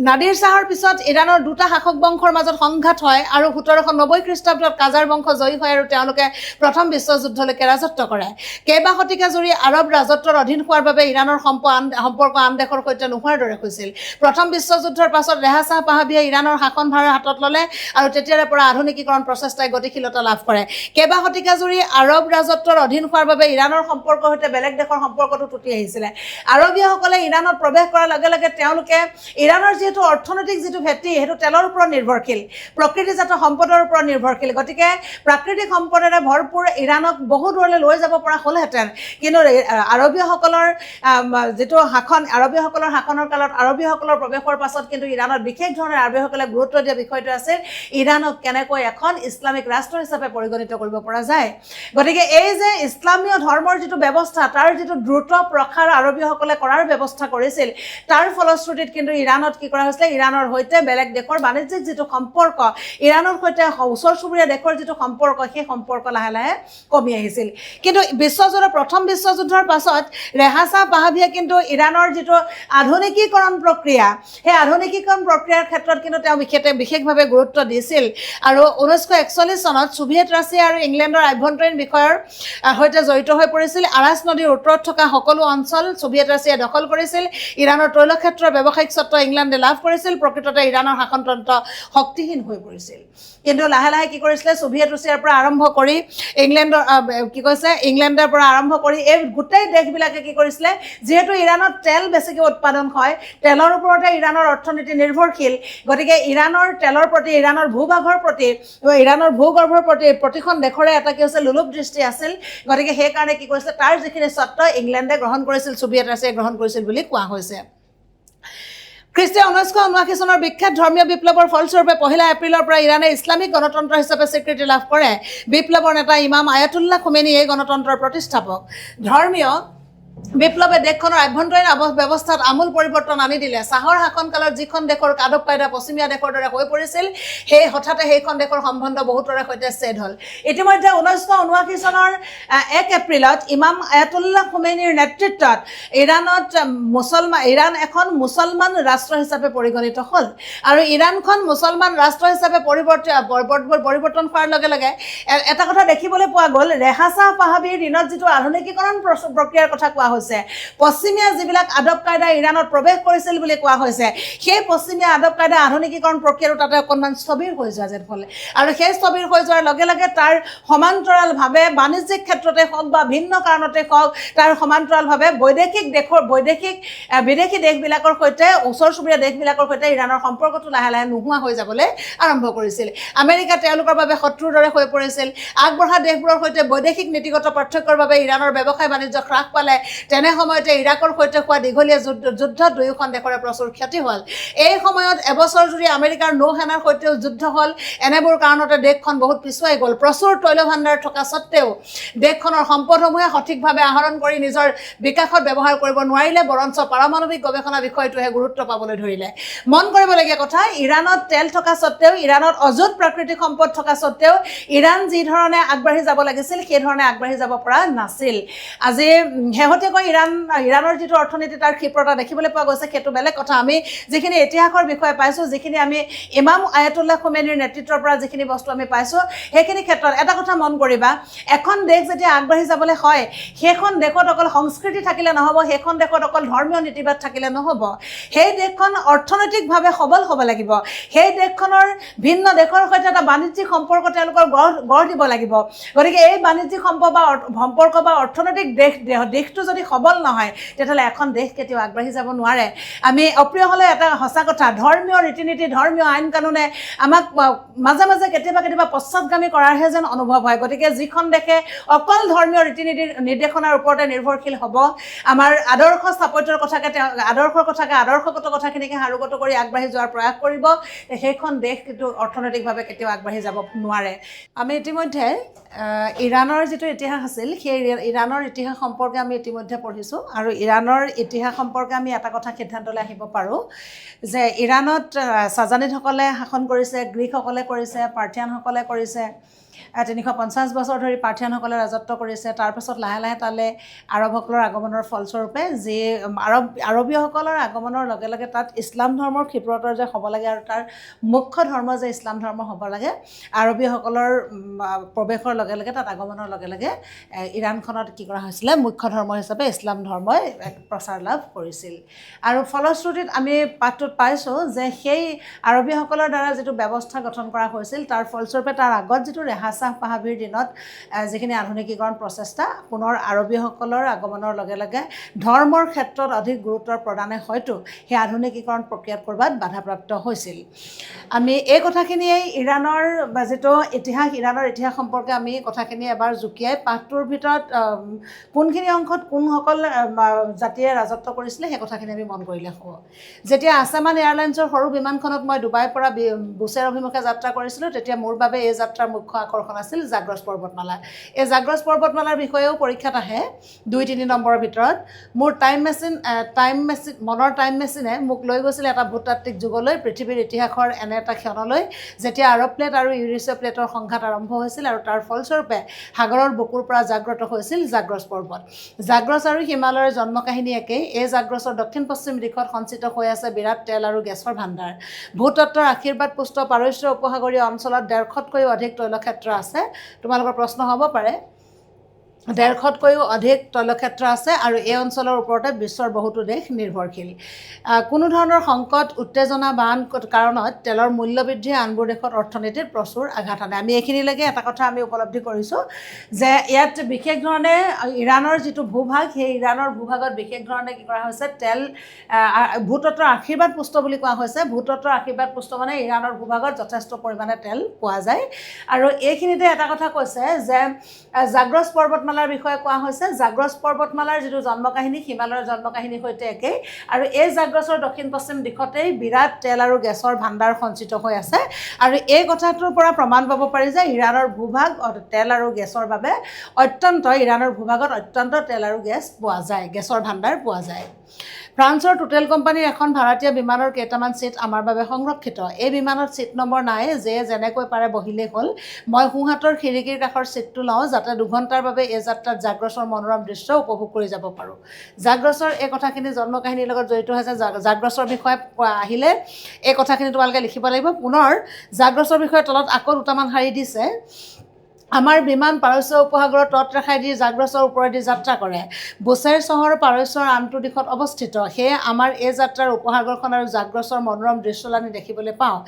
নাদিৰ শ্বাহৰ পিছত ইৰাণৰ দুটা শাসক বংশৰ মাজত সংঘাত হয় আৰু ১৭৯০ খ্ৰীষ্টাব্দত কাজাৰ বংশ জয়ী হয় আৰু তেওঁলোকে প্ৰথম বিশ্বযুদ্ধলৈকে ৰাজত্ব কৰে কেইবা শতিকা জুৰি আৰব ৰাজত্বৰ অধীন হোৱাৰ বাবে ইৰাণৰ সম্পৰ্ক আন দেশৰ সৈতে নোহোৱাৰ দৰে হৈছিল প্ৰথম বিশ্বযুদ্ধৰ পাছত ৰেহা শ্বাহ পাহাবীয়ে ইৰাণৰ শাসনভাৰ হাতত ল'লে আৰু তেতিয়াৰে পৰা আধুনিকীকৰণ প্ৰচেষ্টাই গতিশীলতা লাভ কৰে কেইবা শতিকা জুৰি আৰব ৰাজত্বৰ অধীন হোৱাৰ বাবে ইৰাণৰ সম্পৰ্কৰ সৈতে বেলেগ দেশৰ সম্পৰ্কটো টুটি আহিছিলে আৰবীয়সকলে ইৰাণত প্ৰৱেশ কৰাৰ লগে লগে তেওঁলোকে ইৰাণৰ যিহেতু অৰ্থনৈতিক যিটো ভেটি সেইটো তেলৰ ওপৰত নিৰ্ভৰশীল প্ৰকৃতিজাত সম্পদৰ ওপৰত নিৰ্ভৰশীল গতিকে প্ৰাকৃতিক সম্পদেৰে ভৰপূৰ ইৰাণক বহু দূৰলৈ লৈ যাব পৰা হ'লহেঁতেন কিন্তু আৰবীয়সকলৰ যিটো আৰবীয়সকলৰ শাসনৰ কালত আৰবীয়সকলৰ প্ৰৱেশৰ পাছত কিন্তু ইৰাণত বিশেষ ধৰণে আৰবীয়সকলে গুৰুত্ব দিয়া বিষয়টো আছিল ইৰাণক কেনেকৈ এখন ইছলামিক ৰাষ্ট্ৰ হিচাপে পৰিগণিত কৰিব পৰা যায় গতিকে এই যে ইছলামীয় ধৰ্মৰ যিটো ব্যৱস্থা তাৰ যিটো দ্ৰুত প্ৰসাৰ আৰবীয়সকলে কৰাৰ ব্যৱস্থা কৰিছিল তাৰ ফলশ্ৰুতিত কিন্তু ইৰাণত কি কৰা হৈছিলে ইৰাণৰ সৈতে বেলেগ দেশৰ বাণিজ্যিক যিটো সম্পৰ্ক ইৰাণৰ সৈতে ওচৰ চুবুৰীয়া দেশৰ যিটো সম্পৰ্ক সেই সম্পৰ্ক লাহে লাহে কমি আহিছিল কিন্তু প্ৰথম বিশ্বযুদ্ধৰ পাছত ৰেহা শ্বাহ পাহাবীয়ে কিন্তু ইৰাণৰ যিটো আধুনিকীকৰণ প্ৰক্ৰিয়া সেই আধুনিকীকৰণ প্ৰক্ৰিয়াৰ ক্ষেত্ৰত কিন্তু তেওঁ বিশেষভাৱে গুৰুত্ব দিছিল আৰু 1941 চনত ছোভিয়েট ৰাছিয়া আৰু ইংলেণ্ডৰ আভ্যন্তৰীণ বিষয়ৰ সৈতে জড়িত হৈ পৰিছিল আৰাছ নদীৰ উত্তৰত থকা সকলো অঞ্চল ছোভিয়েট ৰাছিয়াই দখল কৰিছিল ইৰাণৰ তৈলক্ষেত্ৰৰ ব্যৱসায়িক স্বত্ব ইংলেণ্ডে লাভ কৰিছিল প্ৰকৃততে ইৰাণৰ শাসনতন্ত্ৰ শক্তিহীন হৈ পৰিছিল কিন্তু লাহে লাহে কি কৰিছিলে সোভিয়েট ৰুছিয়াৰ পৰা আৰম্ভ কৰি ইংলেণ্ডৰ পৰা আৰম্ভ কৰি এই গোটেই দেশবিলাকে কি কৰিছিলে যেহেতু ইৰাণত তেল বেছিকৈ উৎপাদন হয় তেলৰ ওপৰতে ইৰাণৰ অৰ্থনীতি নিৰ্ভৰশীল গতিকে ইৰাণৰ তেলৰ প্ৰতি ইৰাণৰ ভূগৰ্ভৰ প্ৰতি প্ৰতিখন দেশৰে এটা কি হৈছে লোলুপ দৃষ্টি আছিল গতিকে সেইকাৰণে কি কৰিছিলে তাৰ যিখিনি স্বত্ব ইংলেণ্ডে গ্ৰহণ কৰিছিল সোভিয়েট ৰাছিয়াই গ্ৰহণ কৰিছিল বুলি কোৱা হৈছে খ্ৰীষ্টীয় 1979 চনৰ বিখ্যাত ধৰ্মীয় বিপ্লৱৰ ফলস্বৰূপে 1 এপ্ৰিলৰ পৰা ইৰাণে ইছলামিক গণতন্ত্ৰ হিচাপে স্বীকৃতি লাভ কৰে বিপ্লৱৰ নেতা ইমাম আয়াতুল্লাহ খোমেনী এই গণতন্ত্ৰৰ প্ৰতিষ্ঠাপক ধৰ্মীয় বিপ্লৱে দেশখনৰ আভ্যন্তৰীণ ব্যৱস্থাত আমূল পৰিৱৰ্তন আনি দিলে চাহৰ শাসনকালত যিখন দেশৰ আদব কায়দা পশ্চিমীয়া দেশৰ দৰে হৈ পৰিছিল হঠাতে সেইখন দেশৰ সম্বন্ধ বহুতৰে সৈতে ছেদ হ'ল ইতিমধ্যে 1979 চনৰ 1 এপ্ৰিলত ইমাম আয়াতুল্লাহ খোমেনীৰ নেতৃত্বত ইৰাণ এখন মুছলমান ৰাষ্ট্ৰ হিচাপে পৰিগণিত হ'ল আৰু ইৰাণখন মুছলমান ৰাষ্ট্ৰ হিচাপে পৰিৱৰ্তন হোৱাৰ লগে লগে এটা কথা দেখিবলৈ পোৱা গ'ল ৰেহাছা পাহাবীৰ দিনত যিটো আধুনিকীকৰণ প্ৰক্ৰিয়াৰ কথা কোৱা হৈছে পশ্চিমীয়া যিবিলাক আদব কায়দা ইৰাণত প্ৰৱেশ কৰিছিল বুলি কোৱা হৈছে সেই পশ্চিমীয়া আদব কায়দা আধুনিকীকৰণ প্ৰক্ৰিয়াটো তাতে অকণমান স্থবিৰ হৈ যোৱা যেন হ'লে আৰু সেই স্থবিৰ হৈ যোৱাৰ লগে লগে তাৰ সমান্তৰালভাৱে বাণিজ্যিক ক্ষেত্ৰতে হওক বা ভিন্ন কাৰণতে হওক তাৰ সমান্তৰালভাৱে বিদেশী দেশবিলাকৰ সৈতে ওচৰ চুবুৰীয়া দেশবিলাকৰ সৈতে ইৰাণৰ সম্পৰ্কটো লাহে লাহে নোহোৱা হৈ যাবলৈ আৰম্ভ কৰিছিল আমেৰিকা তেওঁলোকৰ বাবে শত্ৰুৰ দৰে হৈ পৰিছিল আগবঢ়া দেশবোৰৰ সৈতে বৈদেশিক নীতিগত পাৰ্থক্যৰ বাবে ইৰাণৰ ব্যৱসায় বাণিজ্য হ্ৰাস পালে তেনে সময়তে ইৰাকৰ সৈতে হোৱা দীঘলীয়া যুদ্ধত দুয়োখন দেশৰে প্ৰচুৰ ক্ষতি হ'ল এই সময়ত এবছৰ জুৰি আমেৰিকাৰ নৌসেনাৰ সৈতেও যুদ্ধ হ'ল এনেবোৰ কাৰণতে দেশখন বহুত পিছুৱাই গ'ল প্ৰচুৰ তৈল ভাণ্ডাৰ থকা সত্ত্বেও দেশখনৰ সম্পদসমূহে সঠিকভাৱে আহৰণ কৰি নিজৰ বিকাশত ব্যৱহাৰ কৰিব নোৱাৰিলে বৰঞ্চ পাৰমাণৱিক গৱেষণা বিষয়টোহে গুৰুত্ব পাবলৈ ধৰিলে মন কৰিবলগীয়া কথা ইৰাণত তেল থকা সত্ত্বেও ইৰাণত অযুত প্ৰাকৃতিক সম্পদ থকা সত্ত্বেও ইৰাণ যি ধৰণে আগবাঢ়ি যাব লাগিছিল সেই ধৰণে আগবাঢ়ি যাব পৰা নাছিল আজি শেহতীয়াকৈ ইৰাণৰ যিটো অৰ্থনীতি তাৰ ক্ষিপ্ৰতা দেখিবলৈ পোৱা গৈছে সেইটো বেলেগ কথা আমি যিখিনি ইতিহাসৰ বিষয়ে পাইছোঁ যিখিনি আমি ইমাম আয়াতুল্লাহ খোমেনীৰ নেতৃত্বৰ পৰা যিখিনি বস্তু আমি পাইছোঁ সেইখিনি ক্ষেত্ৰত এটা কথা মন কৰিবা এখন দেশ যেতিয়া আগবাঢ়ি যাবলৈ হয় সেইখন দেশত অকল সংস্কৃতি থাকিলে নহ'ব সেইখন দেশত অকল ধৰ্মীয় নীতিবাদ থাকিলে নহ'ব সেই দেশখন অৰ্থনৈতিকভাৱে সবল হ'ব লাগিব সেই দেশখনৰ ভিন্ন দেশৰ সৈতে এটা বাণিজ্যিক সম্পৰ্ক তেওঁলোকৰ গঢ় দিব লাগিব গতিকে এই বাণিজ্যিক সম্পৰ্ক বা অৰ্থনৈতিক দিশটো যদি সবল নহয় তেতিয়াহ'লে এখন দেশ কেতিয়াও আগবাঢ়ি যাব নোৱাৰে আমি অপ্ৰিয় হ'লে এটা সঁচা কথা ধৰ্মীয় ৰীতি নীতি ধৰ্মীয় আইন কানুনে আমাক মাজে মাজে কেতিয়াবা পশ্চাদগামী কৰাৰহে যেন অনুভৱ হয় গতিকে যিখন দেশে অকল ধৰ্মীয় ৰীতি নীতিৰ নিৰ্দেশনাৰ ওপৰতে নিৰ্ভৰশীল হ'ব আমাৰ আদৰ্শৰ আদৰ্শগত কথাখিনিকে সাৰোগত কৰি আগবাঢ়ি যোৱাৰ প্ৰয়াস কৰিব সেইখন দেশ কিন্তু অৰ্থনৈতিকভাৱে কেতিয়াও আগবাঢ়ি যাব নোৱাৰে আমি ইতিমধ্যে ইৰাণৰ যিটো ইতিহাস আছিল সেই ইৰাণৰ ইতিহাস সম্পৰ্কে আমি ইতিমধ্যে পঢ়িছোঁ আৰু ইৰাণৰ ইতিহাস সম্পৰ্কে আমি এটা কথা সিদ্ধান্তলৈ আহিব পাৰোঁ যে ইৰাণত চাজানিদসকলে শাসন কৰিছে গ্ৰীকসকলে কৰিছে পাৰ্থিয়ানসকলে কৰিছে 350 বছৰ ধৰি পাৰ্থিয়ানসকলে ৰাজত্ব কৰিছে তাৰপাছত লাহে লাহে তালৈ আৰবসকলৰ আগমনৰ ফলস্বৰূপে যি আৰবীয়সকলৰ আগমনৰ লগে লগে তাত ইছলাম ধৰ্মৰ ক্ষিপ্ৰতৰ যে হ'ব লাগে আৰু তাৰ মুখ্য ধৰ্ম যে ইছলাম ধৰ্ম হ'ব লাগে আৰবীয়সকলৰ প্ৰৱেশৰ লগে লগে তাত আগমনৰ লগে লগে ইৰাণখনত কি কৰা হৈছিলে মুখ্য ধৰ্ম হিচাপে ইছলাম ধৰ্মই প্ৰচাৰ লাভ কৰিছিল আৰু ফলশ্ৰুতিত আমি পাঠটোত পাইছোঁ যে সেই আৰবীয়সকলৰ দ্বাৰা যিটো ব্যৱস্থা গঠন কৰা হৈছিল তাৰ ফলস্বৰূপে তাৰ আগত যিটো ৰেহাছা পাহাবীৰ দিনত যিখিনি আধুনিকীকৰণ প্ৰচেষ্টা পুনৰ আৰবীসকলৰ আগমনৰ লগে লগে ধৰ্মৰ ক্ষেত্ৰত অধিক গুৰুত্ব প্ৰদানে হয়তো সেই আধুনিকীকৰণ প্ৰক্ৰিয়াত ক'ৰবাত বাধাপ্ৰাপ্ত হৈছিল আমি এই কথাখিনিয়ে ইৰাণৰ যিটো ইৰাণৰ ইতিহাস সম্পৰ্কে আমি কথাখিনি এবাৰ জুকিয়াই পাঠটোৰ ভিতৰত কোনখিনি অংশত কোনসকল জাতিয়ে ৰাজত্ব কৰিছিলে সেই কথাখিনি আমি মন কৰিলে হ'ব যেতিয়া আছামান এয়াৰলাইন্সৰ সৰু বিমানখনত মই ডুবাইৰ পৰা বুছেৰ অভিমুখে যাত্ৰা কৰিছিলোঁ তেতিয়া মোৰ বাবে এই যাত্ৰাৰ মুখ্য আকৰ্ষণ আছিল জাগ্ৰছ পৰ্বতমালা এই জাগ্ৰছ পৰ্বতমালাৰ বিষয়েও পৰীক্ষাত আহে 2-3 নম্বৰৰ ভিতৰত মোৰ মনৰ টাইম মেচিনে মোক লৈ গৈছিল এটা ভূতাত্ত্বিক যুগলৈ পৃথিৱীৰ ইতিহাসৰ এনে এটা ক্ষণলৈ যেতিয়া আৰব প্লেট আৰু ইউৰেছিয় প্লেটৰ সংঘাত আৰম্ভ হৈছিল আৰু তাৰ ফলস্বৰূপে সাগৰৰ বুকুৰ পৰা জাগ্ৰত হৈছিল জাগ্ৰছ পৰ্বত জাগ্ৰছ আৰু হিমালয়ৰ জন্ম কাহিনী একেই এই জাগ্ৰছৰ দক্ষিণ পশ্চিম দিশত সঞ্চিত হৈ আছে বিৰাট তেল আৰু গেছৰ ভাণ্ডাৰ ভূতত্ত্বৰ আশীৰ্বাদ পুষ্ট পাৰস্য উপসাগৰীয় অঞ্চলত 150তকৈও অধিক তৈলক্ষেত্ৰ আছে তোমালোকৰ প্ৰশ্ন হ'ব পাৰে 150তকৈও অধিক তৈলক্ষেত্ৰ আছে আৰু এই অঞ্চলৰ ওপৰতে বিশ্বৰ বহুতো দেশ নিৰ্ভৰশীল কোনো ধৰণৰ সংকট উত্তেজনা বা আন কাৰণত তেলৰ মূল্য বৃদ্ধিয়ে আনবোৰ দেশত অৰ্থনীতিত প্ৰচুৰ আঘাত আনে আমি এইখিনিলৈকে এটা কথা আমি উপলব্ধি কৰিছোঁ যে ইয়াত বিশেষ ধৰণে ইৰাণৰ যিটো ভূভাগ সেই ইৰাণৰ ভূভাগত বিশেষ ধৰণে কি কৰা হৈছে তেল ভূতত্বৰ আশীৰ্বাদ পুষ্ট বুলি কোৱা হৈছে ভূতত্বৰ আশীৰ্বাদ পুষ্ট মানে ইৰাণৰ ভূভাগত যথেষ্ট পৰিমাণে তেল পোৱা যায় আৰু এইখিনিতে এটা কথা কৈছে যে জাগ্ৰছ পৰ্বতমালাৰ বিষয়ে কোৱা হৈছে জাগ্ৰছ পৰ্বতমালাৰ যিটো জন্মকাহিনী হিমালয়ৰ জন্মকাহিনীৰ সৈতে একেই আৰু এই জাগ্ৰছৰ দক্ষিণ পশ্চিম দিশতেই বিৰাট তেল আৰু গেছৰ ভাণ্ডাৰ সঞ্চিত হৈ আছে আৰু এই কথাটোৰ পৰা প্ৰমাণ পাব পাৰি যে ইৰাণৰ ভূভাগ তেল আৰু গেছৰ বাবে ইৰাণৰ ভূভাগত অত্যন্ত তেল আৰু গেছ পোৱা যায় গেছৰ ভাণ্ডাৰ পোৱা যায় ফ্ৰান্সৰ টোটেল কোম্পানীৰ এখন ভাৰতীয় বিমানৰ কেইটামান ছিট আমাৰ বাবে সংৰক্ষিত এই বিমানত ছিট নম্বৰ নাই যে যেনেকৈ পাৰে বহিলেই হ'ল মই সোঁহাতৰ খিৰিকীৰ কাষৰ ছিটটো লওঁ যাতে দুঘণ্টাৰ বাবে এই যাত্ৰাত জাগ্ৰছৰ মনোৰম দৃশ্য উপভোগ কৰি যাব পাৰোঁ জাগ্ৰছৰ এই কথাখিনি জন্মকাহিনীৰ লগত জড়িত হৈছে জাগ্ৰছৰ বিষয়ে আহিলে এই কথাখিনি তোমালোকে লিখিব লাগিব পুনৰ জাগ্ৰছৰ বিষয়ে তলত আকৌ দুটামান শাৰী দিছে আমাৰ বিমান পাৰস্য উপসাগৰৰ তটৰেখাই দি জাগ্ৰছৰ ওপৰেদি যাত্ৰা কৰে বুচেৰ চহৰ পাৰস্যৰ আনটো দিশত অৱস্থিত সেয়ে আমাৰ এই যাত্ৰাৰ উপসাগৰখন আৰু জাগ্ৰছৰ মনোৰম দৃশ্যলানি দেখিবলৈ পাওঁ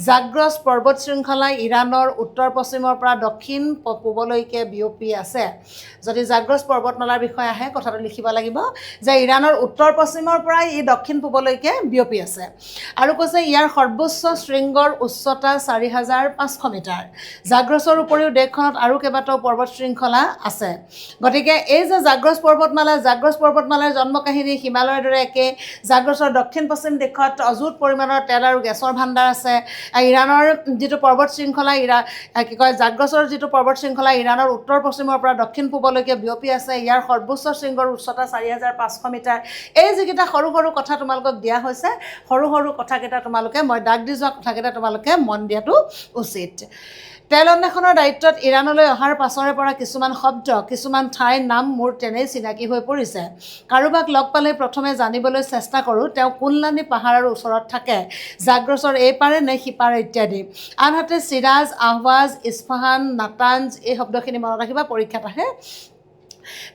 জাগ্ৰছ পৰ্বত শৃংখলা ইৰাণৰ উত্তৰ পশ্চিমৰ পৰা দক্ষিণ পূবলৈকে বিয়পি আছে যদি জাগ্ৰছ পৰ্বতমালাৰ বিষয়ে আহে কথাটো লিখিব লাগিব যে ইৰাণৰ উত্তৰ পশ্চিমৰ পৰা ই দক্ষিণ পূবলৈকে বিয়পি আছে আৰু কৈছে ইয়াৰ সৰ্বোচ্চ শৃংগৰ উচ্চতা 4500 মিটাৰ জাগ্ৰছৰ উপৰিও দেশখনত আৰু কেইবাটাও পৰ্বত শৃংখলা আছে গতিকে এই যে জাগ্ৰছ পৰ্বতমালাৰ জন্মকাহিনী হিমালয়ৰ দৰে একে জাগ্ৰছৰ দক্ষিণ পশ্চিম দিশত অযুত পৰিমাণৰ তেল আৰু গেছৰ ভাণ্ডাৰ আছে ইৰাণৰ যিটো পৰ্বত শৃংখলা জাগ্ৰছৰ যিটো পৰ্বত শৃংখলা ইৰাণৰ উত্তৰ পশ্চিমৰ পৰা দক্ষিণ পূবলৈকে বিয়পি আছে ইয়াৰ সৰ্বোচ্চ শৃংগৰ উচ্চতা 4500 মিটাৰ এই যিকেইটা সৰু সৰু কথা তোমালোকক দিয়া হৈছে সৰু সৰু কথাকেইটা তোমালোকে মই দাগ দি যোৱা কথাকেইটা তোমালোকে মন দিয়াটো উচিত তেল অন্বেষণৰ দায়িত্বত ইৰাণলৈ অহাৰ পাছৰে পৰা কিছুমান শব্দ কিছুমান ঠাইৰ নাম মোৰ তেনেই চিনাকি হৈ পৰিছে কাৰোবাক লগ পালে প্ৰথমে জানিবলৈ চেষ্টা কৰোঁ তেওঁ কোনলানি পাহাৰৰ ওচৰত থাকে জাগ্ৰছৰ এই পাৰে নে সিপাৰে ইত্যাদি আনহাতে চিৰাজ আহৱাজ ইস্ফাহান নাটাঞ্জ এই শব্দখিনি মনত ৰাখিবা পৰীক্ষাত আহে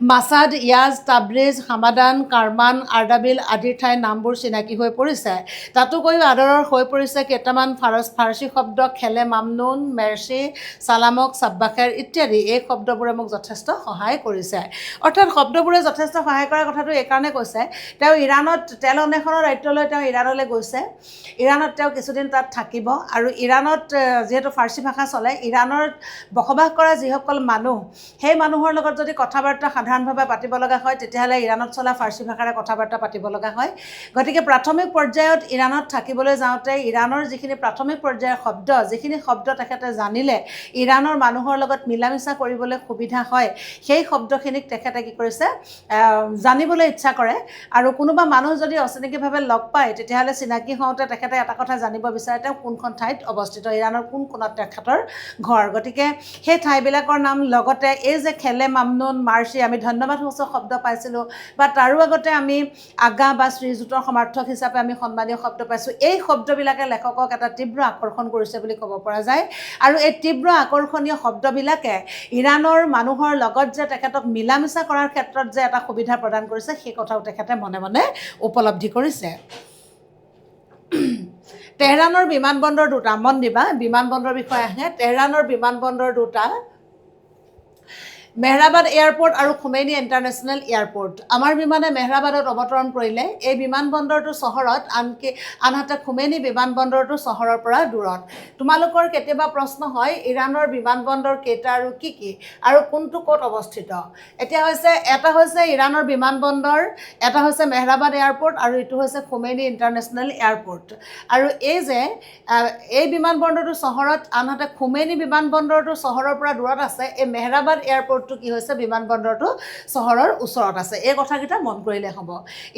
মাছাদ ইয়াজ তাব্ৰিজ হামাদান কাৰমান আৰ্দাবিল আদিৰ ঠাইৰ নামবোৰ চিনাকি হৈ পৰিছে তাতোকৈও আদৰৰ হৈ পৰিছে কেইটামান ফাৰ্চী শব্দ খেলে মামনুন মেৰ্চি চালামক চাব্বাখেৰ ইত্যাদি এই শব্দবোৰে মোক যথেষ্ট সহায় কৰিছে অৰ্থাৎ শব্দবোৰে যথেষ্ট সহায় কৰাৰ কথাটো এইকাৰণে কৈছে তেওঁ ইৰাণত তেল অন্বেষণৰ দায়িত্বলৈ তেওঁ ইৰাণলৈ গৈছে ইৰাণত তেওঁ কিছুদিন তাত থাকিব আৰু ইৰাণত যিহেতু ফাৰ্চী ভাষা চলে ইৰাণত বসবাস কৰা যিসকল মানুহ সেই মানুহৰ লগত যদি কথা সাধাৰণভাৱে পাতিব লগা হয় তেতিয়াহ'লে ইৰাণত চলা ফাৰ্চী ভাষাৰে কথা বাৰ্তা পাতিব লগা হয় গতিকে প্ৰাথমিক পৰ্যায়ত ইৰাণত থাকিবলৈ যাওঁতে ইৰাণৰ যিখিনি প্ৰাথমিক পৰ্যায়ৰ শব্দ যিখিনি শব্দ তেখেতে জানিলে ইৰাণৰ মানুহৰ লগত মিলা মিছা কৰিবলৈ সুবিধা হয় সেই শব্দখিনিক তেখেতে কি কৰিছে জানিবলৈ ইচ্ছা কৰে আৰু কোনোবা মানুহ যদি অচিনাকিভাৱে লগ পায় তেতিয়াহ'লে চিনাকি হওঁতে তেখেতে এটা কথা জানিব বিচাৰে তেওঁ কোনখন ঠাইত অৱস্থিত ইৰাণৰ কোন কোণত তেখেতৰ ঘৰ গতিকে সেই ঠাইবিলাকৰ নাম লগতে এই যে খেলে মামনুন মাৰ্চি আমি ধন্যবাদ সূচক শব্দ পাইছিলোঁ বা তাৰো আগতে আমি আগা বা শ্ৰীযুতৰ সমাৰ্থক হিচাপে আমি সন্মানীয় শব্দ পাইছোঁ এই শব্দবিলাকে লেখকক এটা তীব্ৰ আকৰ্ষণ কৰিছে বুলি ক'ব পৰা যায় আৰু এই তীব্ৰ আকৰ্ষণীয় শব্দবিলাকে ইৰাণৰ মানুহৰ লগত যে তেখেতক মিলা মিছা কৰাৰ ক্ষেত্ৰত যে এটা সুবিধা প্ৰদান কৰিছে সেই কথাও তেখেতে মনে মনে উপলব্ধি কৰিছে তেহৰানৰ বিমানবন্দৰ দুটা মন দিবা বিমানবন্দৰৰ বিষয়ে আহে তেহৰানৰ বিমানবন্দৰ দুটা মেহৰাবাদ এয়াৰপোৰ্ট আৰু খুমেইনি ইণ্টাৰনেশ্যনেল এয়াৰপোৰ্ট আমাৰ বিমানে মেহৰাবাদত অৱতৰণ কৰিলে এই বিমানবন্দৰটো চহৰত আনহাতে খুমেইনি বিমানবন্দৰটো চহৰৰ পৰা দূৰত তোমালোকৰ কেতিয়াবা প্ৰশ্ন হয় ইৰাণৰ বিমানবন্দৰ কেইটা আৰু কি কি আৰু কোনটো ক'ত অৱস্থিত এতিয়া হৈছে এটা হৈছে ইৰাণৰ বিমানবন্দৰ এটা হৈছে মেহৰাবাদ এয়াৰপোৰ্ট আৰু ইটো হৈছে খুমেইনি ইণ্টাৰনেশ্যনেল এয়াৰপোৰ্ট আৰু এই যে এই বিমানবন্দৰটো চহৰত আনহাতে খুমেইনি বিমানবন্দৰটো চহৰৰ পৰা দূৰত আছে এই মেহৰাবাদ এয়াৰপোৰ্ট কি হৈছে বিমানবন্দৰটো চহৰৰ ওচৰত আছে এই কথাকেইটা মন কৰিলে হ'ব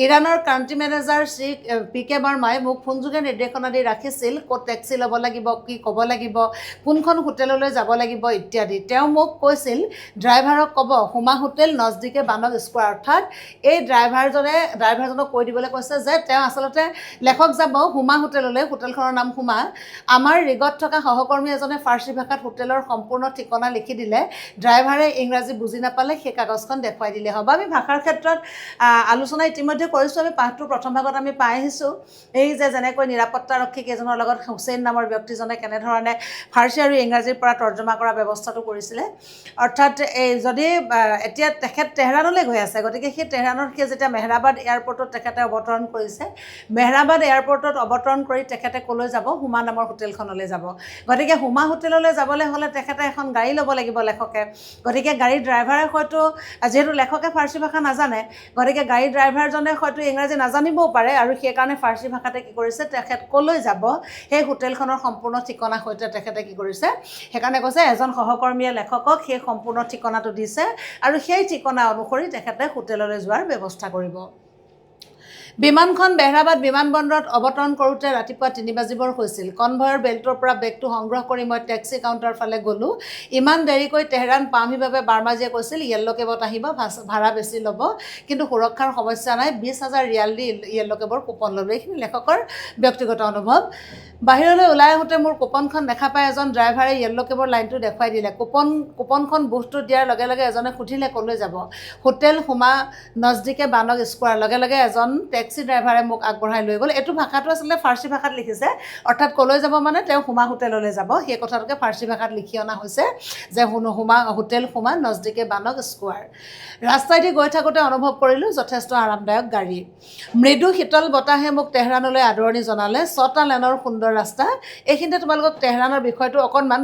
ইৰাণৰ কাণ্ট্ৰি মেনেজাৰ শ্ৰী PK বাৰ্মাই মোক ফোনযোগে নিৰ্দেশনা দি ৰাখিছিল ক'ত টেক্সি ল'ব লাগিব কি ক'ব লাগিব কোনখন হোটেললৈ যাব লাগিব ইত্যাদি তেওঁ মোক কৈছিল ড্ৰাইভাৰক ক'ব হুমা হোটেল নজদিকে বানক স্কোৱাৰ অৰ্থাৎ এই ড্ৰাইভাৰজনক কৈ দিবলৈ কৈছে যে তেওঁ আচলতে লেখক যাব হুমা হোটেললৈ হোটেলখনৰ নাম হুমা আমাৰ ৰিগত থকা সহকৰ্মী এজনে ফাৰ্চী ভাষাত হোটেলৰ সম্পূৰ্ণ ঠিকনা লিখি দিলে ড্ৰাইভাৰে ইংৰাজী বুজি নাপালে সেই কাগজখন দেখুৱাই দিলে হ'ব আমি ভাষাৰ ক্ষেত্ৰত আলোচনা ইতিমধ্যে কৰিছোঁ আমি পাঠটোৰ প্ৰথম ভাগত আমি পাই আহিছোঁ এই যে যেনেকৈ নিৰাপত্তাৰক্ষী কেইজনৰ লগত হুছেইন নামৰ ব্যক্তিজনে কেনেধৰণে ফাৰ্চী আৰু ইংৰাজীৰ পৰা তৰ্জমা কৰা ব্যৱস্থাটো কৰিছিলে অৰ্থাৎ এই যদি এতিয়া তেখেত তেহৰাণলৈ গৈ আছে গতিকে সেই তেহৰাণৰ সেই যেতিয়া মেহৰাবাদ এয়াৰপৰ্টত তেখেতে অৱতৰণ কৰিছে মেহৰাবাদ এয়াৰপৰ্টত অৱতৰণ কৰি তেখেতে ক'লৈ যাব হুমা নামৰ হোটেলখনলৈ যাব গতিকে হুমা হোটেললৈ যাবলৈ হ'লে তেখেতে এখন গাড়ী ল'ব লাগিব লেখকে গতিকে গাড়ীৰ ড্ৰাইভাৰে হয়তো যিহেতু লেখকে ফাৰ্চী ভাষা নাজানে গতিকে গাড়ীৰ ড্ৰাইভাৰজনে হয়তো ইংৰাজী নাজানিবও পাৰে আৰু সেইকাৰণে ফাৰ্চী ভাষাতে কি কৰিছে তেখেত ক'লৈ যাব সেই হোটেলখনৰ সম্পূৰ্ণ ঠিকনা সৈতে তেখেতে কি কৰিছে সেইকাৰণে কৈছে এজন সহকৰ্মীয়ে লেখকক সেই সম্পূৰ্ণ ঠিকনাটো দিছে আৰু সেই ঠিকনা অনুসৰি তেখেতে হোটেললৈ যোৱাৰ ব্যৱস্থা কৰিব বিমানখন বেহৰাবাদ বিমানবন্দৰত অৱতৰণ কৰোঁতে ৰাতিপুৱা 3 বাজিবৰ হৈছিল কনভয়ৰ বেল্টৰ পৰা বেগটো সংগ্ৰহ কৰি মই টেক্সি কাউণ্টাৰ ফালে গ'লোঁ ইমান দেৰিকৈ তেহৰাণ পামহি বাবে বাৰ্মাজীয়ে কৈছিল য়েল্ল' কেবত আহিব ভাড়া বেছি ল'ব কিন্তু সুৰক্ষাৰ সমস্যা নাই 20,000 ৰিয়াল দি য়েল্ল' কেবৰ কুপন ল'লোঁ এইখিনি লেখকৰ ব্যক্তিগত অনুভৱ বাহিৰলৈ ওলাই আহোঁতে মোৰ কুপনখন দেখা পাই এজন ড্ৰাইভাৰে য়েল্ল' কেবৰ লাইনটো দেখুৱাই দিলে কুপনখন বুথটো দিয়াৰ লগে লগে এজনে সুধিলে ক'লৈ যাব হোটেল হুমা নজদিকে বানক স্কোৱাৰ লগে লগে এজন টেক্সি ড্ৰাইভাৰে মোক আগবঢ়াই লৈ গ'ল এইটো ভাষাটো আচলতে ফাৰ্চী ভাষাত লিখিছে অৰ্থাৎ ক'লৈ যাব মানে তেওঁ হুমা হোটেললৈ যাব সেই কথাটোকে ফাৰ্চী ভাষাত লিখি অনা হৈছে যে হোটেল হুমা নজদিকে বানক স্কোৱাৰ ৰাস্তাইদি গৈ থাকোঁতে অনুভৱ কৰিলোঁ যথেষ্ট আৰামদায়ক গাড়ী মৃদু শীতল বতাহে মোক তেহৰাণলৈ আদৰণি জনালে 6টা লেনৰ সুন্দৰ ৰাস্তা এইখিনিতে তোমালোকক তেহৰাণৰ বিষয়টো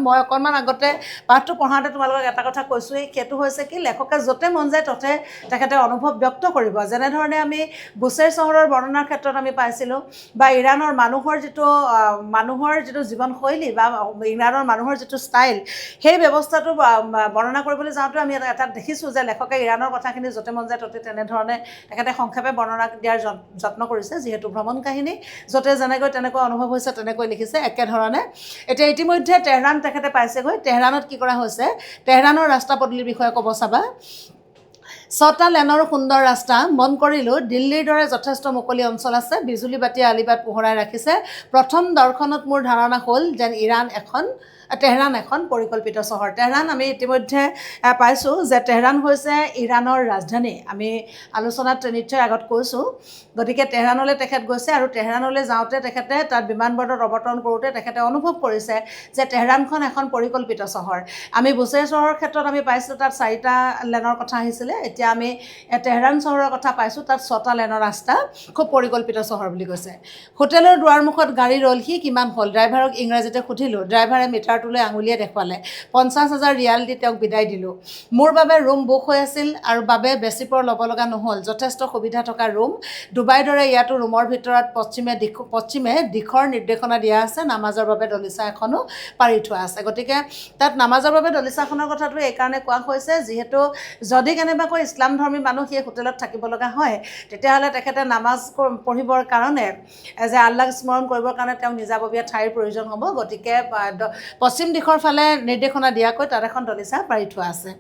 মই অকণমান আগতে পাঠটো পঢ়াওঁতে তোমালোকক এটা কথা কৈছোঁ সেইটো হৈছে কি লেখকে য'তে মন যায় ত'তে তেখেতে অনুভৱ ব্যক্ত কৰিব যেনেধৰণে আমি বুছেৰ চহৰৰ বৰ্ণনাৰ ক্ষেত্ৰত আমি পাইছিলোঁ বা ইৰাণৰ মানুহৰ যিটো জীৱনশৈলী বা ইৰাণৰ মানুহৰ যিটো ষ্টাইল সেই ব্যৱস্থাটো বৰ্ণনা কৰিবলৈ যাওঁতে আমি এটা দেখিছোঁ যে লেখকে ইৰাণৰ কথাখিনি য'তে মন যায় ত'তে তেনেধৰণে তেখেতে সংক্ষেপে বৰ্ণনা দিয়াৰ যত্ন কৰিছে যিহেতু ভ্ৰমণ কাহিনী য'তে যেনেকৈ তেনেকৈ অনুভৱ হৈছে তেনেকৈ লিখিছে একেধৰণে এতিয়া ইতিমধ্যে তেহৰাণ তেখেতে পাইছেগৈ তেহৰাণত কি কৰা হৈছে তেহৰাণৰ ৰাস্তা পদূলিৰ বিষয়ে ক'ব চাবা 6টা লেনৰ সুন্দৰ ৰাস্তা মন কৰিলোঁ দিল্লীৰ দৰে যথেষ্ট মুকলি অঞ্চল আছে বিজুলী বাতিয়ে আলিবাট পোহৰাই ৰাখিছে প্ৰথম দৰ্শনত মোৰ ধাৰণা হ'ল যেন তেহৰাণ এখন পৰিকল্পিত চহৰ তেহৰাণ আমি ইতিমধ্যে পাইছোঁ যে তেহৰাণ হৈছে ইৰাণৰ ৰাজধানী আমি আলোচনাত নিশ্চয় আগত কৈছোঁ গতিকে তেহৰাণলৈ তেখেত গৈছে আৰু তেহৰাণলৈ যাওঁতে তেখেতে তাত বিমানবন্দৰত অৱতৰণ কৰোঁতে তেখেতে অনুভৱ কৰিছে যে তেহৰাণখন এখন পৰিকল্পিত চহৰ আমি বুছেৰ চহৰৰ ক্ষেত্ৰত আমি পাইছিলোঁ তাত 4টা লেনৰ কথা আহিছিলে এতিয়া আমি তেহৰাণ চহৰৰ কথা পাইছোঁ তাত 6টা লেনৰ ৰাস্তা খুব পৰিকল্পিত চহৰ বুলি কৈছে হোটেলৰ দুৱাৰমুখত গাড়ী ৰ'লহি কিমান হ'ল ড্ৰাইভাৰক ইংৰাজীতে সুধিলোঁ ড্ৰাইভাৰে মিটাৰটোলৈ আঙুলিয়ে দেখুৱালে 50,000 ৰিয়াল দি তেওঁক বিদায় দিলোঁ মোৰ বাবে ৰুম বুক হৈ আছিল আৰু বাবে বেছি পৰ ল'ব লগা নহ'ল যথেষ্ট সুবিধা থকা ৰুম ডুবাইৰ দৰে ইয়াতো ৰুমৰ ভিতৰত পশ্চিমে দিশৰ নিৰ্দেশনা দিয়া আছে নামাজৰ বাবে দলিচা এখনো পাৰি থোৱা আছে গতিকে তাত নামাজৰ বাবে দলিচাখনৰ কথাটো এইকাৰণে কোৱা হৈছে যিহেতু যদি কেনেবাকৈ ইছলাম ধৰ্মী মানুহ সেই হোটেলত থাকিব লগা হয় তেতিয়াহ'লে তেখেতে নামাজ পঢ়িবৰ কাৰণে যে আল্লাহক স্মৰণ কৰিবৰ কাৰণে তেওঁ নিজাববীয়া ঠাইৰ প্ৰয়োজন হ'ব গতিকে পশ্চিম দিশৰ ফালে নিৰ্দেশনা দিয়াকৈ তাত এখন দলিচা পাৰি থোৱা আছে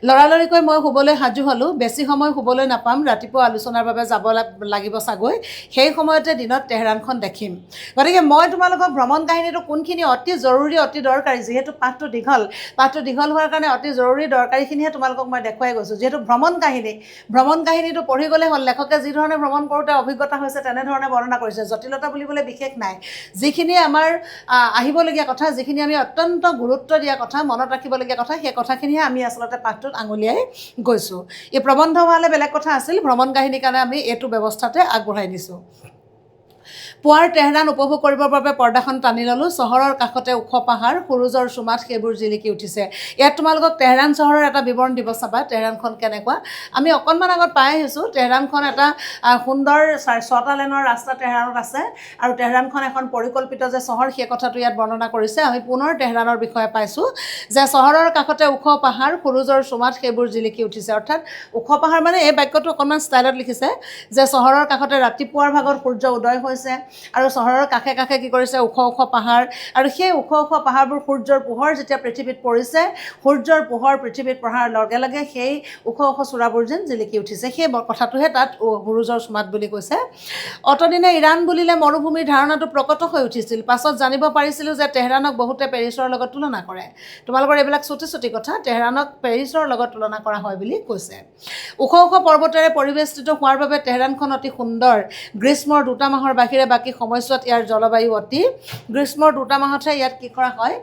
লৰালৰিকৈ মই শুবলৈ সাজু হ'লোঁ বেছি সময় শুবলৈ নাপাম ৰাতিপুৱা আলোচনাৰ বাবে যাব লাগিব চাগৈ সেই সময়তে দিনত তেহৰাণখন দেখিম গতিকে মই তোমালোকক ভ্ৰমণ কাহিনীটো কোনখিনি অতি জৰুৰী অতি দৰকাৰী যিহেতু পাঠটো দীঘল হোৱাৰ কাৰণে অতি জৰুৰী দৰকাৰীখিনিহে তোমালোকক মই দেখুৱাই গৈছোঁ যিহেতু ভ্ৰমণ কাহিনীটো পঢ়ি গ'লে হ'ল লেখকে যিধৰণে ভ্ৰমণ কৰোঁতে অভিজ্ঞতা হৈছে তেনেধৰণে বৰ্ণনা কৰিছে জটিলতা বুলিবলৈ বিশেষ নাই যিখিনি আমাৰ আহিবলগীয়া কথা যিখিনি আমি অত্যন্ত গুৰুত্ব দিয়া কথা মনত ৰাখিবলগীয়া কথা সেই কথাখিনিহে আমি আচলতে পাঠটো আঙুলিয়াই গৈছোঁ এই প্ৰবন্ধ হোৱালে বেলেগ কথা আছিল ভ্ৰমণ কাহিনীৰ কাৰণে আমি এইটো ব্যৱস্থাতে আগবঢ়াই দিছোঁ পুৱাৰ তেহৰাণ উপভোগ কৰিবৰ বাবে পৰ্দাখন টানি ল'লোঁ চহৰৰ কাষতে ওখ পাহাৰ সুৰুজৰ চুমাত সেইবোৰ জিলিকি উঠিছে ইয়াত তোমালোকক তেহৰাণ চহৰৰ এটা বিৱৰণ দিব চাবা তেহৰাণখন কেনেকুৱা আমি অকণমান আগত পাই আহিছোঁ তেহৰাণখন এটা সুন্দৰ 6টা লেনৰ ৰাস্তা তেহৰাণত আছে আৰু তেহৰাণখন এখন পৰিকল্পিত যে চহৰ সেই কথাটো ইয়াত বৰ্ণনা কৰিছে আমি পুনৰ তেহৰাণৰ বিষয়ে পাইছোঁ যে চহৰৰ কাষতে ওখ পাহাৰ সুৰুজৰ চুমাত সেইবোৰ জিলিকি উঠিছে অৰ্থাৎ ওখ পাহাৰ মানে এই বাক্যটো অকণমান ষ্টাইলত লিখিছে যে চহৰৰ কাষতে ৰাতিপুৱাৰ ভাগত সূৰ্য উদয় হৈছে আৰু চহৰৰ কাষে কাষে কি কৰিছে ওখ ওখ পাহাৰ আৰু সেই ওখ ওখ পাহাৰবোৰ সূৰ্যৰ পোহৰ যেতিয়া পৃথিৱীত পৰিছে সূৰ্যৰ পোহৰ পৃথিৱীত পৰাৰ লগে লগে সেই ওখ ওখ চূড়াবোৰ যেন জিলিকি উঠিছে সেই কথাটোহে তাত বুৰুজৰ চুমাত বুলি কৈছে অতদিনে ইৰাণ বুলিলে মৰুভূমিৰ ধাৰণাটো প্ৰকট হৈ উঠিছিল পাছত জানিব পাৰিছিলোঁ যে তেহৰানক বহুতে পেৰিছৰ লগত তুলনা কৰে তোমালোকৰ এইবিলাক চুটি চুটি কথা তেহৰানক পেৰিছৰ লগত তুলনা কৰা হয় বুলি কৈছে ওখ ওখ পৰ্বতেৰে পৰিবেষ্টিত হোৱাৰ বাবে তেহৰানখন অতি সুন্দৰ গ্ৰীষ্মৰ 2টা মাহৰ বাহিৰে বাকী সময়ছোৱাত ইয়াৰ জলবায়ু অতি গ্ৰীষ্মৰ 2টা মাহতহে ইয়াত কি কৰা হয়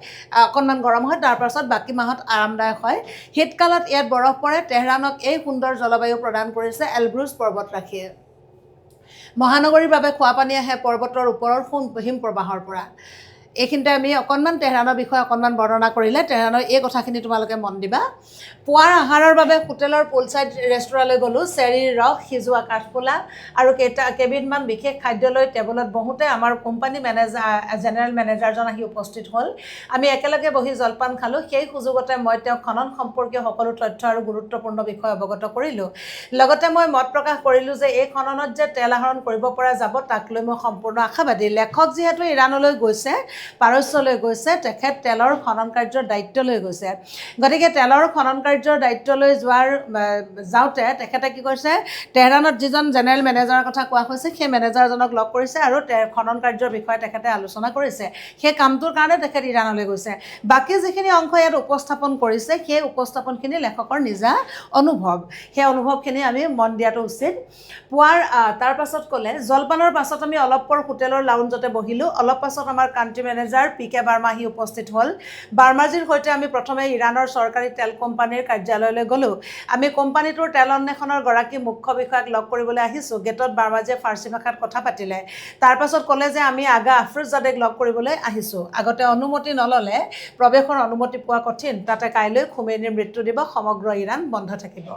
অকণমান গৰম হয় তাৰ পাছত বাকী মাহত আৰামদায়ক হয় শীতকালত ইয়াত বৰফ পৰে তেহৰানক এই সুন্দৰ জলবায়ু প্ৰদান কৰিছে এলব্ৰুজ পৰ্বতৰাশিয়ে মহানগৰীৰ বাবে খোৱা পানী আহে পৰ্বতৰ ওপৰৰ হিম প্ৰবাহৰ পৰা এইখিনিতে আমি অকণমান তেহৰানৰ বিষয়ে অকণমান বৰ্ণনা কৰিলে তেহৰানৰ এই কথাখিনি তোমালোকে মন দিবা পুৱাৰ আহাৰৰ বাবে হোটেলৰ পুলচাইড ৰেষ্টুৰালৈ গ'লোঁ চেৰীৰ ৰস সিজোৱা কাঠফুলা আৰু কেইবিধমান বিশেষ খাদ্য লৈ টেবুলত বহোঁতে আমাৰ কোম্পানী জেনেৰেল মেনেজাৰজন আহি উপস্থিত হ'ল আমি একেলগে বহি জলপান খালোঁ সেই সুযোগতে মই তেওঁক খনন সম্পৰ্কীয় সকলো তথ্য আৰু গুৰুত্বপূৰ্ণ বিষয় অৱগত কৰিলোঁ লগতে মই মত প্ৰকাশ কৰিলোঁ যে এই খননত যে তেল আহৰণ কৰিব পৰা যাব তাক লৈ মই সম্পূৰ্ণ আশাবাদী লেখক যিহেতু ইৰাণলৈ গৈছে পাৰস্যলৈ গৈছে তেখেত তেলৰ খনন কাৰ্যৰ দায়িত্ব লৈ গৈছে গতিকে তেলৰ খনন কাৰ্যৰ দায়িত্ব লৈ যাওঁতে তেখেতে কি কৰিছে তেহৰানত যিজন জেনেৰেল মেনেজাৰৰ কথা কোৱা হৈছে সেই মেনেজাৰজনক লগ কৰিছে আৰু খনন কাৰ্যৰ বিষয়ে তেখেতে আলোচনা কৰিছে সেই কামটোৰ কাৰণে তেখেত ইৰাণলৈ গৈছে বাকী যিখিনি অংশ ইয়াত উপস্থাপন কৰিছে সেই উপস্থাপনখিনি লেখকৰ নিজা অনুভৱ সেই অনুভৱখিনি আমি মন দিয়াটো উচিত পুৱাৰ তাৰ পাছত ক'লে জলপানৰ পাছত আমি অলপ পৰ হোটেলৰ লাউঞ্জতে বহিলোঁ অলপ পাছত আমাৰ country manager P K Barma আহি উপস্থিত হ'ল বাৰ্মাজীৰ সৈতে আমি প্ৰথমে ইৰাণৰ চৰকাৰী তেল কোম্পানীৰ কাৰ্যালয়লৈ গ'লোঁ আমি কোম্পানীটোৰ তেল অন্বেষণৰ গৰাকী মুখ্য বিষয়াক লগ কৰিবলৈ আহিছোঁ গেটত বাৰ্মাজীয়ে ফাৰ্চী ভাষাত কথা পাতিলে তাৰ পাছত ক'লে যে আমি আগা আফৰোজাদেক লগ কৰিবলৈ আহিছোঁ আগতে অনুমতি নল'লে প্ৰৱেশৰ অনুমতি পোৱা কঠিন তাতে কাইলৈ খোমেনিৰ মৃত্যু দিৱস সমগ্ৰ ইৰাণ বন্ধ থাকিব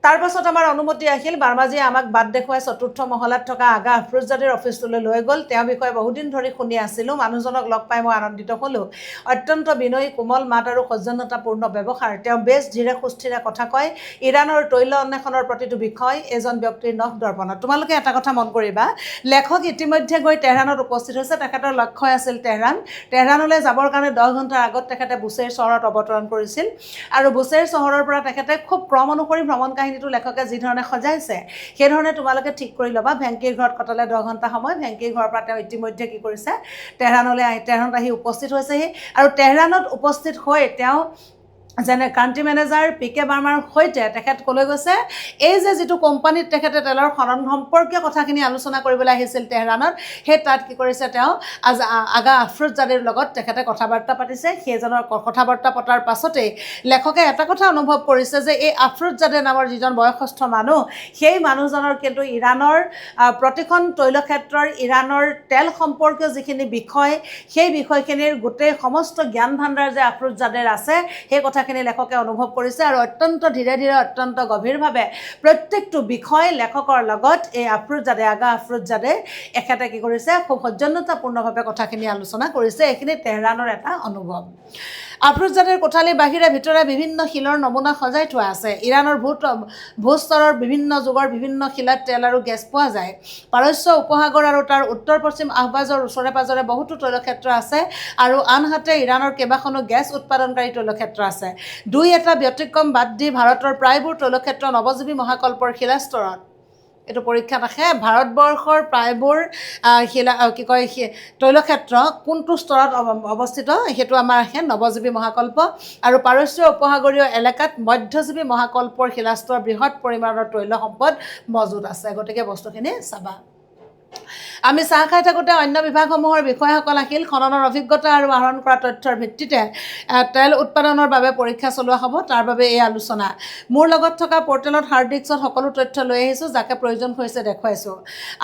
তাৰ পাছত আমাৰ অনুমতি আহিল বাৰ্মাজীয়ে আমাক বাট দেখুৱাই চতুৰ্থ মহলাত থকা আগা আফৰোজাদেৰ অফিচটোলৈ লৈ গ'ল তেওঁৰ বিষয়ে বহুদিন ধৰি শুনি আছিলোঁ মানুহজনক লগ পাই মই আনন্দিত হ'লোঁ অত্যন্ত বিনয়ী কোমল মাত আৰু সৌজন্যতাপূৰ্ণ ব্যৱহাৰ তেওঁ বেছ ধীৰে সুস্থিৰে কথা কয় ইৰাণৰ তৈল অন্বেষণৰ প্ৰতিটো বিষয় এজন ব্যক্তিৰ নখ দৰ্পণত তোমালোকে এটা কথা মন কৰিবা লেখক ইতিমধ্যে গৈ তেহৰানত উপস্থিত হৈছে তেখেতৰ লক্ষ্য আছিল তেহৰানলৈ যাবৰ কাৰণে 10 ঘণ্টাৰ আগত তেখেতে বুছেৰ চহৰত অৱতৰণ কৰিছিল আৰু বুছেৰ চহৰৰ পৰা তেখেতে খুব ক্ৰম অনুসৰি ভ্ৰমণ কাহিনীটো লেখকে যি ধৰণে সজাইছে সেই ধৰণে তোমালোকে ঠিক কৰি ল'বা ভেংকিৰ ঘৰত কটালে 10 ঘণ্টা সময় ভেংকিৰ ঘৰৰ পৰা তেওঁ ইতিমধ্যে কি কৰিছে তেহৰানত আহি উপস্থিত হৈছেহি আৰু তেহৰানত উপস্থিত হৈ তেওঁ যেনে কাণ্ট্ৰি মেনেজাৰ পি কে বাৰ্মাৰ সৈতে তেখেত ক'লৈ গৈছে এই যে যিটো কোম্পানীত তেখেতে তেলৰ খনন সম্পৰ্কীয় কথাখিনি আলোচনা কৰিবলৈ আহিছিল তেহৰানত সেই তাত কি কৰিছে তেওঁ আগা আফৰোজাদেৰ লগত তেখেতে কথা বাৰ্তা পাতিছে সেইজনৰ কথা বাৰ্তা পতাৰ পাছতেই লেখকে এটা কথা অনুভৱ কৰিছে যে এই আফৰোজাদে নামৰ যিজন বয়সস্থ মানুহ সেই মানুহজনৰ কিন্তু ইৰাণৰ প্ৰতিখন তৈলক্ষেত্ৰৰ ইৰাণৰ তেল সম্পৰ্কীয় যিখিনি বিষয় সেই বিষয়খিনিৰ গোটেই সমস্ত জ্ঞান ভাণ্ডাৰ যে আফৰোজাদেৰ আছে সেই কথাখিনি লেখকে অনুভৱ কৰিছে আৰু অত্যন্ত ধীৰে ধীৰে অত্যন্ত গভীৰভাৱে প্ৰত্যেকটো বিষয় লেখকৰ লগত এই আগা আফৰোজাদে এখেতে কি কৰিছে খুব সৌজন্যতাপূৰ্ণভাৱে কথাখিনি আলোচনা কৰিছে এইখিনি তেহৰানৰ এটা অনুভৱ আফৰোজাদেৰ কোঠালীৰ বাহিৰে ভিতৰে বিভিন্ন শিলৰ নমুনা সজাই থোৱা আছে ইৰাণৰ ভূস্তৰৰ বিভিন্ন যুগৰ বিভিন্ন শিলাত তেল আৰু গেছ পোৱা যায় পাৰস্য উপসাগৰ আৰু তাৰ উত্তৰ পশ্চিম আহবাজৰ ওচৰে পাজৰে বহুতো তৈলক্ষেত্ৰ আছে আৰু আনহাতে ইৰাণৰ কেইবাখনো গেছ উৎপাদনকাৰী তৈলক্ষেত্ৰ আছে দুই এটা ব্যতিক্ৰম বাদ দি ভাৰতৰ প্ৰায়বোৰ তৈলক্ষেত্ৰ নৱজীৱী মহাকল্পৰ শিলাস্তৰত এইটো পৰীক্ষাত আহে ভাৰতবৰ্ষৰ প্ৰায়বোৰ তৈলক্ষেত্ৰ কোনটো স্তৰত অৱস্থিত সেইটো আমাৰ আহে নৱজীৱী মহাকল্প আৰু পাৰস্য উপসাগৰীয় এলেকাত মধ্যজীৱী মহাকল্পৰ শিলাস্তৰ বৃহৎ পৰিমাণৰ তৈল সম্পদ মজুত আছে গতিকে বস্তুখিনি চাবা আমি চাহ খাই থাকোঁতে অন্য বিভাগসমূহৰ বিষয়াসকল আহিল খননৰ অভিজ্ঞতা আৰু আহৰণ কৰা তথ্যৰ ভিত্তিতে তেল উৎপাদনৰ বাবে পৰীক্ষা চলোৱা হ'ব তাৰ বাবে এই আলোচনা মোৰ লগত থকা পৰ্টেলত হাৰ্ড ডিস্কত সকলো তথ্য লৈ আহিছোঁ যাকে প্ৰয়োজন হৈছে দেখুৱাইছোঁ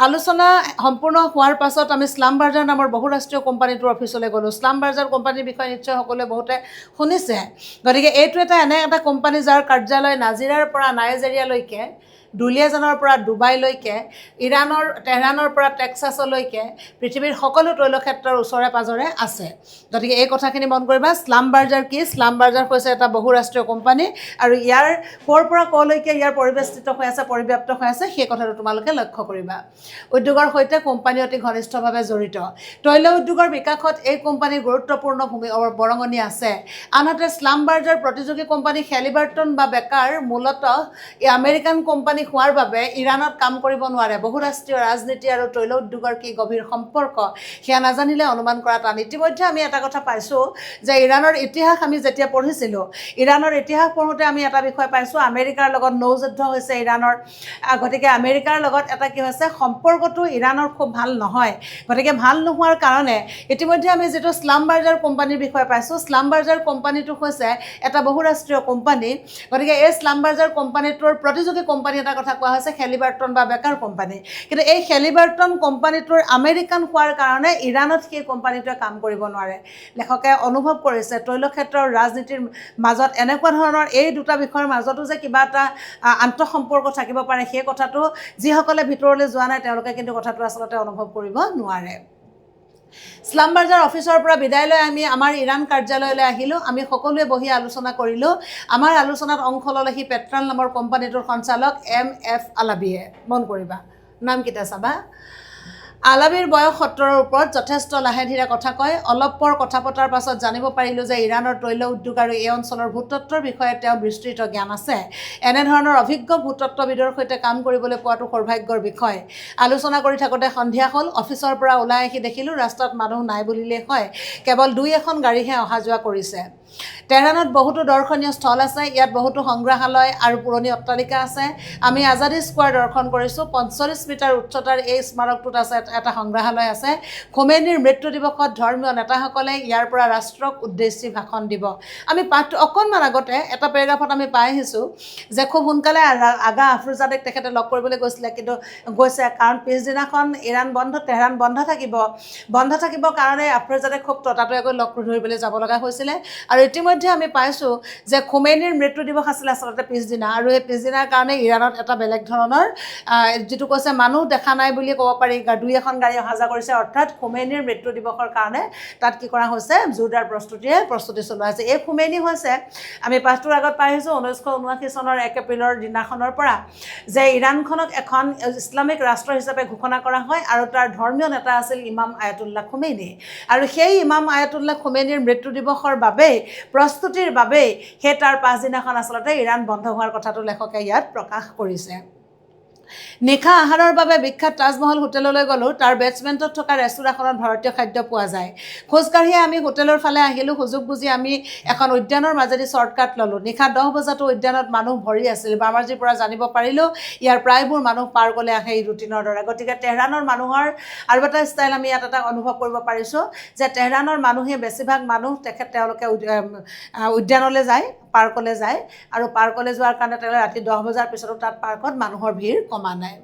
আলোচনা সম্পূৰ্ণ হোৱাৰ পাছত আমি স্লামবাৰ্জাৰ নামৰ বহুৰাষ্ট্ৰীয় কোম্পানীটোৰ অফিচলৈ গ'লোঁ স্লামবাৰ্জাৰ কোম্পানীৰ বিষয়ে নিশ্চয় সকলোৱে বহুতে শুনিছে গতিকে এইটো এনে এটা কোম্পানী যাৰ কাৰ্যালয় নাজিৰাৰ পৰা নাইজেৰিয়ালৈকে দুলিয়াজানৰ পৰা ডুবাইলৈকে ইৰাণৰ তেহৰানৰ পৰা টেক্সাছলৈকে পৃথিৱীৰ সকলো তৈলক্ষেত্ৰৰ ওচৰে পাঁজৰে আছে গতিকে এই কথাখিনি মন কৰিবা স্লামবাৰ্জাৰ কি স্লামবাৰ্জাৰ হৈছে এটা বহুৰাষ্ট্ৰীয় কোম্পানী আৰু ইয়াৰ ক'ৰ পৰা ক'লৈকে ইয়াৰ পৰিৱেষ্টিত হৈ আছে পৰিব্যাপ্ত হৈ আছে সেই কথাটো তোমালোকে লক্ষ্য কৰিবা উদ্যোগৰ সৈতে কোম্পানী অতি ঘনিষ্ঠভাৱে জড়িত তৈল উদ্যোগৰ বিকাশত এই কোম্পানীৰ গুৰুত্বপূৰ্ণ বৰঙণি আছে আনহাতে স্লামবাৰ্জাৰ প্ৰতিযোগী কোম্পানী হেলিবাৰ্টন বা বেকাৰ মূলতঃ আমেৰিকান কোম্পানী হোৱাৰ বাবে ইৰাণত কাম কৰিব নোৱাৰে বহুৰাষ্ট্ৰীয় ৰাজনীতি আৰু তৈল উদ্যোগৰ কি গভীৰ সম্পৰ্ক সেয়া নাজানিলে অনুমান কৰা টান ইতিমধ্যে আমি এটা কথা পাইছোঁ যে ইৰাণৰ ইতিহাস আমি যেতিয়া পঢ়িছিলোঁ ইৰাণৰ ইতিহাস পঢ়োঁতে আমি এটা বিষয় পাইছোঁ আমেৰিকাৰ লগত নৌযুদ্ধ হৈছে ইৰাণৰ গতিকে আমেৰিকাৰ লগত এটা কি হৈছে সম্পৰ্কটো ইৰাণৰ খুব ভাল নহয় গতিকে ভাল নোহোৱাৰ কাৰণে ইতিমধ্যে আমি যিটো স্লামবাৰ্জাৰ কোম্পানীৰ বিষয়ে পাইছোঁ স্লামবাৰ্জাৰ কোম্পানীটো হৈছে এটা বহুৰাষ্ট্ৰীয় কোম্পানী গতিকে এই স্লামবাৰ্জাৰ কোম্পানীটোৰ প্ৰতিযোগী কোম্পানী এটা কথা কোৱা হৈছে হেলিবাৰ্টন বা বেকাৰ কোম্পানী কিন্তু এই হেলিবাৰ্টন কোম্পানীটোৰ আমেৰিকান হোৱাৰ কাৰণে ইৰাণত সেই কোম্পানীটোৱে কাম কৰিব নোৱাৰে লেখকে অনুভৱ কৰিছে তৈলক্ষেত্ৰৰ ৰাজনীতিৰ মাজত এনেকুৱা ধৰণৰ এই দুটা বিষয়ৰ মাজতো যে কিবা এটা আন্তঃসম্পৰ্ক থাকিব পাৰে সেই কথাটো যিসকলে ভিতৰলৈ যোৱা নাই তেওঁলোকে কিন্তু কথাটো আচলতে অনুভৱ কৰিব নোৱাৰে স্লামবাৰ্জাৰ অফিচৰ পৰা বিদায় লৈ আমি আমাৰ ইৰাণ কাৰ্যালয়লৈ আহিলোঁ আমি সকলোৱে বহি আলোচনা কৰিলোঁ আমাৰ আলোচনাত অংশ ল'লেহি পেট্ৰল নামৰ কোম্পানীটোৰ সঞ্চালক MF আলাবিয়ে মন কৰিবা নামকেইটা চাবা আলাবিৰ বয়স 70ৰ ওপৰত যথেষ্ট লাহে ধীৰে কথা কয় অলপ পৰ কথা পতাৰ পাছত জানিব পাৰিলোঁ যে ইৰাণৰ তৈল উদ্যোগ আৰু এই অঞ্চলৰ ভূতত্বৰ বিষয়ে তেওঁ বিস্তৃত জ্ঞান আছে এনেধৰণৰ অভিজ্ঞ ভূতত্ত্ববিদৰ সৈতে কাম কৰিবলৈ পোৱাটো সৌভাগ্যৰ বিষয় আলোচনা কৰি থাকোঁতে সন্ধিয়া হ'ল অফিচৰ পৰা ওলাই আহি দেখিলোঁ ৰাস্তাত মানুহ নাই বুলিলেই হয় কেৱল 2-এখন গাড়ীহে অহা যোৱা কৰিছে তেহৰানত বহুতো দৰ্শনীয় স্থল আছে ইয়াত বহুতো সংগ্ৰহালয় আৰু পুৰণি অট্টালিকা আছে আমি আজাদী স্কোৱাৰ দৰ্শন কৰিছোঁ 45 মিটাৰ উচ্চতাৰ এই স্মাৰকটোত আছে এটা সংগ্ৰহালয় আছে খোমেনিৰ মৃত্যু দিৱসত ধৰ্মীয় নেতাসকলে ইয়াৰ পৰা ৰাষ্ট্ৰক উদ্দেশ্যি ভাষণ দিব আমি পাঠটো অকণমান আগতে এটা পেৰাগ্ৰাফত আমি পাই আহিছোঁ যে খুব সোনকালে আগা আফৰোজাদেক তেখেতে লগ কৰিবলৈ গৈছিলে কিন্তু গৈছে কাৰণ পিছদিনাখন ইৰাণ বন্ধ তেহৰান বন্ধ থাকিব কাৰণে আফৰোজাদেক খুব ততাতৈয়াকৈ লগ ধৰিবলৈ যাব লগা হৈছিলে আৰু ইতিমধ্যে আমি পাইছোঁ যে খোমেনিৰ মৃত্যু দিৱস আছিলে আচলতে পিছদিনা আৰু এই পিছদিনাৰ কাৰণে ইৰাণত এটা বেলেগ ধৰণৰ যিটো কৈছে মানুহ দেখা নাই বুলি ক'ব পাৰি 2-এখন গাড়ী অহা যোৱা কৰিছে অৰ্থাৎ খোমেনিৰ মৃত্যু দিৱসৰ কাৰণে তাত কি কৰা হৈছে জোৰদাৰ প্ৰস্তুতি চলোৱা হৈছে এই খোমেনি হৈছে আমি পাঠটোৰ আগত পাই আহিছোঁ 1979 চনৰ 1 এপ্ৰিলৰ দিনাখনৰ পৰা যে ইৰাণখনক এখন ইছলামিক ৰাষ্ট্ৰ হিচাপে ঘোষণা কৰা হয় আৰু তাৰ ধৰ্মীয় নেতা আছিল ইমাম আয়াতুল্লাহ খোমেনি আৰু সেই ইমাম আয়াতুল্লাহ খোমেনিৰ মৃত্যু দিৱসৰ বাবেই প্ৰস্তুতিৰ বাবেই সেই তাৰ পাছদিনাখন আচলতে ইৰাণ বন্ধ হোৱাৰ কথাটো লেখকে ইয়াত প্ৰকাশ কৰিছে নিশা আহাৰৰ বাবে বিখ্যাত তাজমহল হোটেললৈ গ'লোঁ তাৰ বেছমেণ্টত থকা ৰেষ্টুৰাখনত ভাৰতীয় খাদ্য পোৱা যায় খোজকাঢ়িয়ে আমি হোটেলৰ ফালে আহিলোঁ সুযোগ বুজি আমি এখন উদ্যানৰ মাজেদি শ্বৰ্টকাট ল'লোঁ নিশা 10 বজাতো উদ্যানত মানুহ ভৰি আছিল বামাৰ্জীৰ পৰা জানিব পাৰিলোঁ ইয়াৰ প্ৰায়বোৰ মানুহ পাৰ্কলৈ আহে এই ৰুটিনৰ দৰে গতিকে তেহৰানৰ মানুহৰ আৰু এটা ষ্টাইল আমি ইয়াত এটা অনুভৱ কৰিব পাৰিছোঁ যে তেহৰানৰ মানুহে বেছিভাগ মানুহ তেওঁলোকে উদ্যানলৈ যায় পাৰ্কলৈ যায় আৰু পাৰ্কলৈ যোৱাৰ কাৰণে তেওঁলোকে ৰাতি 10 বজাৰ পিছতো তাত পাৰ্কত মানুহৰ ভিৰ কমা নাই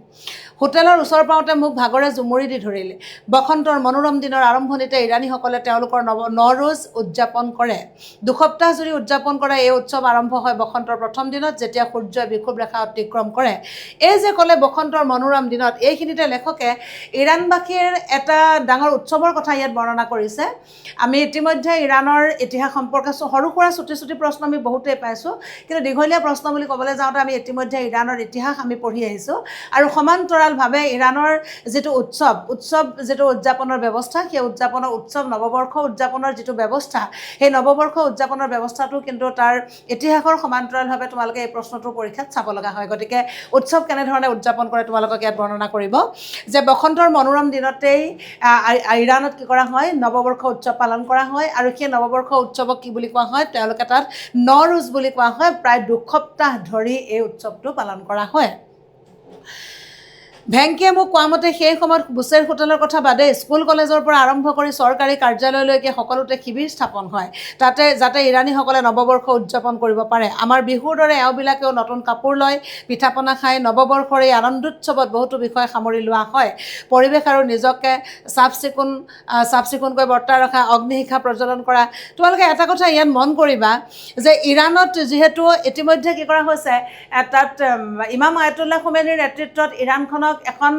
হোটেলৰ ওচৰ পাওঁতে মোক ভাগৰে জুমুৰি দি ধৰিলে বসন্তৰ মনোৰম দিনৰ আৰম্ভণিতে ইৰাণীসকলে তেওঁলোকৰ নৱৰোজ উদযাপন কৰে 2 সপ্তাহ জুৰি উদযাপন কৰা এই উৎসৱ আৰম্ভ হয় বসন্তৰ প্ৰথম দিনত যেতিয়া সূৰ্যই বিষুৱ ৰেখা অতিক্ৰম কৰে এই যে ক'লে বসন্তৰ মনোৰম দিনত এইখিনিতে লেখকে ইৰাণবাসীৰ এটা ডাঙৰ উৎসৱৰ কথা ইয়াত বৰ্ণনা কৰিছে আমি ইতিমধ্যে ইৰাণৰ ইতিহাস সম্পৰ্কে সৰু সুৰা চুটি প্ৰশ্ন আমি বহুতেই পাইছোঁ কিন্তু দীঘলীয়া প্ৰশ্ন বুলি ক'বলৈ যাওঁতে আমি ইতিমধ্যে ইৰাণৰ ইতিহাস আমি পঢ়ি আহিছোঁ আৰু সমান্তৰালভাৱে ইৰাণৰ যিটো উৎসৱ যিটো উদযাপনৰ ব্যৱস্থা সেই উৎসৱ নৱবৰ্ষ উদযাপনৰ যিটো ব্যৱস্থা সেই নৱবৰ্ষ উদযাপনৰ ব্যৱস্থাটো কিন্তু তাৰ ইতিহাসৰ সমান্তৰালভাৱে তোমালোকে এই প্ৰশ্নটোৰ পৰীক্ষাত চাব লগা হয় গতিকে উৎসৱ কেনেধৰণে উদযাপন কৰে তোমালোকক ইয়াত বৰ্ণনা কৰিব যে বসন্তৰ মনোৰম দিনতেই ইৰাণত কি কৰা হয় নৱবৰ্ষ উৎসৱ পালন কৰা হয় আৰু সেই নৱবৰ্ষ উৎসৱক কি বুলি কোৱা হয় তেওঁলোকে তাত নৱৰোজ বুলি কোৱা হয় প্ৰায় 2 সপ্তাহ ধৰি এই উৎসৱটো পালন কৰা হয় ভেংকিয়ে মোক কোৱা মতে সেই সময়ত বুছেৰ হোটেলৰ কথা বাদে স্কুল কলেজৰ পৰা আৰম্ভ কৰি চৰকাৰী কাৰ্যালয়লৈকে সকলোতে শিবিৰ স্থাপন হয় তাতে যাতে ইৰাণীসকলে নৱবৰ্ষ উদযাপন কৰিব পাৰে আমাৰ বিহুৰ দৰে এওঁবিলাকেও নতুন কাপোৰ লয় পিঠা পনা খাই নৱবৰ্ষৰ এই আনন্দোৎসৱত বহুতো বিষয় সামৰি লোৱা হয় পৰিৱেশ আৰু নিজকে চাফ চিকুণকৈ বৰ্তাই ৰখা অগ্নিশিখা প্ৰজ্বলন কৰা তোমালোকে এটা কথা ইয়াত মন কৰিবা যে ইৰাণত যিহেতু ইতিমধ্যে কি কৰা হৈছে তাত ইমাম আয়াতুল্লাহ khomeiniৰ নেতৃত্বত ইৰাণখনক এখন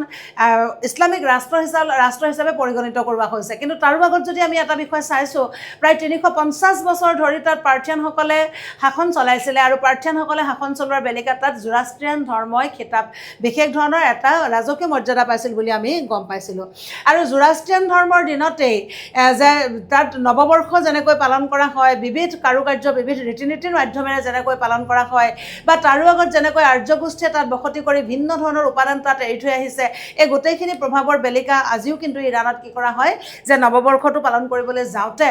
ইছলামিক ৰাষ্ট্ৰ হিচাপে পৰিগণিত কৰোৱা হৈছে কিন্তু তাৰ আগত যদি আমি এটা বিষয় চাইছোঁ প্ৰায় 350 বছৰ ধৰি তাত পাৰ্থিয়ানসকলে শাসন চলাইছিলে আৰু পাৰ্থিয়ানসকলে শাসন চলোৱাৰ বেলিকা তাত জোৰাষ্ট্ৰিয়ান ধৰ্মই খিতাপ বিশেষ ধৰণৰ এটা ৰাজকীয় মৰ্যাদা পাইছিল বুলি আমি গম পাইছিলোঁ আৰু জোৰাষ্ট্ৰিয়ান ধৰ্মৰ দিনতেই যে তাত নৱবৰ্ষ যেনেকৈ পালন কৰা হয় বিবিধ কাৰুকাৰ্য বিবিধ ৰীতি নীতিৰ মাধ্যমেৰে যেনেকৈ পালন কৰা হয় বা তাৰো আগত যেনেকৈ আৰ্যগোষ্ঠীয়ে তাত বসতি কৰি ভিন্ন ধৰণৰ উপাদান তাত এৰি থৈ আহিছে এই গোটেইখিনি প্ৰভাৱৰ বেলিকা আজিও কিন্তু ইৰাণত কি কৰা হয় যে নৱবৰ্ষটো পালন কৰিবলৈ যাওঁতে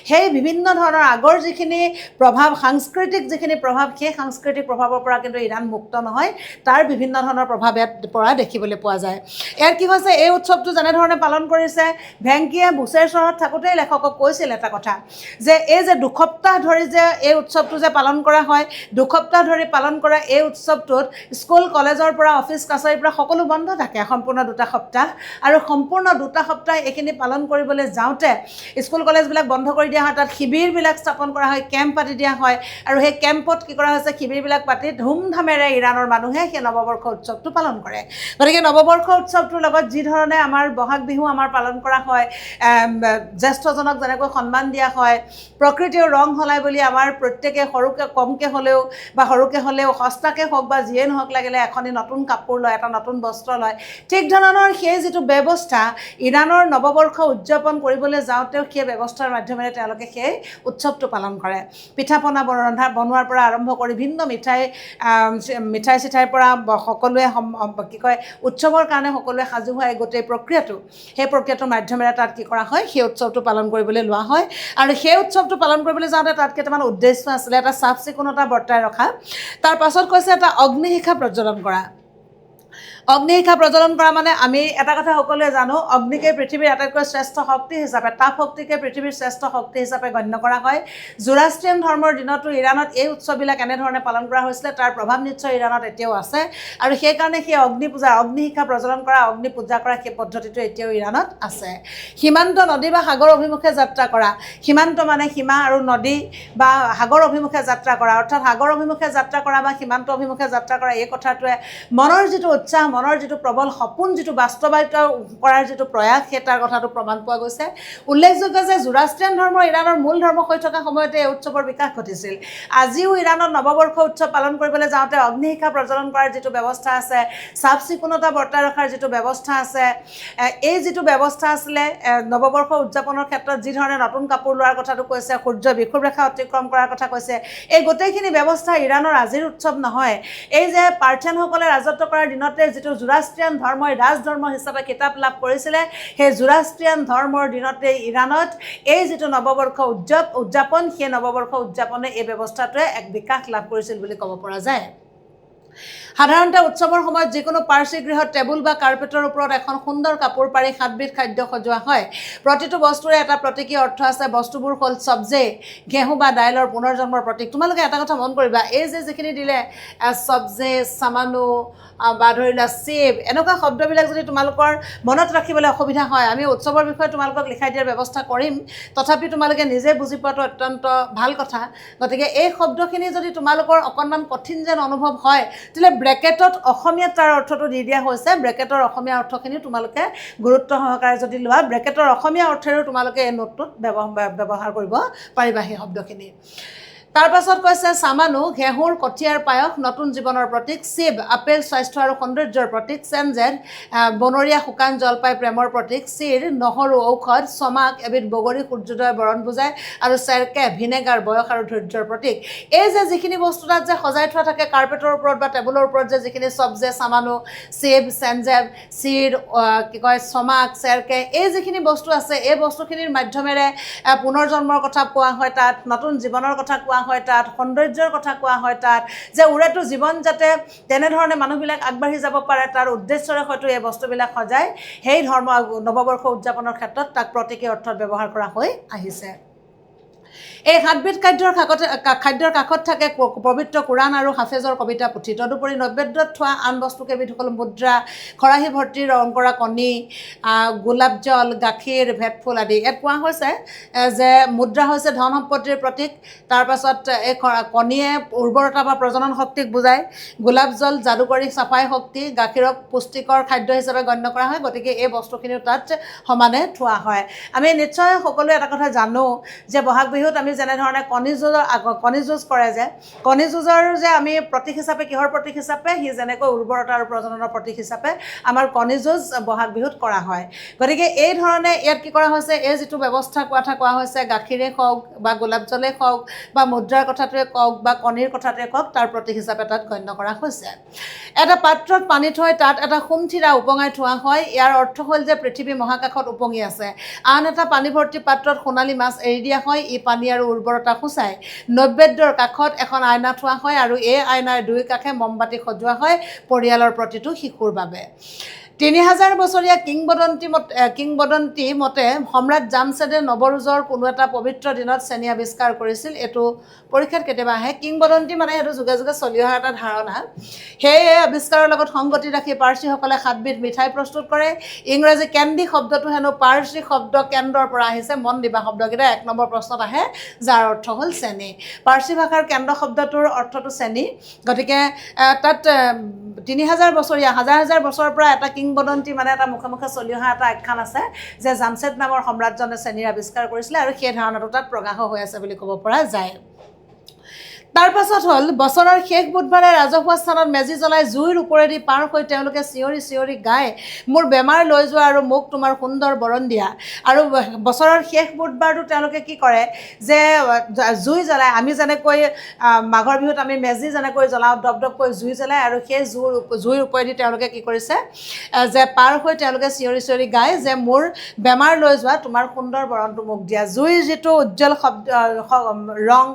সেই বিভিন্ন ধৰণৰ আগৰ যিখিনি প্ৰভাৱ সাংস্কৃতিক যিখিনি প্ৰভাৱ সেই সাংস্কৃতিক প্ৰভাৱৰ পৰা কিন্তু ইৰাণ মুক্ত নহয় তাৰ বিভিন্ন ধৰণৰ প্ৰভাৱ ইয়াত পৰা দেখিবলৈ পোৱা যায় ইয়াৰ কি হৈছে এই উৎসৱটো যেনেধৰণে পালন কৰিছে ভেংকিয়ে বুছেৰ চহৰত থাকোঁতেই লেখকক কৈছিল এটা কথা যে এই যে দুসপ্তাহ ধৰি যে এই উৎসৱটো যে পালন কৰা হয় দুসপ্তাহ ধৰি পালন কৰা এই উৎসৱটোত স্কুল কলেজৰ পৰা অফিচ কাছাৰীৰ পৰা সকলো বন্ধ থাকে সম্পূৰ্ণ 2টা সপ্তাহ আৰু সম্পূৰ্ণ 2টা সপ্তাহ এইখিনি পালন কৰিবলৈ যাওঁতে স্কুল কলেজবিলাক বন্ধ কৰি দিয়া হয় তাত শিবিৰবিলাক স্থাপন কৰা হয় কেম্প পাতি দিয়া হয় আৰু সেই কেম্পত কি কৰা হৈছে শিবিৰবিলাক পাতি ধুমধামেৰে ইৰাণৰ মানুহে সেই নৱবৰ্ষ উৎসৱটো পালন কৰে গতিকে নৱবৰ্ষ উৎসৱটোৰ লগত যি ধৰণে আমাৰ বহাগ বিহু আমাৰ পালন কৰা হয় জ্যেষ্ঠজনক যেনেকৈ সন্মান দিয়া হয় প্ৰকৃতিৰ ৰং সলাই বুলি আমাৰ প্ৰত্যেকে সৰুকৈ কমকৈ হ'লেও বা সৰুকৈ হ'লেও সস্তাকৈ হওক বা যিয়ে নহওক লাগিলে এখনি নতুন কাপোৰ লয় এটা নতুন বস্ত্ৰ লয় ঠিক ধৰণৰ সেই যিটো ব্যৱস্থা ইৰাণৰ নৱবৰ্ষ উদযাপন কৰিবলৈ যাওঁতেও সেই ব্যৱস্থাৰ মাধ্যমেৰে তেওঁলোকে সেই উৎসৱটো পালন কৰে পিঠা পনা বনোৱাৰ পৰা আৰম্ভ কৰি ভিন্ন মিঠাই চিঠাইৰ পৰা সকলোৱে কি কয় উৎসৱৰ কাৰণে সকলোৱে সাজু হোৱা এই গোটেই প্ৰক্ৰিয়াটো সেই প্ৰক্ৰিয়াটোৰ মাধ্যমেৰে তাত কি কৰা হয় সেই উৎসৱটো পালন কৰিবলৈ লোৱা হয় আৰু সেই উৎসৱটো পালন কৰিবলৈ যাওঁতে তাত কেইটামান উদ্দেশ্য আছিলে এটা চাফ চিকুণতা বৰ্তাই ৰখা তাৰ পাছত কৈছে এটা অগ্নিশিখা প্ৰজ্বলন কৰা অগ্নিশিখা প্ৰজ্বলন কৰা মানে আমি এটা কথা সকলোৱে জানো অগ্নিকে পৃথিৱীৰ আটাইতকৈ শ্ৰেষ্ঠ শক্তি হিচাপে তাপ শক্তিকে পৃথিৱীৰ শ্ৰেষ্ঠ শক্তি হিচাপে গণ্য কৰা হয় জোৰাষ্ট্ৰিয়ান ধৰ্মৰ দিনতো ইৰাণত এই উৎসৱবিলাক এনেধৰণে পালন কৰা হৈছিলে তাৰ প্ৰভাৱ নিশ্চয় ইৰাণত এতিয়াও আছে আৰু সেইকাৰণে সেই অগ্নি পূজা অগ্নিশিখা প্ৰজ্বলন কৰা অগ্নি পূজা কৰা সেই পদ্ধতিটো এতিয়াও ইৰাণত আছে সীমান্ত নদী বা সাগৰ অভিমুখে যাত্ৰা কৰা সীমান্ত মানে সীমা আৰু নদী বা সাগৰ অভিমুখে যাত্ৰা কৰা অৰ্থাৎ সাগৰ অভিমুখে যাত্ৰা কৰা বা সীমান্ত অভিমুখে যাত্ৰা কৰা এই কথাটোৱে মনৰ যিটো উৎসাহ মনৰ যিটো প্ৰবল সপোন যিটো বাস্তৱায়িত কৰাৰ যিটো প্ৰয়াস সেই তাৰ কথাটো প্ৰমাণ পোৱা গৈছে উল্লেখযোগ্য যে জোৰাষ্ট্ৰিয়ান ধৰ্ম ইৰাণৰ মূল ধৰ্ম হৈ থকা সময়তে এই উৎসৱৰ বিকাশ ঘটিছিল আজিও ইৰাণত নৱবৰ্ষ উৎসৱ পালন কৰিবলৈ যাওঁতে অগ্নিশিখা প্ৰজ্বলন কৰাৰ যিটো ব্যৱস্থা আছে চাফ চিকুণতা বৰ্তাই ৰখাৰ যিটো ব্যৱস্থা আছে এই যিটো ব্যৱস্থা আছিলে নৱবৰ্ষ উদযাপনৰ ক্ষেত্ৰত যি ধৰণে নতুন কাপোৰ লোৱাৰ কথাটো কৈছে সূৰ্য বিষুৱ ৰেখা অতিক্ৰম কৰাৰ কথা কৈছে এই গোটেইখিনি ব্যৱস্থা ইৰাণৰ আজিৰ উৎসৱ নহয় এই যে পাৰ্থিয়ানসকলে ৰাজত্ব কৰাৰ দিনতে যিটো জোৰাষ্ট্ৰিয়ান ধৰ্মই ৰাজধৰ্ম হিচাপে কিতাপ লাভ কৰিছিলে সেই জোৰাষ্ট্ৰিয়ান ধৰ্মৰ দিনতে ইৰাণত এই যিটো নৱবৰ্ষ উদযাপন সেই নৱবৰ্ষ উদযাপনে এই ব্যৱস্থাটোৱে এক বিকাশ লাভ কৰিছিল বুলি ক'ব পৰা যায় সাধাৰণতে উৎসৱৰ সময়ত যিকোনো পাৰ্চী গৃহত টেবুল বা কাৰ্পেটৰ ওপৰত এখন সুন্দৰ কাপোৰ পাৰি 7বিধ খাদ্য সজোৱা হয় প্ৰতিটো বস্তুৰে এটা প্ৰতীকী অৰ্থ আছে বস্তুবোৰ হ'ল চব্জে ঘেঁহু বা দাইলৰ পুনৰ্জন্মৰ প্ৰতীক তোমালোকে এটা কথা মন কৰিবা এই যে যিখিনি দিলে চব্জে সামানো বা ধৰি লোৱা সেব এনেকুৱা শব্দবিলাক যদি তোমালোকৰ মনত ৰাখিবলৈ অসুবিধা হয় আমি উৎসৱৰ বিষয়ে তোমালোকক লিখাই দিয়াৰ ব্যৱস্থা কৰিম তথাপি তোমালোকে নিজে বুজি পোৱাটো অত্যন্ত ভাল কথা গতিকে এই শব্দখিনি যদি তোমালোকৰ অকণমান কঠিন যেন অনুভৱ হয় তেতিয়াহ'লে ব্ৰেকেটত অসমীয়াত তাৰ অৰ্থটো দি দিয়া হৈছে ব্ৰেকেটৰ অসমীয়া অৰ্থখিনি তোমালোকে গুৰুত্ব সহকাৰে যদি লোৱা ব্ৰেকেটৰ অসমীয়া অৰ্থৰেও তোমালোকে এই নোটটোত ব্যৱহাৰ কৰিব পাৰিবা সেই শব্দখিনি তাৰ পাছত কৈছে সামানো ঘেঁহুৰ কঠিয়াৰ পায়স নতুন জীৱনৰ প্ৰতীক সেব আপেল স্বাস্থ্য আৰু সৌন্দৰ্যৰ প্ৰতীক চেনজেড বনৰীয়া শুকান জলপাই প্ৰেমৰ প্ৰতীক চিৰ নহৰু ঔষধ চমাক এবিধ বগৰী সূৰ্যোদয় বৰণ বুজায় আৰু চেৰকে ভিনেগাৰ বয়স আৰু ধৈৰ্যৰ প্ৰতীক এই যে যিখিনি বস্তু তাত যে সজাই থোৱা থাকে কাৰ্পেটৰ ওপৰত বা টেবুলৰ ওপৰত যে যিখিনি চব্জে সামানো সেব চেনজেব চিৰ কি কয় চমাক চেৰকে এই যিখিনি বস্তু আছে এই বস্তুখিনিৰ মাধ্যমেৰে পুনৰ্জন্মৰ কথা কোৱা হয় তাত নতুন জীৱনৰ কথা কোৱা কোৱা হয় তাত, সৌন্দৰ্যৰ কথা কোৱা হয় তাত, যে উৰেটো জীৱন যাতে তেনেধৰণে মানুহবিলাক আগবাঢ়ি যাব পাৰে তাৰ উদ্দেশ্যৰে হয়তো এই বস্তুবিলাক সজাই সেই ধৰ্ম নৱবৰ্ষ উদযাপনৰ ক্ষেত্ৰত তাক প্ৰতীকী অৰ্থত ব্যৱহাৰ কৰা হৈ আহিছে। এই 7বিধ খাদ্যৰ কাষত থাকে পবিত্ৰ কোৰাণ আৰু হাফেজৰ কবিতা পুথি। তদুপৰি নৈবেদ্যত থোৱা আন বস্তুকেইবিধ হ'ল মুদ্ৰা, খৰাহী ভৰ্তি ৰং কৰা কণী, গোলাপ জল, গাখীৰ, ভেটফুল আদি। ইয়াত কোৱা হৈছে যে মুদ্ৰা হৈছে ধন সম্পত্তিৰ প্ৰতীক, তাৰপাছত এই কণীয়ে উৰ্বৰতা বা প্ৰজনন শক্তিক বুজায়, গোলাপ জল যাদুকৰী চাফাই শক্তি, গাখীৰক পুষ্টিকৰ খাদ্য হিচাপে গণ্য কৰা হয়, গতিকে এই বস্তুখিনিও তাত সমানে থোৱা হয়। আমি নিশ্চয় সকলোৱে এটা কথা জানো যে বহাগ বিহুত আমি যেনেধৰণে কণী যুঁজ কৰে, যে কণী যুঁজৰ যে আমি প্ৰতীক হিচাপে কিহৰ প্ৰতীক হিচাপে, সি যেনেকৈ উৰ্বৰতা আৰু প্ৰজননৰ প্ৰতীক হিচাপে আমাৰ কণী যুঁজ বহাগ বিহুত কৰা হয়। গতিকে এই ধৰণে ইয়াত কি কৰা হৈছে, এই যিটো ব্যৱস্থা কথা কোৱা হৈছে, গাখীৰেই হওক বা গোলাপ জলেই হওক বা মুদ্ৰাৰ কথাটোৱে কওক বা কণীৰ কথাটোৱে কওক, তাৰ প্ৰতীক হিচাপে তাত গণ্য কৰা হৈছে। এটা পাত্ৰত পানী থৈ তাত এটা সুমথিৰা উপঙাই থোৱা হয়। ইয়াৰ অৰ্থ হ'ল যে পৃথিৱী মহাকাশত উপঙি আছে। আন এটা পানী ভৰ্তি পাত্ৰত সোণালী মাছ এৰি দিয়া হয়, ই পানী আৰু উৰ্বৰতা সূচায়। নৈবেদ্যৰ কাষত এখন আইনা থোৱা হয় আৰু এই আইনাৰ দুই কাষে মমবাতি সজোৱা হয় পৰিয়ালৰ প্ৰতিটো শিশুৰ বাবে। 3000 বছৰীয়া কিংবদন্তি মতে সম্ৰাট জামছেদে নৱৰোজৰ কোনো এটা পবিত্ৰ দিনত চেনি আৱিষ্কাৰ কৰিছিল। এইটো পৰীক্ষাত কেতিয়াবা আহে। কিংবদন্তি মানে সেইটো যুগে যুগে চলি অহা এটা ধাৰণা। সেই আৱিষ্কাৰৰ লগত সংগতি ৰাখি পাৰ্চীসকলে 7বিধ মিঠাই প্ৰস্তুত কৰে। ইংৰাজী কেণ্ডি শব্দটো হেনো পাৰ্চী শব্দ কেন্দ্ৰৰ পৰা আহিছে। মন দিবা শব্দকেইটা 1 নম্বৰ প্ৰশ্নত আহে, যাৰ অৰ্থ হ'ল চেনি। পাৰ্চী ভাষাৰ কেন্দ্ৰ শব্দটোৰ অৰ্থটো চেনি। গতিকে তাত 3000 বছৰীয়া, হাজাৰ হাজাৰ বছৰৰ পৰা এটা কিংবদন্তি মানে এটা মুখে মুখে চলি অহা এটা আখ্যান আছে যে জামছেদ নামৰ সম্ৰাটজনে চেনিৰ আৱিষ্কাৰ কৰিছিলে আৰু সেই ধাৰণাটো তাত প্ৰকাশ হৈ আছে বুলি ক'ব পৰা যায়। তাৰ পাছত হ'ল বছৰৰ শেষ বুধবাৰে ৰাজহুৱা স্থানত মেজি জ্বলাই জুইৰ ওপৰেদি পাৰ হৈ তেওঁলোকে চিঞৰি চিঞৰি গায়, মোৰ বেমাৰ লৈ যোৱা আৰু মোক তোমাৰ সুন্দৰ বৰণ দিয়া। আৰু বছৰৰ শেষ বুধবাৰটো তেওঁলোকে কি কৰে, যে জুই জ্বলায়। আমি যেনেকৈ মাঘৰ বিহুত আমি মেজি যেনেকৈ জ্বলাওঁ, দপদপকৈ জুই জ্বলায়, আৰু সেই জুইৰ ওপৰেদি তেওঁলোকে কি কৰিছে, যে পাৰ হৈ তেওঁলোকে চিঞৰি চিঞৰি গায় যে মোৰ বেমাৰ লৈ যোৱা, তোমাৰ সুন্দৰ বৰণটো মোক দিয়া। জুইৰ যিটো উজ্জ্বল ৰং,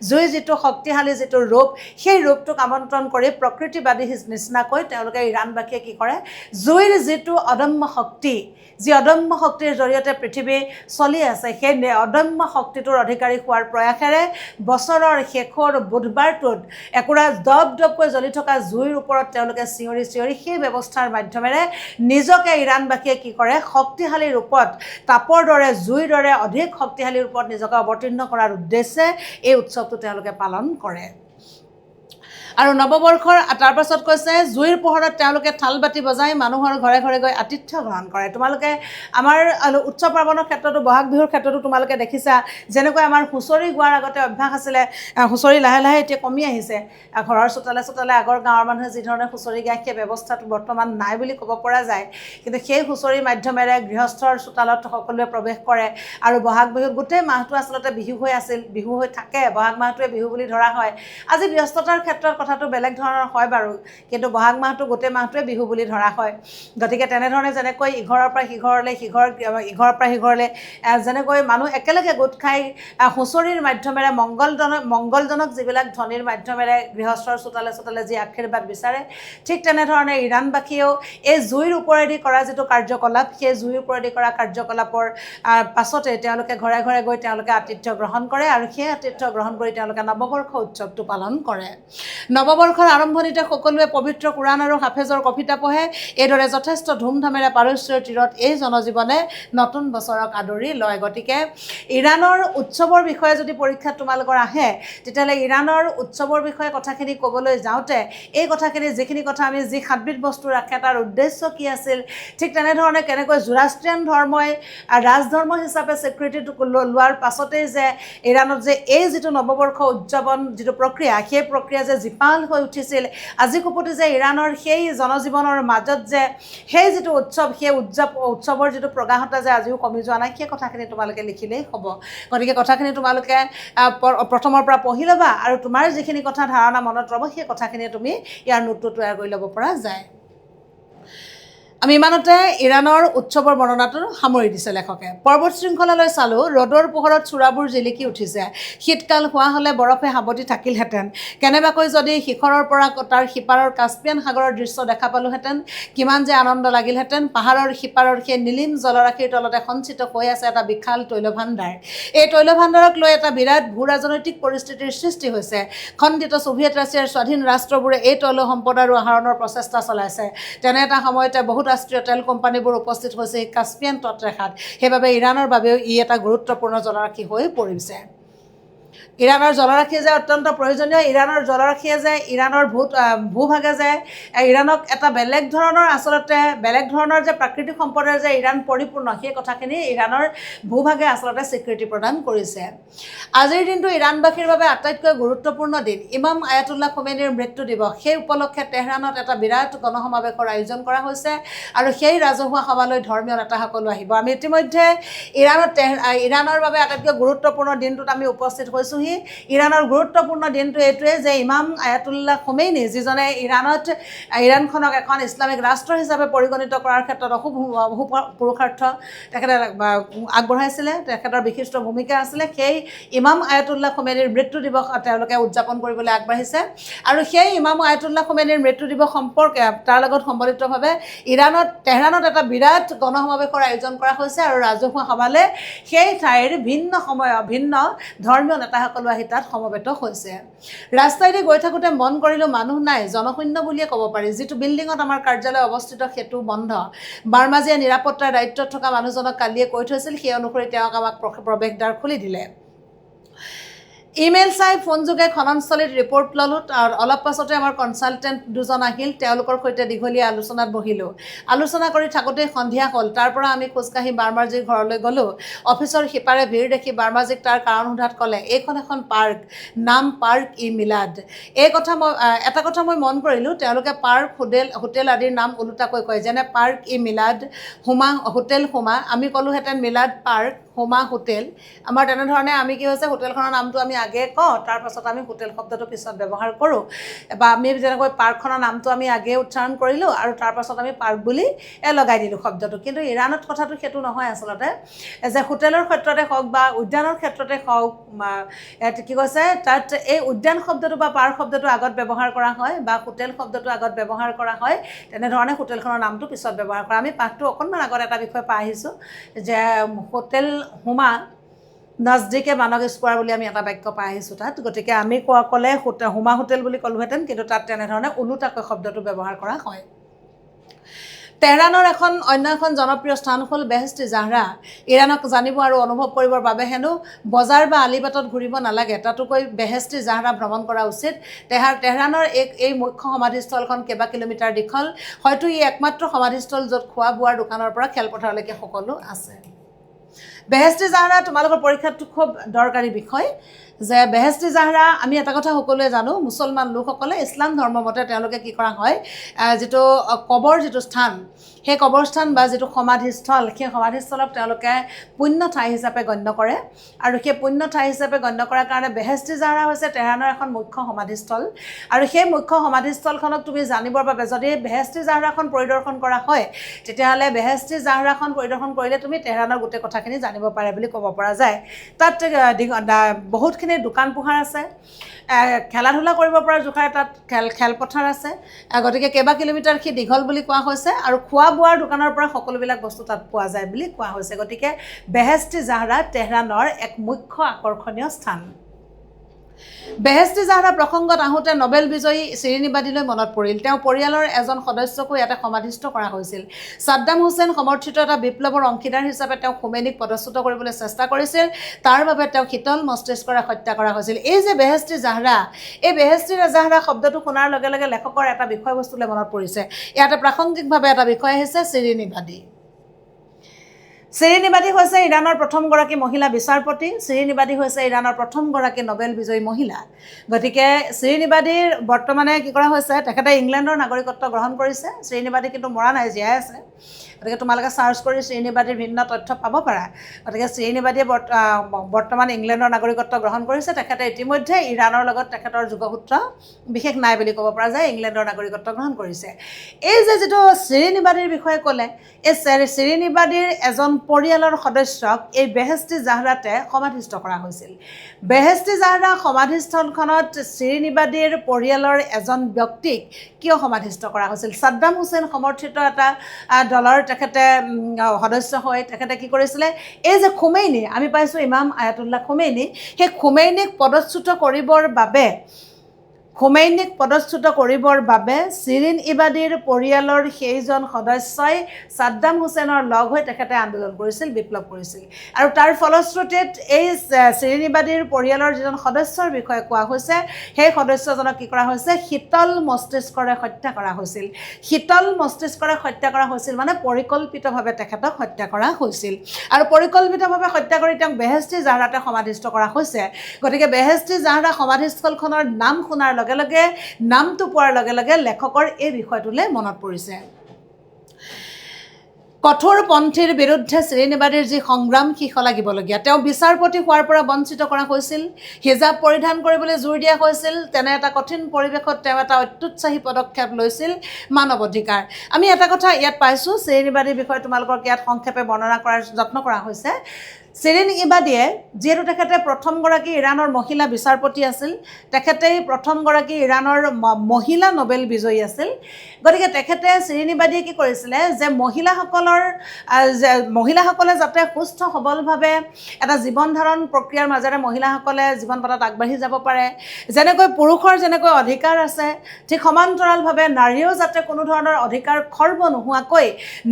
জুইৰ যিটো শক্তিশালী যিটো ৰূপ, সেই ৰূপটোক আমন্ত্ৰণ কৰি প্ৰকৃতিবাদী নিচিনাকৈ তেওঁলোকে ইৰাণবাসীয়ে কি কৰে, জুইৰ যিটো অদম্য শক্তি, যি অদম্য শক্তিৰ জৰিয়তে পৃথিৱী চলি আছে, সেই অদম্য শক্তিটোৰ অধিকাৰী হোৱাৰ প্ৰয়াসেৰে বছৰৰ শেষৰ বুধবাৰটোত একুৰা দপদপকৈ জ্বলি থকা জুইৰ ওপৰত তেওঁলোকে চিঞৰি চিঞৰি সেই ব্যৱস্থাৰ মাধ্যমেৰে নিজকে ইৰাণবাসীয়ে কি কৰে, শক্তিশালী ৰূপত, তাপৰ দৰে, জুইৰ দৰে অধিক শক্তিশালী ৰূপত নিজকে অৱতীৰ্ণ কৰাৰ উদ্দেশ্যে এই উৎসৱটো তেওঁলোকে পালন কৰে। আৰু নৱবৰ্ষৰ তাৰ পাছত কৈছে জুইৰ পোহৰত তেওঁলোকে থাল বাতি বজাই মানুহৰ ঘৰে ঘৰে গৈ আতিথ্য গ্ৰহণ কৰে। তোমালোকে আমাৰ উৎসৱ পাৰ্বণৰ ক্ষেত্ৰতো, বহাগ বিহুৰ ক্ষেত্ৰতো তোমালোকে দেখিছা, যেনেকৈ আমাৰ হুঁচৰি গোৱাৰ আগতে অভ্যাস আছিলে, হুঁচৰি লাহে লাহে এতিয়া কমি আহিছে। ঘৰৰ চোতালে চোতালে আগৰ গাঁৱৰ মানুহে যি ধৰণে হুঁচৰি গায়, সেই ব্যৱস্থাটো বৰ্তমান নাই বুলি ক'ব পৰা যায়। কিন্তু সেই হুঁচৰিৰ মাধ্যমেৰে গৃহস্থৰ চোতালত সকলোৱে প্ৰৱেশ কৰে আৰু বহাগ বিহুত গোটেই মাহটো আচলতে বিহু হৈ আছিল, বিহু হৈ থাকে, বহাগ মাহটোৱে বিহু বুলি ধৰা হয়। আজি ব্যস্ততাৰ ক্ষেত্ৰত কথাটো বেলেগ ধৰণৰ হয় বাৰু, কিন্তু বহাগ মাহটো গোটেই মাহটোৱে বিহু বুলি ধৰা হয়। গতিকে তেনেধৰণে যেনেকৈ ইঘৰৰ পৰা সিঘৰলৈ, ইঘৰৰ পৰা সিঘৰলৈ যেনেকৈ মানুহ একেলগে গোট খাই হুঁচৰিৰ মাধ্যমেৰে মংগলজনক যিবিলাক ধ্বনিৰ মাধ্যমেৰে গৃহস্থৰ চোতালে চোতালে যি আশীৰ্বাদ বিচাৰে, ঠিক তেনেধৰণে ইৰাণবাসীয়েও এই জুইৰ ওপৰেদি কৰা যিটো কাৰ্যকলাপ, সেই জুইৰ ওপৰেদি কৰা কাৰ্যকলাপৰ পাছতে তেওঁলোকে ঘৰে ঘৰে গৈ তেওঁলোকে আতিথ্য গ্ৰহণ কৰে আৰু সেই আতিথ্য গ্ৰহণ কৰি তেওঁলোকে নৱবৰ্ষ উৎসৱটো পালন কৰে। নৱবৰ্ষৰ আৰম্ভণিতে সকলোৱে পবিত্ৰ কোৰাণ আৰু হাফেজৰ কবিতা পঢ়ে। এইদৰে যথেষ্ট ধুমধামেৰে পাৰস্যৰ তীৰত এই জনজীৱনে নতুন বছৰক আদৰি লয়। গতিকে ইৰাণৰ উৎসৱৰ বিষয়ে যদি পৰীক্ষাত তোমালোকৰ আহে, তেতিয়াহ'লে ইৰাণৰ উৎসৱৰ বিষয়ে কথাখিনি ক'বলৈ যাওঁতে এই কথাখিনি, যিখিনি কথা আমি যি 7বিধ বস্তু ৰাখে তাৰ উদ্দেশ্য কি আছিল, ঠিক তেনেধৰণে কেনেকৈ জুৰাষ্ট্ৰিয়ান ধৰ্মই ৰাজধৰ্ম হিচাপে স্বীকৃতিটো লোৱাৰ পাছতেই যে ইৰাণত যে এই যিটো নৱবৰ্ষ উদযাপন যিটো প্ৰক্ৰিয়া, সেই প্ৰক্ৰিয়া যে জীপাল হৈ উঠিছিল, আজি কোপতি যে ইৰাণৰ সেই জনজীৱনৰ মাজত যে সেই যিটো উৎসৱ, সেই উৎসৱৰ যিটো প্ৰগাঢ়তা যে আজিও কমি যোৱা নাই, সেই কথাখিনি তোমালোকে লিখিলেই হ'ব। গতিকে কথাখিনি তোমালোকে প্ৰথমৰ পৰা পঢ়ি ল'বা আৰু তোমাৰ যিখিনি কথা ধাৰণা মনত ৰ'ব, সেই কথাখিনি তুমি ইয়াৰ নোটটো তৈয়াৰ কৰি ল'ব পৰা যায়। আমি ইমানতে ইৰাণৰ উৎসৱৰ বৰ্ণনাটো সামৰি দিছে লেখকে। পৰ্বত শৃংখলালৈ চালোঁ, ৰ'দৰ পোহৰত চূড়াবোৰ জিলিকি উঠিছে। শীতকাল হোৱা হ'লে বৰফে সাৱটি থাকিলহেঁতেন। কেনেবাকৈ যদি শিখৰৰ পৰা তাৰ সিপাৰৰ কাস্পিয়ান সাগৰৰ দৃশ্য দেখা পালোহেঁতেন, কিমান যে আনন্দ লাগিলহেঁতেন। পাহাৰৰ সিপাৰৰ সেই নীলিম জলৰাশিৰ তলতে সঞ্চিত হৈ আছে এটা বিশাল তৈলভাণ্ডাৰ। এই তৈলভাণ্ডাৰক লৈ এটা বিৰাট ভূ ৰাজনৈতিক পৰিস্থিতিৰ সৃষ্টি হৈছে। খণ্ডিত ছোভিয়েট ৰাছিয়াৰ স্বাধীন ৰাষ্ট্ৰবোৰে এই তৈল সম্পদ আৰু আহৰণৰ প্ৰচেষ্টা চলাইছে। তেনে এটা সময়তে বহুৰাষ্ট্ৰীয় তেল কোম্পানীবোৰ উপস্থিত হৈছে এই কাস্পিয়ান তটৰেখাত। সেইবাবে ইৰাণৰ বাবেও ই এটা গুৰুত্বপূৰ্ণ জলৰাশি হৈ পৰিছে। ইৰাণৰ জলৰাশি যে অত্যন্ত প্ৰয়োজনীয়। ইৰাণৰ জলৰাশিয়ে যে ইৰাণৰ ভূভাগে যে ইৰাণক এটা বেলেগ ধৰণৰ যে প্ৰাকৃতিক সম্পদৰ যে ইৰাণ পৰিপূৰ্ণ, সেই কথাখিনি ইৰাণৰ ভূভাগে আচলতে স্বীকৃতি প্ৰদান কৰিছে। আজিৰ দিনটো ইৰাণবাসীৰ বাবে আটাইতকৈ গুৰুত্বপূৰ্ণ দিন। ইমাম আয়াতুল্লাহ খোমেনীৰ মৃত্যু দিৱস। সেই উপলক্ষে তেহৰাণত এটা বিৰাট গণসমাৱেশৰ আয়োজন কৰা হৈছে আৰু সেই ৰাজহুৱা সভালৈ ধৰ্মীয় নেতাসকলো আহিব। আমি ইতিমধ্যে ইৰাণৰ বাবে আটাইতকৈ গুৰুত্বপূৰ্ণ দিনটোত আমি উপস্থিত হৈছোঁহি। ইৰাণৰ গুৰুত্বপূৰ্ণ দিনটো এইটোৱে যে ইমাম আয়াতুল্লাহ খোমেনী, যিজনে ইৰাণখনক এখন ইছলামিক ৰাষ্ট্ৰ হিচাপে পৰিগণিত কৰাৰ ক্ষেত্ৰত অশুভ পুৰুষাৰ্থ তেখেতে আগবঢ়াইছিলে, তেখেতৰ বিশিষ্ট ভূমিকা আছিলে, সেই ইমাম আয়াতুল্লাহ খোমেনীৰ মৃত্যু দিৱস তেওঁলোকে উদযাপন কৰিবলৈ আগবাঢ়িছে। আৰু সেই ইমাম আয়াতুল্লাহ খোমেনীৰ মৃত্যু দিৱস সম্পৰ্কে তাৰ লগত সম্বলিতভাৱে তেহৰাণত এটা বিৰাট গণসমাৱেশৰ আয়োজন কৰা হৈছে আৰু ৰাজহুৱা সভালৈ সেই ঠাইৰ ভিন্ন ধৰ্মীয় নেতাসকলো আহি তাত সমবেত হৈছে। ৰাস্তাইদি গৈ থাকোঁতে মন কৰিলোঁ মানুহ নাই, জনশূন্য বুলিয়ে ক'ব পাৰি। যিটো বিল্ডিঙত আমাৰ কাৰ্যালয় অৱস্থিত সেইটো বন্ধ। বাৰ্মাজীয়ে নিৰাপত্তাৰ দায়িত্বত থকা মানুহজনক কালিয়ে কৈ থৈছিল, সেই অনুসৰি তেওঁক আমাক প্ৰৱেশদ্বাৰ খুলি দিলে। ইমেইল চাই ফোনযোগে খননস্থলীত ৰিপৰ্ট ল'লোঁ। অলপ পাছতে আমাৰ কনচালটেণ্ট দুজন আহিল, তেওঁলোকৰ সৈতে দীঘলীয়া আলোচনাত বহিলোঁ। আলোচনা কৰি থাকোঁতেই সন্ধিয়া হ'ল। তাৰ পৰা আমি খোজকাঢ়ি বাৰ্মাজীৰ ঘৰলৈ গ'লোঁ। অফিচৰ সিপাৰে ভিৰ দেখি বাৰ্মাজীক তাৰ কাৰণ সোধাত ক'লে, এইখন এখন পাৰ্ক, নাম পাৰ্ক-ই-মিলাদ। এটা কথা মই মন কৰিলোঁ, তেওঁলোকে পাৰ্ক, হোটেল আদিৰ নাম ওলোটাকৈ কয়, যেনে পাৰ্ক-ই-মিলাদ, হোটেল হুমা। আমি ক'লোহেঁতেন মিলাদ পাৰ্ক, হুমা হোটেল। আমাৰ তেনেধৰণে আমি কি হৈছে, হোটেলখনৰ নামটো আমি আগে কওঁ, তাৰপাছত আমি হোটেল শব্দটো পিছত ব্যৱহাৰ কৰোঁ। বা আমি যেনেকৈ পাৰ্কখনৰ নামটো আমি আগে উচ্চাৰণ কৰিলোঁ আৰু তাৰপাছত আমি পাৰ্ক বুলি লগাই দিলোঁ শব্দটো। কিন্তু ইৰাণত কথাটো সেইটো নহয় আচলতে, যে হোটেলৰ ক্ষেত্ৰতে হওক বা উদ্যানৰ ক্ষেত্ৰতে হওক, কি কৈছে, তাত এই উদ্যান শব্দটো বা পাৰ্ক শব্দটো আগত ব্যৱহাৰ কৰা হয় বা হোটেল শব্দটো আগত ব্যৱহাৰ কৰা হয়। তেনেধৰণে হোটেলখনৰ নামটো পিছত ব্যৱহাৰ কৰা। আমি পাঠটো অকণমান আগত এটা বিষয় পাই আহিছোঁ যে হোটেল হুমা নজদিকে মানৱ স্কোৱাৰ বুলি আমি এটা বাক্য পাই আহিছোঁ তাত। গতিকে আমি ক'লে হুমা হোটেল বুলি ক'লোহেঁতেন, কিন্তু তাত তেনেধৰণে ওলোটাকৈ শব্দটো ব্যৱহাৰ কৰা হয়। তেহৰাণৰ অন্য এখন জনপ্ৰিয় স্থান হ'ল বেহেষ্ট-ই জাহৰা। ইৰাণক জানিব আৰু অনুভৱ কৰিবৰ বাবে হেনো বজাৰ বা আলিবাটত ঘূৰিব নালাগে, তাতোকৈ বেহেষ্ট-ই জাহৰা ভ্ৰমণ কৰা উচিত। তেহৰাণৰ এই মুখ্য সমাধিস্থলখন কেইবা কিলোমিটাৰ দীঘল। হয়তো ই একমাত্ৰ সমাধিস্থল য'ত খোৱা বোৱাৰ দোকানৰ পৰা খেলপথাৰলৈকে সকলো আছে। বেহেষ্ট-ই জাহৰা তোমালোকৰ পৰীক্ষাটো খুব দৰকাৰী বিষয়, যে বেহেষ্ট-ই জাহৰা আমি এটা কথা সকলোৱে জানো, মুছলমান লোকসকলে ইছলাম ধৰ্মমতে তেওঁলোকে কি কৰা হয়, যিটো যিটো স্থান, সেই কবৰস্থান বা যিটো সমাধিস্থল, সেই সমাধিস্থলক তেওঁলোকে পুণ্য ঠাই হিচাপে গণ্য কৰে। আৰু সেই পুণ্য ঠাই হিচাপে গণ্য কৰাৰ কাৰণে বেহেষ্ট-ই জাহৰা হৈছে তেহৰাণৰ এখন মুখ্য সমাধিস্থল। আৰু সেই মুখ্য সমাধিস্থলখনক তুমি জানিবৰ বাবে যদি বেহেষ্ট-ই জাহৰাখন পৰিদৰ্শন কৰা হয়, তেতিয়াহ'লে বেহেষ্ট-ই জাহৰাখন পৰিদৰ্শন কৰিলে তুমি তেহৰাণৰ গোটেই কথাখিনি জানিব পাৰে বুলি ক'ব পৰা যায়। তাত বহুতখিনি দোকান পোহাৰ আছে, খেলা ধূলা কৰিব পৰা জোখাৰে তাত খেলপথাৰ আছে। গতিকে কেইবা কিলোমিটাৰ সি দীঘল বুলি কোৱা হৈছে আৰু খোৱা বোৱাৰ দোকানৰ পৰা সকলোবিলাক বস্তু তাত পোৱা যায় বুলি কোৱা হৈছে। গতিকে বেহেষ্ট-ই জাহৰা তেহৰাণৰ এক মুখ্য আকৰ্ষণীয় স্থান। বেহেষ্ট-ই জাহৰা প্ৰসংগত আহোঁতে নোবেল বিজয়ী শ্ৰীনিবাদীলৈ মনত পৰিল। তেওঁ পৰিয়ালৰ এজন সদস্যকো ইয়াতে সমাধিস্থ কৰা হৈছিল। ছাদ্দাম হুছেইন সমৰ্থিত এটা বিপ্লৱৰ অংশীদাৰ হিচাপে তেওঁ খোমেনীক পদচ্যুত কৰিবলৈ চেষ্টা কৰিছিল। তাৰ বাবে তেওঁক শীতল মস্তিষ্কৰে হত্যা কৰা হৈছিল। এই যে বেহেষ্ট-ই জাহৰা, এই বেহেষ্ট-ই জাহৰা শব্দটো শুনাৰ লগে লগে লেখকৰ এটা বিষয়বস্তুলৈ মনত পৰিছে। ইয়াতে প্ৰাসংগিকভাৱে এটা বিষয় আহিছে, শ্ৰীনিবাদী। শ্ৰীনিবাদী হৈছে ইৰাণৰ প্ৰথমগৰাকী মহিলা বিচাৰপতি। শ্ৰীনিবাদী হৈছে ইৰাণৰ প্ৰথমগৰাকী নোবেল বিজয়ী মহিলা। গতিকে শ্ৰীনিবাদীৰ বৰ্তমানে কি কৰা হৈছে, তেখেতে ইংলেণ্ডৰ নাগৰিকত্ব গ্ৰহণ কৰিছে। শ্ৰীনিবাদী কিন্তু মৰা নাই, জীয়াই আছে। গতিকে তোমালোকে চাৰ্চ কৰি শ্ৰীনিবাদীৰ ভিন্ন তথ্য পাব পাৰা গতিকে শ্ৰীনিবাদীয়ে বৰ্তমান ইংলেণ্ডৰ নাগৰিকত্ব গ্ৰহণ কৰিছে তেখেতে ইতিমধ্যে ইৰাণৰ লগত তেখেতৰ যোগসূত্ৰ বিশেষ নাই বুলি ক'ব পৰা যায় ইংলেণ্ডৰ নাগৰিকত্ব গ্ৰহণ কৰিছে এই যে যিটো শ্ৰীনিবাদীৰ বিষয়ে ক'লে এই শ্ৰীনিবাদীৰ এজন পৰিয়ালৰ সদস্যক এই বেহেস্তি জাহৰাতে সমাধিস্থ কৰা হৈছিল বেহেস্তি জাহৰা সমাধিস্থলখনত শ্ৰীনিবাদীৰ পৰিয়ালৰ এজন ব্যক্তিক কিয় সমাধিস্থ কৰা হৈছিল ছাদ্দাম হুছেইন সমৰ্থিত এটা দলৰ তেখেতে সদস্য হৈ তেখেতে কি কৰিছিলে এই যে খুমেইনি আমি পাইছোঁ ইমাম আয়াতুল্লাহ খুমেইনি সেই খুমেইনিক পদচ্যুত কৰিবৰ বাবে শিৰিন ইবাদীৰ পৰিয়ালৰ সেইজন সদস্যই ছাদ্দাম হুছেইনৰ লগ হৈ তেখেতে আন্দোলন কৰিছিল বিপ্লৱ কৰিছিল আৰু তাৰ ফলশ্ৰুতিত এই শিৰিন ইবাদীৰ পৰিয়ালৰ যিজন সদস্যৰ বিষয়ে কোৱা হৈছে সেই সদস্যজনক কি কৰা হৈছে শীতল মস্তিষ্কৰে হত্যা কৰা হৈছিল মানে পৰিকল্পিতভাৱে তেখেতক হত্যা কৰা হৈছিল আৰু পৰিকল্পিতভাৱে হত্যা কৰি তেওঁক বেহেস্তি জাহৰাতে সমাধিস্থ কৰা হৈছে গতিকে বেহেস্তি জাহৰা সমাধিস্থলখনৰ নাম শুনাৰ লগে লগে নামটো পোৱাৰ লগে লগে লেখকৰ এই বিষয়টোলৈ মনত পৰিছে কঠোৰপন্থীৰ বিৰুদ্ধে শ্ৰীনিবাদীৰ যি সংগ্ৰাম সি শলাগিবলগীয়া তেওঁ বিচাৰপতি হোৱাৰ পৰা বঞ্চিত কৰা হৈছিল হিজাব পৰিধান কৰিবলৈ জোৰ দিয়া হৈছিল তেনে এটা কঠিন পৰিৱেশত তেওঁ এটা অত্যুৎসাহী পদক্ষেপ লৈছিল মানৱ অধিকাৰ আমি এটা কথা ইয়াত পাইছোঁ শ্ৰীনিবাদীৰ বিষয়ে তোমালোকক ইয়াত সংক্ষেপে বৰ্ণনা কৰাৰ যত্ন কৰা হৈছে শিৰিন ইবাদীয়ে যিহেতু তেখেতে প্ৰথমগৰাকী ইৰাণৰ মহিলা বিচাৰপতি আছিল তেখেতেই প্ৰথমগৰাকী ইৰাণৰ মহিলা নোবেল বিজয়ী আছিল গতিকে তেখেতে শিৰিন ইবাদীয়ে কি কৰিছিলে যে মহিলাসকলে যাতে সুস্থ সবলভাৱে এটা জীৱন ধাৰণ প্ৰক্ৰিয়াৰ মাজেৰে মহিলাসকলে জীৱন পথত আগবাঢ়ি যাব পাৰে যেনেকৈ পুৰুষৰ যেনেকৈ অধিকাৰ আছে ঠিক সমান্তৰালভাৱে নাৰীয়েও যাতে কোনো ধৰণৰ অধিকাৰ খৰ্ব নোহোৱাকৈ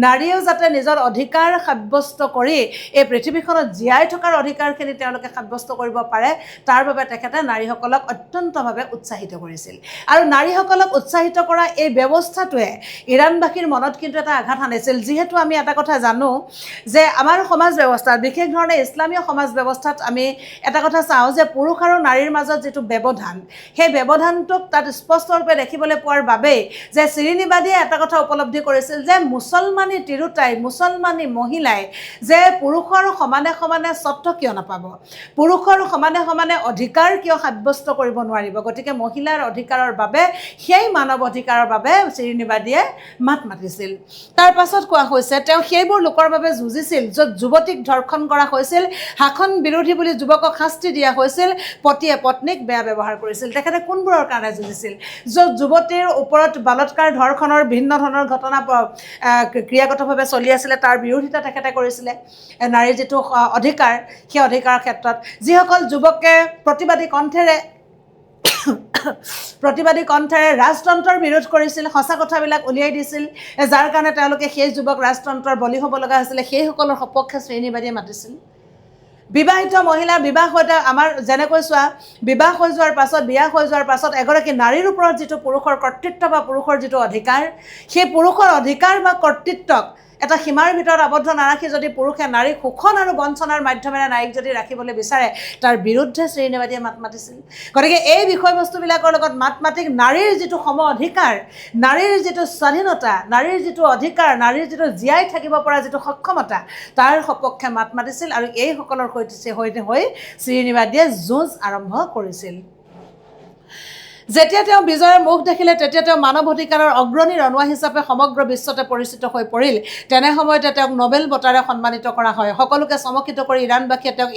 নাৰীয়েও যাতে নিজৰ অধিকাৰ সাব্যস্ত কৰি এই পৃথিৱীখনত জীয়াই থকাৰ অধিকাৰখিনি তেওঁলোকে সাব্যস্ত কৰিব পাৰে তাৰ বাবে তেখেতে নাৰীসকলক অত্যন্তভাৱে উৎসাহিত কৰিছিল আৰু নাৰীসকলক উৎসাহিত কৰা এই ব্যৱস্থাটোৱে ইৰাণবাসীৰ মনত কিন্তু এটা আঘাত আনিছিল যিহেতু আমি এটা কথা জানো যে আমাৰ সমাজ ব্যৱস্থাত বিশেষ ধৰণে ইছলামীয় সমাজ ব্যৱস্থাত আমি এটা কথা চাওঁ যে পুৰুষ আৰু নাৰীৰ মাজত যিটো ব্যৱধান সেই ব্যৱধানটোক তাত স্পষ্টৰূপে দেখিবলৈ পোৱাৰ বাবেই যে শিৰিন ইবাদীয়ে এটা কথা উপলব্ধি কৰিছিল যে মুছলমানী তিৰোতাই মুছলমানী মহিলাই যে পুৰুষৰ সমানে স্বত্ব কিয় নাপাব পুৰুষৰ সমানে অধিকাৰ কিয় সাব্যস্ত কৰিব নোৱাৰিব গতিকে মহিলাৰ অধিকাৰৰ বাবে সেই মানৱ অধিকাৰৰ বাবে শিৰিন ইবাদীয়ে মাত মাতিছিল তাৰ পাছত কোৱা হৈছে তেওঁ সেইবোৰ লোকৰ বাবে যুঁজিছিল য'ত যুৱতীক ধৰ্ষণ কৰা হৈছিল শাসন বিৰোধী বুলি যুৱকক শাস্তি দিয়া হৈছিল পতিয়ে পত্নীক বেয়া ব্যৱহাৰ কৰিছিল তেখেতে কোনবোৰৰ কাৰণে যুঁজিছিল য'ত যুৱতীৰ ওপৰত বলৎকাৰ ধৰ্ষণৰ ভিন্ন ধৰণৰ ঘটনা ক্ৰিয়াগতভাৱে চলি আছিলে তাৰ বিৰোধিতা তেখেতে কৰিছিলে নাৰীৰ যিটো অধিকাৰ সেই অধিকাৰৰ ক্ষেত্ৰত যিসকল যুৱকে প্ৰতিবাদী কণ্ঠেৰে ৰাজতন্ত্ৰৰ বিৰোধ কৰিছিল সঁচা কথাবিলাক উলিয়াই দিছিল যাৰ কাৰণে তেওঁলোকে সেই যুৱক ৰাজতন্ত্ৰৰ বলি হ'ব লগা হৈছিলে সেইসকলৰ সপক্ষে শিৰিন ইবাদীয়ে মাতিছিল বিবাহিত মহিলা বিবাহ হৈ আমাৰ যেনেকৈ চোৱা বিবাহ হৈ যোৱাৰ পাছত বিয়া হৈ যোৱাৰ পাছত এগৰাকী নাৰীৰ ওপৰত যিটো পুৰুষৰ কৰ্তৃত্ব বা পুৰুষৰ যিটো অধিকাৰ সেই পুৰুষৰ অধিকাৰ বা কৰ্তৃত্বক এটা সীমাৰ ভিতৰত আবদ্ধ নাৰাখি যদি পুৰুষে নাৰীক শোষণ আৰু বঞ্চনাৰ মাধ্যমেৰে নাৰীক যদি ৰাখিবলৈ বিচাৰে তাৰ বিৰুদ্ধে শিৰিন ইবাদীয়ে মাত মাতিছিল গতিকে এই বিষয়বস্তুবিলাকৰ লগত মাত মাতি নাৰীৰ যিটো সম অধিকাৰ নাৰীৰ যিটো স্বাধীনতা নাৰীৰ যিটো অধিকাৰ নাৰীৰ যিটো জীয়াই থাকিব পৰা যিটো সক্ষমতা তাৰ সপক্ষে মাত মাতিছিল আৰু এইসকলৰ সৈতে হৈ শিৰিন ইবাদীয়ে যুঁজ আৰম্ভ কৰিছিল যেতিয়া তেওঁ বিজয়ৰ মুখ দেখিলে তেতিয়া তেওঁ মানৱ অধিকাৰৰ অগ্ৰণী ৰনোৱা হিচাপে সমগ্ৰ বিশ্বতে পৰিচিত হৈ পৰিল তেনে সময়তে তেওঁক নোবেল বঁটাৰে সন্মানিত কৰা হয় সকলোকে চমকিত কৰি ইৰাণবাসীয়ে তেওঁক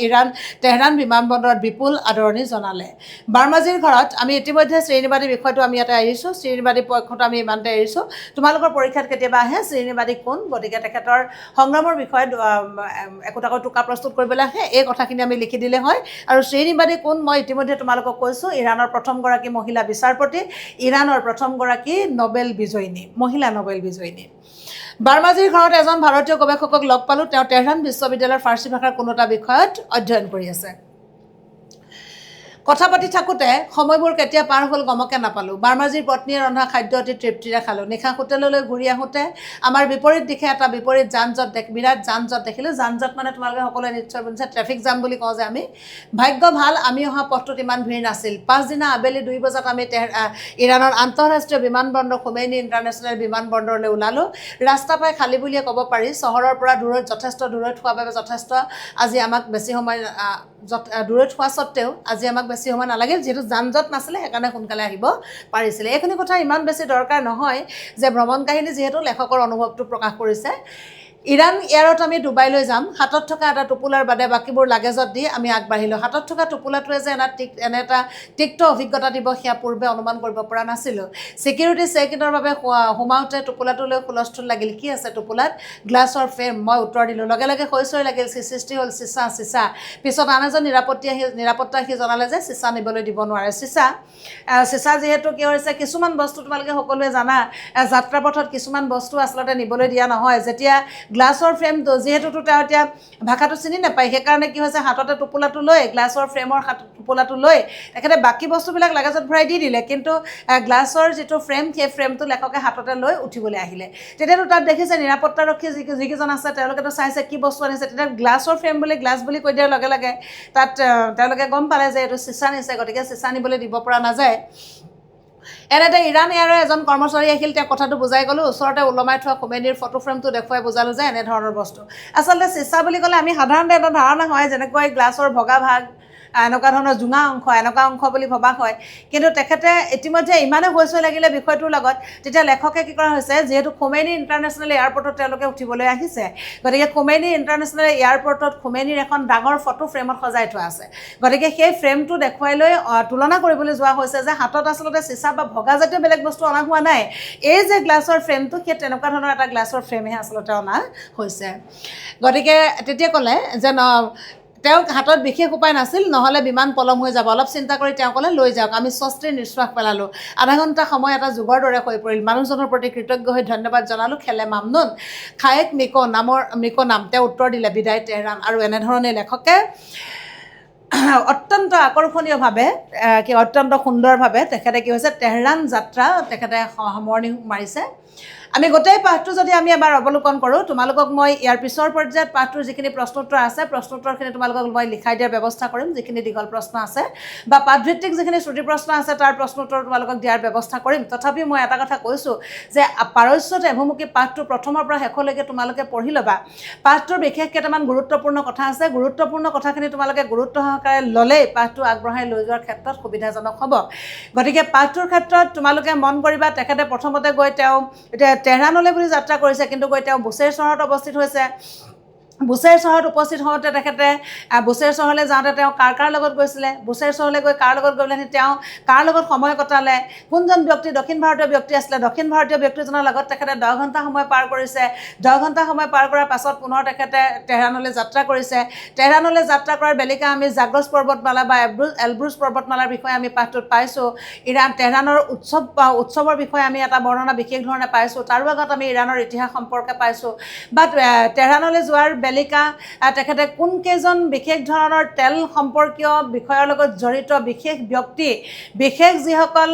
তেহৰান বিমানবন্দৰত বিপুল আদৰণি জনালে বাৰ্মাজীৰ ঘৰত আমি ইতিমধ্যে শিৰিন ইবাদীৰ বিষয়টো আমি ইয়াতে এৰিছোঁ শিৰিন ইবাদীৰ পক্ষটো আমি ইমানতে এৰিছোঁ তোমালোকৰ পৰীক্ষাত কেতিয়াবা আহে শিৰিন ইবাদী কোন গতিকে তেখেতৰ সংগ্ৰামৰ বিষয়ে একোটাকৈ টোকা প্ৰস্তুত কৰিবলৈ আহে এই কথাখিনি আমি লিখি দিলে হয় আৰু শিৰিন ইবাদী কোন মই ইতিমধ্যে তোমালোকক কৈছোঁ ইৰাণৰ প্ৰথমগৰাকী মহিলা বিচাৰপতি ইৰাণৰ প্ৰথমগৰাকী নোবেল বিজয়িনী মহিলা নোবেল বিজয়িনী বাৰ্মাজীৰ ঘৰত এজন ভাৰতীয় গৱেষকক লগ পালোঁ তেওঁ তেহৰান বিশ্ববিদ্যালয়ৰ ফাৰ্চী ভাষাৰ কোনো এটা বিষয়ত অধ্যয়ন কৰি আছে কথা পাতি থাকোঁতে সময়বোৰ কেতিয়া পাৰ হ'ল গমকে নাপালোঁ। বাৰ্মাজীৰ পত্নীয়ে ৰন্ধা খাদ্য অতি তৃপ্তিৰে খালোঁ। নিশা হোটেললৈ ঘূৰি আহোঁতে আমাৰ বিপৰীত দিশে এটা বিপৰীত বিৰাট যান জঁট দেখিলোঁ। যান জঁট মানে তোমালোকে সকলোৱে নিশ্চয় বুজিছে, ট্ৰেফিক জাম বুলি কওঁ যে আমি। ভাগ্য ভাল আমি অহা পথটোত ইমান ভিৰ নাছিল। পাছদিনা আবেলি 2 বজাত আমি ইৰাণৰ আন্তঃৰাষ্ট্ৰীয় বিমানবন্দৰ খোমেইনি ইণ্টাৰনেশ্যনেল বিমানবন্দৰলৈ ওলালোঁ। ৰাস্তা প্ৰায় খালী বুলিয়ে ক'ব পাৰি। চহৰৰ পৰা যথেষ্ট দূৰৈত হোৱাৰ বাবে আজি আমাক বেছি সময় দূৰৈত হোৱা স্বত্তেও আজি আমাক বেছি সময় নালাগিল, যিহেতু যান জঁট নাছিলে সেইকাৰণে সোনকালে আহিব পাৰিছিলে। এইখিনি কথা ইমান বেছি দৰকাৰ নহয় যে ভ্ৰমণ কাহিনী যিহেতু লেখকৰ অনুভৱটো প্ৰকাশ কৰিছে। ইৰাণ এয়াৰত আমি ডুবাইলৈ যাম। হাতত থকা এটা টোপোলাৰ বাদে বাকীবোৰ লাগেজত দি আমি আগবাঢ়িলোঁ। হাতত থকা টোপোলাটোৱে যে এনে এটা তিক্ত অভিজ্ঞতা দিব সেয়া পূৰ্বে অনুমান কৰিব পৰা নাছিলোঁ। ছিকিউৰিটি চেক ইনৰ বাবে সোমাওঁতে টোপোলাটোলৈ হুলস্থুল লাগিল। কি আছে টোপোলাত? গ্লাছৰ ফ্ৰেম। মই উত্তৰ দিলোঁ। লগে লগে হৈচৈ লাগিল। সৃষ্টি হ'ল চিচা। পিছত আন এজন নিৰাপত্তাৰক্ষী জনালে যে চিচা নিবলৈ দিব নোৱাৰে। চিচা যিহেতু কি হৈছে, কিছুমান বস্তু তোমালোকে সকলোৱে জানা, যাত্ৰাপথত কিছুমান বস্তু আচলতে নিবলৈ দিয়া নহয়। যেতিয়া গ্লাছৰ ফ্ৰেমটো যিহেতুতো তেওঁ এতিয়া ভাষাটো চিনি নাপায়, সেইকাৰণে কি হৈছে, হাততে টোপোলাটো লৈ গ্লাছৰ ফ্ৰেমৰ টোপোলাটো লৈ তেখেতে বাকী বস্তুবিলাক লাগেজত ভৰাই দি দিলে, কিন্তু গ্লাছৰ যিটো ফ্ৰেম সেই ফ্ৰেমটো লেখকে হাততে লৈ উঠিবলৈ আহিলে। তেতিয়াতো তাত দেখিছে নিৰাপত্তাৰক্ষী যিকেইজন আছে তেওঁলোকেতো চাইছে কি বস্তু আনিছে। তেতিয়া গ্লাছৰ ফ্ৰেম বুলি গ্লাছ বুলি কৈ দিয়াৰ লগে লগে তাত তেওঁলোকে গম পালে যে এইটো চিচা নিছে, গতিকে চিচা নিবলৈ দিব পৰা নাযায়। এনেতে ইৰাণ এয়াৰৰ এজন কৰ্মচাৰী আহিল। তেওঁ কথাটো বুজাই গ'লোঁ। ওচৰতে ওলমাই থোৱা খোমেনিৰ ফটো ফ্ৰেমটো দেখুৱাই বুজালোঁ যে এনেধৰণৰ বস্তু। আচলতে চিচা বুলি ক'লে আমি সাধাৰণতে এটা ধাৰণা হয় যেনেকৈ গ্লাছৰ ভগা ভাগ, এনেকুৱা ধৰণৰ জোঙা এনেকুৱা অংশ বুলি ভবা হয়। কিন্তু তেখেতে ইতিমধ্যে ইমানে হৈচৈ লাগিলে বিষয়টোৰ লগত, তেতিয়া লেখকে কি কৰা হৈছে, যিহেতু খোমেনি ইণ্টাৰনেশ্যনেল এয়াৰপৰ্টত তেওঁলোকে উঠিবলৈ আহিছে, গতিকে খোমেনি ইণ্টাৰনেশ্যনেল এয়াৰপৰ্টত খোমেনিৰ এখন ডাঙৰ ফটো ফ্ৰেমত সজাই থোৱা আছে। গতিকে সেই ফ্ৰেমটো দেখুৱাই লৈ তুলনা কৰিবলৈ যোৱা হৈছে যে হাতত আচলতে চিচা বা ভগাজাতীয় বেলেগ বস্তু অনা হোৱা নাই। এই যে গ্লাছৰ ফ্ৰেমটো, সেই তেনেকুৱা ধৰণৰ এটা গ্লাছৰ ফ্ৰেমহে আচলতে অনা হৈছে। গতিকে তেতিয়া ক'লে যে তেওঁক হাতত বিশেষ উপায় নাছিল, নহ'লে বিমান পলম হৈ যাব। অলপ চিন্তা কৰি তেওঁ ক'লে লৈ যাওক। আমি স্বস্তিৰ নিশ্বাস পেলালোঁ। আধা ঘণ্টা সময় এটা যুগৰ দৰে হৈ পৰিল। মানুহজনৰ প্ৰতি কৃতজ্ঞ হৈ ধন্যবাদ জনালোঁ। খেলে মামনুন খায়েক মিকো নাম তেওঁ উত্তৰ দিলে, বিদায় তেহৰান। আৰু এনেধৰণে লেখকে অত্যন্ত আকৰ্ষণীয়ভাৱে অত্যন্ত সুন্দৰভাৱে তেখেতে কি হৈছে, তেহৰান যাত্ৰা তেখেতে সামৰণি মাৰিছে। আমি গোটেই পাঠটো যদি আমি এবাৰ অৱলোকন কৰোঁ, তোমালোকক মই ইয়াৰ পিছৰ পৰ্যায়ত পাঠটোৰ যিখিনি প্ৰশ্নোত্তৰ আছে, প্ৰশ্নোত্তৰখিনি তোমালোকক মই লিখাই দিয়াৰ ব্যৱস্থা কৰিম। যিখিনি দীঘল প্ৰশ্ন আছে বা পাঠভিত্তিক যিখিনি শ্ৰুতি প্ৰশ্ন আছে তাৰ প্ৰশ্নোত্তৰ তোমালোকক দিয়াৰ ব্যৱস্থা কৰিম। তথাপিও মই এটা কথা কৈছোঁ যে পাৰস্যত এভুমুখী পাঠটো প্ৰথমৰ পৰা শেষলৈকে তোমালোকে পঢ়ি ল'বা। পাঠটোৰ বিশেষ কেইটামান গুৰুত্বপূৰ্ণ কথা আছে। গুৰুত্বপূৰ্ণ কথাখিনি তোমালোকে গুৰুত্ব সহকাৰে ল'লেই পাঠটো আগবঢ়াই লৈ যোৱাৰ ক্ষেত্ৰত সুবিধাজনক হ'ব। গতিকে পাঠটোৰ ক্ষেত্ৰত তোমালোকে মন কৰিবা, তেখেতে প্ৰথমতে গৈ তেওঁ এতিয়া তেহৰানলৈ বুলি যাত্ৰা কৰিছে, কিন্তু গৈ তেওঁ বুছেৰ চহৰত উপস্থিত হৈছে। বুছেৰ চহৰত উপস্থিত হওঁতে তেখেতে বুছেৰ চহৰলৈ যাওঁতে তেওঁ কাৰ লগত গৈছিলে, বুছেৰ চহৰলৈ গৈ কাৰ লগত গ'লে তেওঁ কাৰ লগত সময় কটালে, কোনজন ব্যক্তি দক্ষিণ ভাৰতীয় ব্যক্তি আছিলে, দক্ষিণ ভাৰতীয় ব্যক্তিজনৰ লগত তেখেতে 10 ঘণ্টা সময় পাৰ কৰিছে। 10 ঘণ্টা সময় পাৰ কৰাৰ পাছত পুনৰ তেখেতে তেহৰানলৈ যাত্ৰা কৰিছে। তেহৰানলৈ যাত্ৰা কৰাৰ বেলিকা আমি জাগ্ৰছ পৰ্বতমালা বা এলব্ৰুজ পৰ্বতমালাৰ বিষয়ে আমি পাঠটোত পাইছোঁ। তেহৰানৰ উৎসৱৰ বিষয়ে আমি এটা বৰ্ণনা বিশেষ ধৰণে পাইছোঁ। তাৰো আগত আমি ইৰাণৰ ইতিহাস সম্পৰ্কে পাইছোঁ। বা তেহৰানলৈ যোৱাৰ বেলিকা তেখেতে কোনকেইজন বিশেষ ধৰণৰ তেল সম্পৰ্কীয় বিষয়ৰ লগত জড়িত বিশেষ যিসকল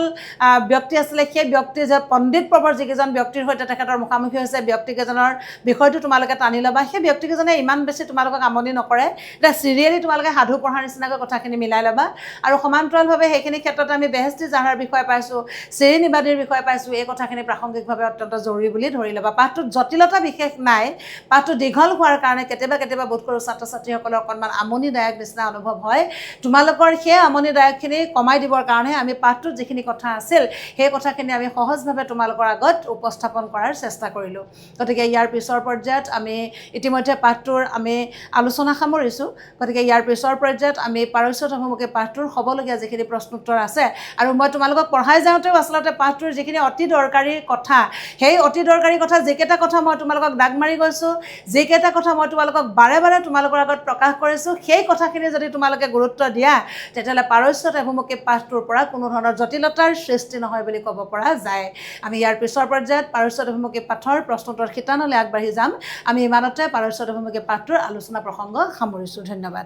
ব্যক্তি আছিলে, সেই ব্যক্তি যে পণ্ডিত প্ৰৱৰ যিকেইজন ব্যক্তিৰ সৈতে তেখেতৰ মুখামুখি হৈছে, ব্যক্তিকেইজনৰ বিষয়টো তোমালোকে টানি ল'বা। সেই ব্যক্তিকেইজনে ইমান বেছি তোমালোকক আমনি নকৰে। এতিয়া চিৰিয়েলি তোমালোকে সাধু পঢ়াৰ নিচিনাকৈ কথাখিনি মিলাই ল'বা। আৰু সমান্তৰালভাৱে সেইখিনি ক্ষেত্ৰত আমি বেহেস্তি জাহৰাৰ বিষয়ে পাইছোঁ, শ্ৰেণীবাদীৰ বিষয়ে পাইছোঁ। এই কথাখিনি প্ৰাসংগিকভাৱে অত্যন্ত জৰুৰী বুলি ধৰি ল'বা। পাঠটোত জটিলতা বিশেষ নাই। পাঠটো দীঘল হোৱাৰ কাৰণে কেতিয়াবা বোধ কৰোঁ ছাত্ৰ ছাত্ৰীসকলৰ অকণমান আমনিদায়ক নিচিনা অনুভৱ হয়। তোমালোকৰ সেই আমনিদায়কখিনি কমাই দিবৰ কাৰণে আমি পাঠটোত যিখিনি কথা আছিল সেই কথাখিনি আমি সহজভাৱে তোমালোকৰ আগত উপস্থাপন কৰাৰ চেষ্টা কৰিলোঁ। গতিকে ইয়াৰ পিছৰ পৰ্যায়ত আমি ইতিমধ্যে পাঠটোৰ আমি আলোচনা সামৰিছোঁ। গতিকে ইয়াৰ পিছৰ পৰ্যায়ত আমি পাৰস্যত অভিমুখী পাঠটোৰ হ'বলগীয়া যিখিনি প্ৰশ্নোত্তৰ আছে, আৰু মই তোমালোকক পঢ়াই যাওঁতেও আচলতে পাঠটোৰ যিখিনি অতি দৰকাৰী কথা, সেই অতি দৰকাৰী কথা যিকেইটা কথা মই তোমালোকক দাগ মাৰি গৈছোঁ, যিকেইটা কথা মই তোমালোকক বাৰে তোমালোকৰ আগত প্ৰকাশ কৰিছোঁ, সেই কথাখিনি যদি তোমালোকে গুৰুত্ব দিয়া, তেতিয়াহ'লে পাৰস্যত অভিমুখী পাঠটোৰ পৰা কোনো ধৰণৰ জটিলতাৰ সৃষ্টি নহয় বুলি ক'ব পৰা যায়। আমি ইয়াৰ পিছৰ পৰ্যায়ত পাৰস্যত অভিমুখী পাঠৰ প্ৰশ্নোত্তৰ শিতানলৈ আগবাঢ়ি যাম। আমি ইমানতে পাৰস্যত অভিমুখী পাঠটোৰ আলোচনা প্ৰসংগ সামৰিছোঁ। ধন্যবাদ।